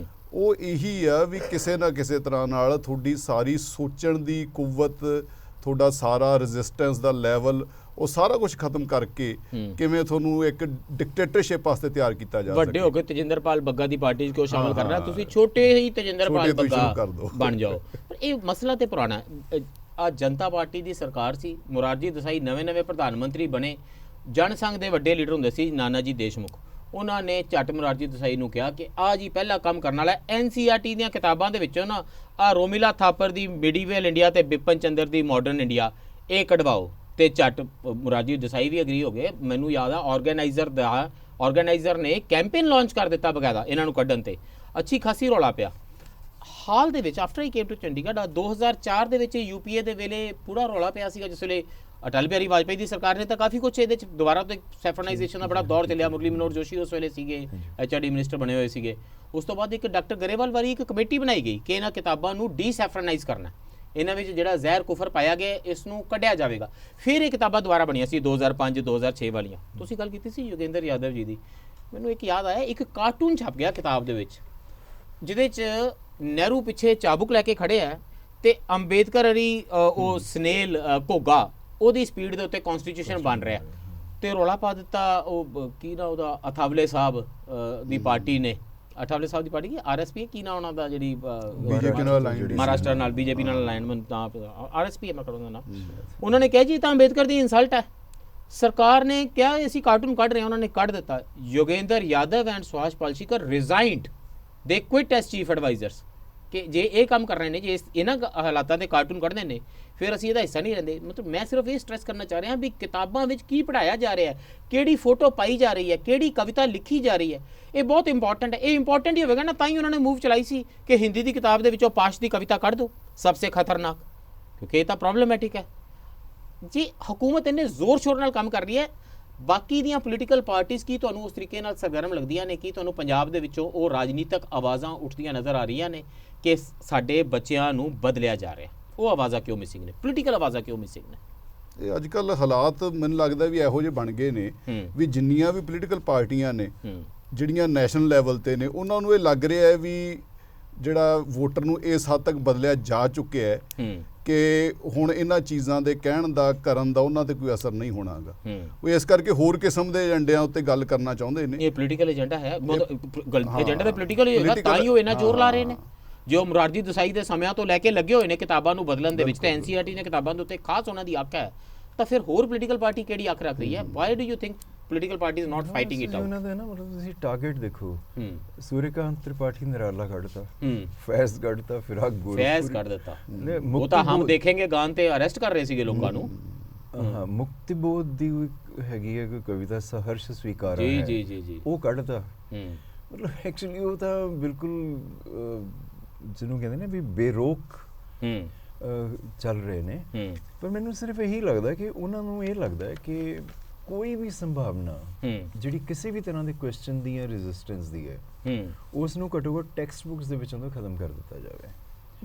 ਉਹ ਇਹੀ ਆ ਵੀ ਕਿਸੇ ਨਾ ਕਿਸੇ ਤਰ੍ਹਾਂ ਨਾਲ ਤੁਹਾਡੀ ਸਾਰੀ ਸੋਚਣ ਦੀ ਕੁਵਤ, ਤੁਹਾਡਾ ਸਾਰਾ ਰੈਜ਼ਿਸਟੈਂਸ ਦਾ ਲੈਵਲ, ਉਹ ਸਾਰਾ ਕੁਝ ਖਤਮ ਕਰਕੇ ਕਿਵੇਂ ਤੁਹਾਨੂੰ ਇੱਕ ਡਿਕਟੇਟਰਸ਼ਿਪ ਵਾਸਤੇ ਤਿਆਰ ਕੀਤਾ ਜਾ ਸਕੇ। ਵੱਡੇ ਹੋ ਕੇ ਤੇਜਿੰਦਰਪਾਲ ਬੱਗਾ ਦੀ ਪਾਰਟੀ 'ਚ ਕਿਉਂ ਸ਼ਾਮਲ ਕਰਨਾ, ਤੁਸੀਂ ਛੋਟੇ ਹੀ ਤੇਜਿੰਦਰਪਾਲ ਬੱਗਾ ਬਣ ਜਾਓ। ਪਰ ਇਹ ਮਸਲਾ ਤੇ ਪੁਰਾਣਾ। ਆ ਜਨਤਾ ਪਾਰਟੀ ਦੀ ਸਰਕਾਰ ਸੀ, ਮੁਰਾਰਜੀ ਦੇਸਾਈ ਨਵੇਂ ਪ੍ਰਧਾਨ ਮੰਤਰੀ ਬਣੇ, ਜਨ ਸੰਘ ਦੇ ਵੱਡੇ ਲੀਡਰ ਹੁੰਦੇ ਸੀ ਨਾਨਾ ਜੀ ਦੇਸ਼ਮੁਖ। ਉਹਨਾਂ ਨੇ ਝੱਟ ਮੁਰਾਰਜੀ ਦੇਸਾਈ ਨੂੰ ਕਿਹਾ ਕਿ ਆ ਜੀ ਪਹਿਲਾ ਕੰਮ ਕਰਨ ਵਾਲਾ NCERT ਦੀਆਂ ਕਿਤਾਬਾਂ ਦੇ ਵਿੱਚੋਂ ਨਾ ਆ ਰੋਮੀਲਾ ਥਾਪਰ ਦੀ ਮਿਡੀਵਲ ਇੰਡੀਆ ਤੇ ਬਿਪਨ ਚੰਦਰ ਦੀ ਮਾਡਰਨ ਇੰਡੀਆ ਇਹ ਕਢਵਾਓ। ਤੇ ਝੱਟ ਮੁਰਾਰਜੀ ਦੇਸਾਈ ਵੀ ਅਗਰੀ ਹੋ ਗਏ। ਮੈਨੂੰ ਯਾਦ ਆ ਆਰਗੇਨਾਈਜ਼ਰ ਨੇ ਕੈਂਪੇਨ ਲਾਂਚ ਕਰ ਦਿੱਤਾ ਬਕਾਇਦਾ ਇਹਨਾਂ ਨੂੰ ਕੱਢਣ ਤੇ, ਅੱਛੀ ਖਾਸੀ ਰੌਲਾ ਪਿਆ। ਹਾਲ ਦੇ ਵਿੱਚ after he came to Chandigarh 2004 ਦੇ ਵਿੱਚ UPA ਦੇ ਵੇਲੇ ਪੂਰਾ ਰੌਲਾ ਪਿਆ ਸੀਗਾ, ਜਿਸ ਵੇਲੇ ਅਟਲ ਬਿਹਾਰੀ ਵਾਜਪੇਈ ਦੀ ਸਰਕਾਰ ਨੇ ਤਾਂ ਕਾਫੀ ਕੁਛ ਇਹਦੇ 'ਚ ਦੁਬਾਰਾ ਤੋਂ ਸੈਫਰਨਾਈਜੇਸ਼ਨ ਦਾ ਬੜਾ ਦੌਰ ਚੱਲਿਆ। ਮੁਰਲੀ ਮਨੋਹਰ ਜੋਸ਼ੀ ਉਸ ਵੇਲੇ ਸੀਗੇ, HRD ਮਿਨਿਸਟਰ ਬਣੇ ਹੋਏ ਸੀਗੇ। ਉਸ ਤੋਂ ਬਾਅਦ ਇੱਕ ਡਾਕਟਰ ਗਰੇਵਾਲ ਵਾਲੀ ਇੱਕ ਕਮੇਟੀ ਬਣਾਈ ਗਈ ਕਿ ਇਹਨਾਂ ਕਿਤਾਬਾਂ ਨੂੰ ਡੀਸੈਫਰਨਾਈਜ਼ ਕਰਨਾ, ਇਹਨਾਂ ਵਿੱਚ ਜਿਹੜਾ ਜ਼ਹਿਰ ਕੁਫਰ ਪਾਇਆ ਗਿਆ ਇਸ ਨੂੰ ਕੱਢਿਆ ਜਾਵੇਗਾ। ਫਿਰ ਇਹ ਕਿਤਾਬਾਂ ਦੁਬਾਰਾ ਬਣੀਆਂ ਸੀ 2005-2006 ਵਾਲੀਆਂ। ਤੁਸੀਂ ਗੱਲ ਕੀਤੀ ਸੀ ਯੋਗੇਂਦਰ ਯਾਦਵ ਜੀ ਦੀ, ਮੈਨੂੰ ਇੱਕ ਯਾਦ ਆਇਆ, ਇੱਕ ਕਾਰਟੂਨ ਛਪ ਗਿਆ ਕਿਤਾਬ ਦੇ ਵਿੱਚ, ਜਿਹਦੇ 'ਚ ਨਹਿਰੂ ਪਿੱਛੇ ਚਾਬੁਕ ਲੈ ਕੇ ਖੜੇ ਆ ਤੇ ਅੰਬੇਦਕਰ ਹਰੀ ਉਹ ਸਨੇਲ ਘੋਗਾ ਉਹਦੀ ਸਪੀਡ ਦੇ ਉੱਤੇ ਕਨਸਟੀਟਿਊਸ਼ਨ ਬਣ ਰਿਹਾ, ਤੇ ਰੌਲਾ ਪਾ ਦਿੱਤਾ ਉਹ ਕੀ ਨਾ ਉਹਦਾ ਅਥਾਵਲੇ ਸਾਹਿਬ ਦੀ ਪਾਰਟੀ ਨੇ, ਅਠਾਵਲੇ ਸਾਹਿਬ ਦੀ ਪਾਰਟੀ ਕੀ ਆਰਐਸਪੀ ਕੀ ਨਾ ਉਹਨਾਂ ਦਾ, ਜਿਹੜੀ ਬੀਜੇਪੀ ਨਾਲ ਅਲਾਈਨ, ਮਹਾਰਾਸ਼ਟਰ ਨਾਲ ਬੀਜੇਪੀ ਨਾਲ ਅਲਾਈਨਮੈਂਟ, ਤਾਂ ਆਰਐਸਪੀ ਹੈ ਮੈਂ ਕਰਾਂਗਾ ਨਾ, ਉਹਨਾਂ ਨੇ ਕਿਹਾ ਜੀ ਤਾਂ ਅੰਬੇਦਕਰ ਦੀ ਇਨਸਲਟ ਹੈ। ਸਰਕਾਰ ਨੇ ਕਿਹਾ ਅਸੀਂ ਕਾਰਟੂਨ ਕੱਢ ਰਹੇ ਹਾਂ, ਉਹਨਾਂ ਨੇ ਕੱਢ ਦਿੱਤਾ। ਯੋਗੇਂਦਰ ਯਾਦਵ ਐਂਡ ਸੁਭਾਸ਼ ਪਾਲਸ਼ੀਕਰ ਰਿਜ਼ਾਈਨਡ, ਦੇ ਕੁਇਟ ਐਸ ਚੀਫ ਐਡਵਾਈਜ਼ਰਸ, ਕਿ ਜੇ ਇਹ ਕੰਮ ਕਰ ਰਹੇ ਨੇ, ਜੇ ਇਹਨਾਂ ਹਾਲਾਤਾਂ ਦੇ ਕਾਰਟੂਨ ਕੱਢਦੇ ਨੇ, ਫਿਰ ਅਸੀਂ ਇਹਦਾ ਹਿੱਸਾ ਨਹੀਂ ਰਹਿੰਦੇ। ਮਤਲਬ ਮੈਂ ਸਿਰਫ ਇਹ ਸਟ੍ਰੈਸ ਕਰਨਾ ਚਾਹ ਰਿਹਾ ਵੀ ਕਿਤਾਬਾਂ ਵਿੱਚ ਕੀ ਪੜ੍ਹਾਇਆ ਜਾ ਰਿਹਾ ਹੈ, ਕਿਹੜੀ ਫੋਟੋ ਪਾਈ ਜਾ ਰਹੀ ਹੈ, ਕਿਹੜੀ ਕਵਿਤਾ ਲਿਖੀ ਜਾ ਰਹੀ ਹੈ, ਇਹ ਬਹੁਤ ਇੰਪੋਰਟੈਂਟ ਹੈ। ਇਹ ਇੰਪੋਰਟੈਂਟ ਹੀ ਹੋਵੇਗਾ ਨਾ ਤਾਂ ਹੀ ਉਹਨਾਂ ਨੇ ਮੂਵ ਚਲਾਈ ਸੀ ਕਿ ਹਿੰਦੀ ਦੀ ਕਿਤਾਬ ਦੇ ਵਿੱਚੋਂ ਪਾਸ਼ ਦੀ ਕਵਿਤਾ ਕੱਢ ਦਿਓ, ਸਭਸੇ ਖਤਰਨਾਕ, ਕਿਉਂਕਿ ਇਹ ਤਾਂ ਪ੍ਰੋਬਲਮੈਟਿਕ ਹੈ ਜੀ। ਹਕੂਮਤ ਇੰਨੇ ਜ਼ੋਰ ਸ਼ੋਰ ਨਾਲ ਕੰਮ ਕਰ ਰਹੀ ਹੈ, ਬਾਕੀ ਦੀਆਂ ਪੋਲੀਟੀਕਲ ਪਾਰਟੀਆਂ ਕੀ ਤੁਹਾਨੂੰ ਉਸ ਤਰੀਕੇ ਨਾਲ ਸਰਗਰਮ ਲੱਗਦੀਆਂ ਨੇ? ਕੀ ਤੁਹਾਨੂੰ ਪੰਜਾਬ ਦੇ ਵਿੱਚੋਂ ਉਹ ਰਾਜਨੀਤਿਕ ਆਵਾਜ਼ਾਂ ਉੱਠਦੀਆਂ ਨਜ਼ਰ ਆ ਰਹੀਆਂ ਨੇ ਕਿ ਸਾਡੇ ਬੱਚਿਆਂ ਨੂੰ ਬਦਲਿਆ ਜਾ ਰਿਹਾ? ਉਹ ਆਵਾਜ਼ਾਂ ਕਿਉਂ ਮਿਸਿੰਗ ਨੇ? ਪੋਲੀਟੀਕਲ ਆਵਾਜ਼ਾਂ ਕਿਉਂ ਮਿਸਿੰਗ ਨੇ? ਇਹ ਅੱਜ ਕੱਲ੍ਹ ਹਾਲਾਤ ਮੈਨੂੰ ਲੱਗਦਾ ਵੀ ਇਹੋ ਜਿਹੇ ਬਣ ਗਏ ਨੇ ਵੀ ਜਿੰਨੀਆਂ ਵੀ ਪੋਲੀਟੀਕਲ ਪਾਰਟੀਆਂ ਨੇ ਜਿਹੜੀਆਂ ਨੈਸ਼ਨਲ ਲੈਵਲ ਤੇ ਨੇ, ਉਹਨਾਂ ਨੂੰ ਇਹ ਲੱਗ ਰਿਹਾ ਹੈ ਵੀ ਜਿਹੜਾ ਵੋਟਰ ਨੂੰ ਇਸ ਹੱਦ ਤੱਕ ਬਦਲਿਆ ਜਾ ਚੁੱਕਿਆ ਹੈ ਕਿ ਹੁਣ ਇਹਨਾਂ ਚੀਜ਼ਾਂ ਦੇ ਕਹਿਣ ਦਾ, ਕਰਨ ਦਾ ਉਹਨਾਂ ਤੇ ਕੋਈ ਅਸਰ ਨਹੀਂ ਹੋਣਾਗਾ। ਉਹ ਇਸ ਕਰਕੇ ਹੋਰ ਕਿਸਮ ਦੇ ਏਜੰਡਿਆਂ ਉੱਤੇ ਗੱਲ ਕਰਨਾ ਚਾਹੁੰਦੇ ਨੇ। ਇਹ ਪੋਲੀਟੀਕਲ ਏਜੰਡਾ ਹੈ, ਏਜੰਡਾ ਤਾਂ ਪੋਲੀਟੀਕਲ ਹੀ ਹੋਏਗਾ, ਤਾਂ ਹੀ ਉਹ ਇੰਨਾ ਜ਼ੋਰ ਲਾ ਰਹੇ ਨੇ। ਜੋ ਮੁਰਾਰਜੀ ਦੇਸਾਈ ਦੇ ਸਮਿਆਂ ਤੋਂ ਲੈ ਕੇ ਲੱਗੇ ਹੋਏ ਨੇ ਕਿਤਾਬਾਂ ਨੂੰ ਬਦਲਣ ਦੇ ਵਿੱਚ, ਤੇ ਐਨਸੀਈਆਰਟੀ ਨੇ ਕਿਤਾਬਾਂ ਦੇ ਉੱਤੇ ਖਾਸ ਉਹਨਾਂ ਦੀ ਅੱਖ ਹੈ, ਤਾਂ ਫਿਰ ਹੋਰ ਪੋਲੀਟੀਕਲ ਪਾਰਟੀ ਕਿਹੜੀ ਅੱਖ ਰੱਖ ਰਹੀ ਹੈ? Why do you think political parties not fighting it out? ਉਹਨਾਂ ਦਾ ਨਾ ਮਤਲਬ ਤੁਸੀਂ ਟਾਰਗੇਟ ਦੇਖੋ, ਸੂਰਿਆਕਾਂਤ त्रिपाठी ਨਿਰਾਲਾ ਕੱਢਤਾ, ਫੈਜ਼ ਕੱਢਤਾ, ਫਿਰਾਕ ਗੋਰੀ ਫੈਜ਼ ਕੱਢ ਦਿੱਤਾ, ਉਹ ਤਾਂ ਹਮ ਦੇਖेंगे ਗਾਨ ਤੇ ਅਰੈਸਟ ਕਰ ਰਹੇ ਸੀਗੇ ਲੋਕਾਂ ਨੂੰ। ਹਾਂ, ਮੁਕਤੀ ਬੋਧ ਦੀ ਹੈਗੀ ਹੈ ਕੋਈ ਕਵਿਤਾ, ਸਹਰਸ਼ ਸਵੀਕਾਰ ਹੈ, ਜੀ ਜੀ ਜੀ, ਉਹ ਕੱਢਤਾ। ਮਤਲਬ ਐਕਚੁਅਲੀ ਉਹ ਤਾਂ ਬਿਲਕੁਲ ਜਿਹਨੂੰ ਕਹਿੰਦੇ ਨੇ ਵੀ ਬੇਰੋਕ ਚੱਲ ਰਹੇ ਨੇ। ਪਰ ਮੈਨੂੰ ਸਿਰਫ ਇਹੀ ਲੱਗਦਾ ਕਿ ਉਹਨਾਂ ਨੂੰ ਇਹ ਲੱਗਦਾ ਹੈ ਕਿ ਕੋਈ ਵੀ ਸੰਭਾਵਨਾ ਜਿਹੜੀ ਕਿਸੇ ਵੀ ਤਰ੍ਹਾਂ ਦੇ ਕੁਐਸਚਨ ਦੀ ਜਾਂ ਰੈਜ਼ਿਸਟੈਂਸ ਦੀ ਹੈ, ਉਸ ਨੂੰ ਘੱਟੋ ਘੱਟ ਟੈਕਸਟ ਬੁੱਕਸ ਦੇ ਵਿੱਚੋਂ ਤੋਂ ਖਤਮ ਕਰ ਦਿੱਤਾ ਜਾਵੇ।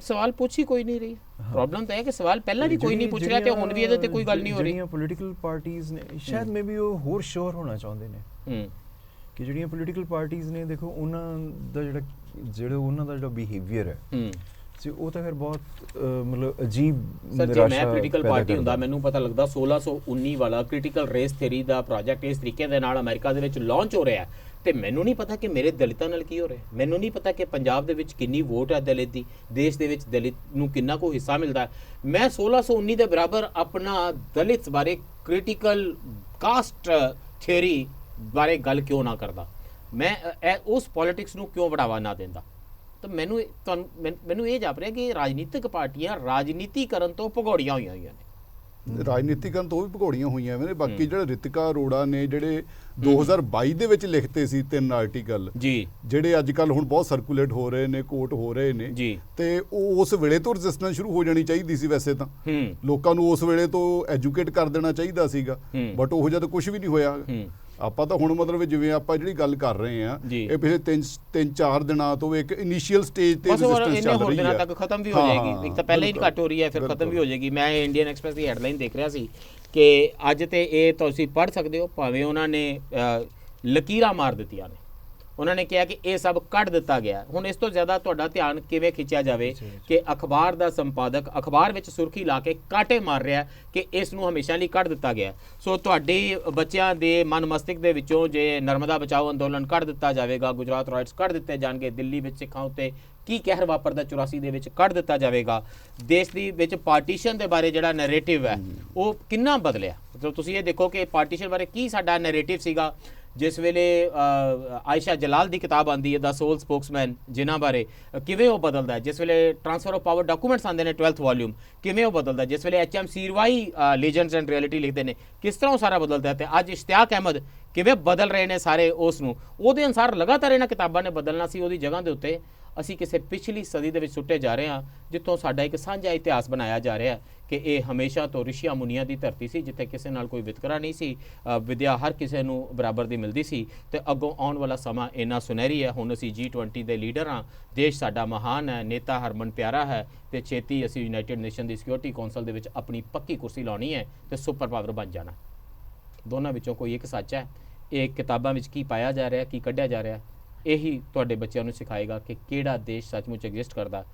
ਸਵਾਲ ਪੁੱਛ ਹੀ ਕੋਈ ਨਹੀਂ ਰਹੀ। ਪ੍ਰੋਬਲਮ ਤਾਂ ਹੈ ਕਿ ਸਵਾਲ ਪਹਿਲਾਂ ਵੀ ਕੋਈ ਨਹੀਂ ਪੁੱਛ ਰਿਹਾ ਤੇ ਹੁਣ ਵੀ ਇਹਦੇ ਤੇ ਕੋਈ ਗੱਲ ਨਹੀਂ ਹੋ ਰਹੀ। ਜਿਹੜੀਆਂ ਪੋਲੀਟੀਕਲ ਪਾਰਟੀਆਂ ਨੇ ਸ਼ਾਇਦ ਮੇਬੀ ਉਹ ਹੋਰ ਸ਼ੋਰ ਹੋਣਾ ਚਾਹੁੰਦੇ ਨੇ ਕਿ ਜਿਹੜੀਆਂ ਪੋਲੀਟੀਕਲ ਪਾਰਟੀਆਂ ਨੇ, ਦੇਖੋ ਉਹਨਾਂ ਦਾ ਉਹਨਾਂ ਦਾ ਜਿਹੜਾ ਬਿਹੇਵੀਅਰ ਹੈ ਸੀ, ਉਹ ਤਾਂ ਫਿਰ ਬਹੁਤ ਮਤਲਬ ਅਜੀਬ ਸਰ। ਜੇ ਮੈਂ ਪੋਲੀਟੀਕਲ ਪਾਰਟੀ ਹੁੰਦਾ, ਮੈਨੂੰ ਪਤਾ ਲੱਗਦਾ 1619 ਵਾਲਾ ਕ੍ਰਿਟੀਕਲ ਰੇਸ ਥਿਊਰੀ ਦਾ ਪ੍ਰੋਜੈਕਟ ਇਸ ਤਰੀਕੇ ਦੇ ਨਾਲ ਅਮਰੀਕਾ ਦੇ ਵਿੱਚ ਲਾਂਚ ਹੋ ਰਿਹਾ, ਤੇ ਮੈਨੂੰ ਨਹੀਂ ਪਤਾ ਕਿ ਮੇਰੇ ਦਲਿਤਾਂ ਨਾਲ ਕੀ ਹੋ ਰਿਹਾ, ਮੈਨੂੰ ਨਹੀਂ ਪਤਾ ਕਿ ਪੰਜਾਬ ਦੇ ਵਿੱਚ ਕਿੰਨੀ ਵੋਟ ਹੈ ਦਲਿਤ ਦੀ, ਦੇਸ਼ ਦੇ ਵਿੱਚ ਦਲਿਤ ਨੂੰ ਕਿੰਨਾ ਕੁ ਹਿੱਸਾ ਮਿਲਦਾ ਹੈ। ਮੈਂ 1619 ਦੇ ਬਰਾਬਰ ਆਪਣਾ ਦਲਿਤ ਬਾਰੇ ਕ੍ਰਿਟੀਕਲ ਕਾਸਟ ਥਿਊਰੀ ਬਾਰੇ ਗੱਲ ਕਿਉਂ ਨਾ ਕਰਦਾ? ਮੈਂ ਉਸ ਪੋਲਿਟਿਕਸ ਨੂੰ ਕਿਉਂ ਬੜਾਵਾ ਨਾ ਦਿੰਦਾ? ਤਾਂ ਮੈਨੂੰ ਇਹ ਜਾਪ ਰਿਹਾ ਕਿ ਰਾਜਨੀਤਿਕ ਪਾਰਟੀਆਂ ਰਾਜਨੀਤੀਕਰਨ ਤੋਂ ਭਗੌੜੀਆਂ ਹੋਈਆਂ ਨੇ। ਰਾਜਨੀਤੀਕਰਨ ਤੋਂ ਵੀ ਭਗੌੜੀਆਂ ਹੋਈਆਂ ਨੇ। ਬਾਕੀ ਜਿਹੜੇ ਰਿਤਿਕਾ ਅਰੋੜਾ ਨੇ, ਜਿਹੜੇ 2022 ਦੇ ਵਿੱਚ ਲਿਖਤੇ ਸੀ 3 ਆਰਟੀਕਲ ਜੀ, ਜਿਹੜੇ ਅੱਜ ਕੱਲ ਹੁਣ ਬਹੁਤ ਸਰਕੂਲੇਟ ਹੋ ਰਹੇ ਨੇ, ਕੋਟ ਹੋ ਰਹੇ ਨੇ ਜੀ, ਤੇ ਉਹ ਉਸ ਵੇਲੇ ਤੋਂ ਰੈਜ਼ਿਸਟੈਂਸ ਸ਼ੁਰੂ ਹੋ ਜਾਣੀ ਚਾਹੀਦੀ ਸੀ। ਵੈਸੇ ਤਾਂ ਲੋਕਾਂ ਨੂੰ ਉਸ ਵੇਲੇ ਤੋਂ ਐਜੂਕੇਟ ਕਰ ਦੇਣਾ ਚਾਹੀਦਾ ਸੀਗਾ, ਬਟ ਉਹ ਜਿਹਾ ਤਾਂ ਕੁਝ ਵੀ ਨਹੀਂ ਹੋਇਆ। ਆਪਾਂ ਤਾਂ ਹੁਣ ਮਤਲਬ ਜਿਵੇਂ ਆਪਾਂ ਜਿਹੜੀ ਗੱਲ ਕਰ ਰਹੇ ਆ, ਇਹ ਪਿਛਲੇ 3-4 ਦਿਨਾਂ ਤੋਂ ਇੱਕ ਇਨੀਸ਼ੀਅਲ ਸਟੇਜ ਤੇ ਰੈਜ਼ਿਸਟੈਂਸ ਚੱਲ ਰਹੀ ਹੈ, ਤੱਕ ਖਤਮ ਵੀ ਹੋ ਜਾਏਗੀ। ਇੱਕ ਤਾਂ ਪਹਿਲਾਂ ਹੀ ਘੱਟ ਹੋ ਰਹੀ ਹੈ, ਫਿਰ ਖਤਮ ਵੀ ਹੋ ਜਾਏਗੀ। ਮੈਂ ਇੰਡੀਅਨ ਐਕਸਪ੍ਰੈਸ ਦੀ ਹੈਡਲਾਈਨ ਦੇਖ ਰਿਹਾ ਸੀ ਕਿ ਅੱਜ ਤੇ ਇਹ ਤੁਸੀਂ ਪੜ੍ਹ ਸਕਦੇ ਹੋ, ਭਾਵੇਂ ਉਹਨਾਂ ਨੇ ਲਕੀਰਾਂ ਮਾਰ ਦਿੱਤੀਆਂ ਨੇ, ਉਹਨਾਂ ਨੇ ਕਿਹਾ ਕਿ ਇਹ ਸਭ ਕੱਢ ਦਿੱਤਾ ਗਿਆ। ਹੁਣ ਇਸ ਤੋਂ ਜ਼ਿਆਦਾ ਤੁਹਾਡਾ ਧਿਆਨ ਕਿਵੇਂ ਖਿੱਚਿਆ ਜਾਵੇ ਕਿ ਅਖਬਾਰ ਦਾ ਸੰਪਾਦਕ ਅਖਬਾਰ ਵਿੱਚ ਸੁਰਖੀ ਲਾ ਕੇ ਕਾਟੇ ਮਾਰ ਰਿਹਾ ਕਿ ਇਸ ਨੂੰ ਹਮੇਸ਼ਾ ਲਈ ਕੱਢ ਦਿੱਤਾ ਗਿਆ। ਸੋ ਤੁਹਾਡੇ ਬੱਚਿਆਂ ਦੇ ਮਨ ਮਸਤਕ ਦੇ ਵਿੱਚੋਂ ਜੇ ਨਰਮਦਾ ਬਚਾਓ ਅੰਦੋਲਨ ਕੱਢ ਦਿੱਤਾ ਜਾਵੇਗਾ, ਗੁਜਰਾਤ ਰਾਈਟਸ ਕੱਢ ਦਿੱਤੇ ਜਾਣਗੇ, ਦਿੱਲੀ ਵਿੱਚ ਸਿੱਖਾਂ ਉੱਤੇ ਕੀ ਕਹਿਰ ਵਾਪਰਦਾ 84 ਦੇ ਵਿੱਚ ਕੱਢ ਦਿੱਤਾ ਜਾਵੇਗਾ, ਦੇਸ਼ ਦੀ ਵਿੱਚ ਪਾਰਟੀਸ਼ਨ ਦੇ ਬਾਰੇ ਜਿਹੜਾ ਨੈਰੇਟਿਵ ਹੈ ਉਹ ਕਿੰਨਾ ਬਦਲਿਆ। ਮਤਲਬ ਤੁਸੀਂ ਇਹ ਦੇਖੋ ਕਿ ਪਾਰਟੀਸ਼ਨ ਬਾਰੇ ਕੀ ਸਾਡਾ ਨੈਰੇਟਿਵ ਸੀਗਾ ਜਿਸ ਵੇਲੇ ਆਇਸ਼ਾ ਜਲਾਲ ਦੀ ਕਿਤਾਬ ਆਉਂਦੀ ਹੈ ਦ ਸੋਲ ਸਪੋਕਸਮੈਨ, ਜਿਨ੍ਹਾਂ ਬਾਰੇ ਕਿਵੇਂ ਉਹ ਬਦਲਦਾ ਹੈ। ਜਿਸ ਵੇਲੇ ਟ੍ਰਾਂਸਫਰ ਆਫ ਪਾਵਰ ਡਾਕੂਮੈਂਟਸ ਆਉਂਦੇ ਨੇ 12th ਵੋਲਿਊਮ, ਕਿਵੇਂ ਉਹ ਬਦਲਦਾ। ਜਿਸ ਵੇਲੇ HM ਸੀਰਵਾਈ ਲੀਜੈਂਡਸ ਐਂਡ ਰਿਐਲਿਟੀ ਲਿਖਦੇ ਨੇ, ਕਿਸ ਤਰ੍ਹਾਂ ਉਹ ਸਾਰਾ ਬਦਲਦਾ। ਤੇ ਅੱਜ ਇਸ਼ਤਿਆਕ ਅਹਿਮਦ ਕਿਵੇਂ ਬਦਲ ਰਹੇ ਨੇ ਸਾਰੇ ਉਸ ਨੂੰ। ਉਹਦੇ ਅਨੁਸਾਰ ਲਗਾਤਾਰ ਇਹਨਾਂ ਕਿਤਾਬਾਂ ਨੇ ਬਦਲਣਾ ਸੀ। ਉਹਦੀ ਜਗ੍ਹਾ ਦੇ ਉੱਤੇ ਅਸੀਂ ਕਿਸੇ ਪਿਛਲੀ ਸਦੀ ਦੇ ਵਿੱਚ ਸੁੱਟੇ ਜਾ ਰਹੇ ਹਾਂ, ਜਿੱਥੋਂ ਸਾਡਾ ਇੱਕ ਸਾਂਝਾ ਇਤਿਹਾਸ ਬਣਾਇਆ ਜਾ ਰਿਹਾ ਕਿ ਇਹ ਹਮੇਸ਼ਾ ਤੋਂ ਰਿਸ਼ੀਆਂ ਮੁਨੀਆਂ ਦੀ ਧਰਤੀ ਸੀ, ਜਿੱਥੇ ਕਿਸੇ ਨਾਲ ਕੋਈ ਵਿਤਕਰਾ ਨਹੀਂ ਸੀ, ਵਿਦਿਆ ਹਰ ਕਿਸੇ ਨੂੰ ਬਰਾਬਰ ਦੀ ਮਿਲਦੀ ਸੀ। ਤੇ ਅੱਗੋਂ ਆਉਣ ਵਾਲਾ ਸਮਾਂ ਇੰਨਾ ਸੁਨਹਿਰੀ ਹੈ। ਹੁਣ ਅਸੀਂ G20 ਦੇ ਲੀਡਰ ਹਾਂ, ਦੇਸ਼ ਸਾਡਾ ਮਹਾਨ ਹੈ, ਨੇਤਾ ਹਰਮਨ ਪਿਆਰਾ ਹੈ, ਤੇ ਛੇਤੀ ਅਸੀਂ ਯੂਨਾਈਟਿਡ ਨੇਸ਼ਨ ਦੀ ਸਿਕਿਉਰਿਟੀ ਕੌਂਸਲ ਦੇ ਵਿੱਚ ਆਪਣੀ ਪੱਕੀ ਕੁਰਸੀ ਲਾਉਣੀ ਹੈ ਤੇ ਸੁਪਰ ਪਾਵਰ ਬਣ ਜਾਣਾ। ਦੋਨਾਂ ਵਿੱਚੋਂ ਕੋਈ ਇੱਕ ਸੱਚ ਹੈ ਇਹ ਕਿਤਾਬਾਂ ਵਿੱਚ ਕੀ ਪਾਇਆ ਜਾ ਰਿਹਾ, ਕੀ ਕੱਢਿਆ ਜਾ ਰਿਹਾ, ਇਹੀ ਤੁਹਾਡੇ ਬੱਚਿਆਂ ਨੂੰ ਸਿਖਾਏਗਾ ਕਿ ਕਿਹੜਾ ਦੇਸ਼ ਸੱਚਮੁੱਚ ਐਗਜ਼ਿਸਟ ਕਰਦਾ।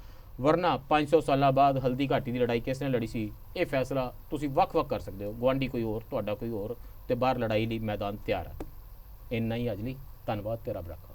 ਵਰਨਾ 500 ਸਾਲਾਂ ਬਾਅਦ ਹਲਦੀ ਘਾਟੀ ਦੀ ਲੜਾਈ ਕਿਸ ਨੇ ਲੜੀ ਸੀ, ਇਹ ਫੈਸਲਾ ਤੁਸੀਂ ਵੱਖ-ਵੱਖ ਕਰ ਸਕਦੇ ਹੋ। ਗੁਆਂਢੀ ਕੋਈ ਹੋਰ, ਤੁਹਾਡਾ ਕੋਈ ਹੋਰ, ਤੇ ਬਾਹਰ ਲੜਾਈ ਲਈ ਮੈਦਾਨ ਤਿਆਰ ਹੈ। ਇੰਨਾ ਹੀ ਅੱਜ ਲਈ। ਧੰਨਵਾਦ ਤੇ ਰੱਬ ਰਾਖਾ।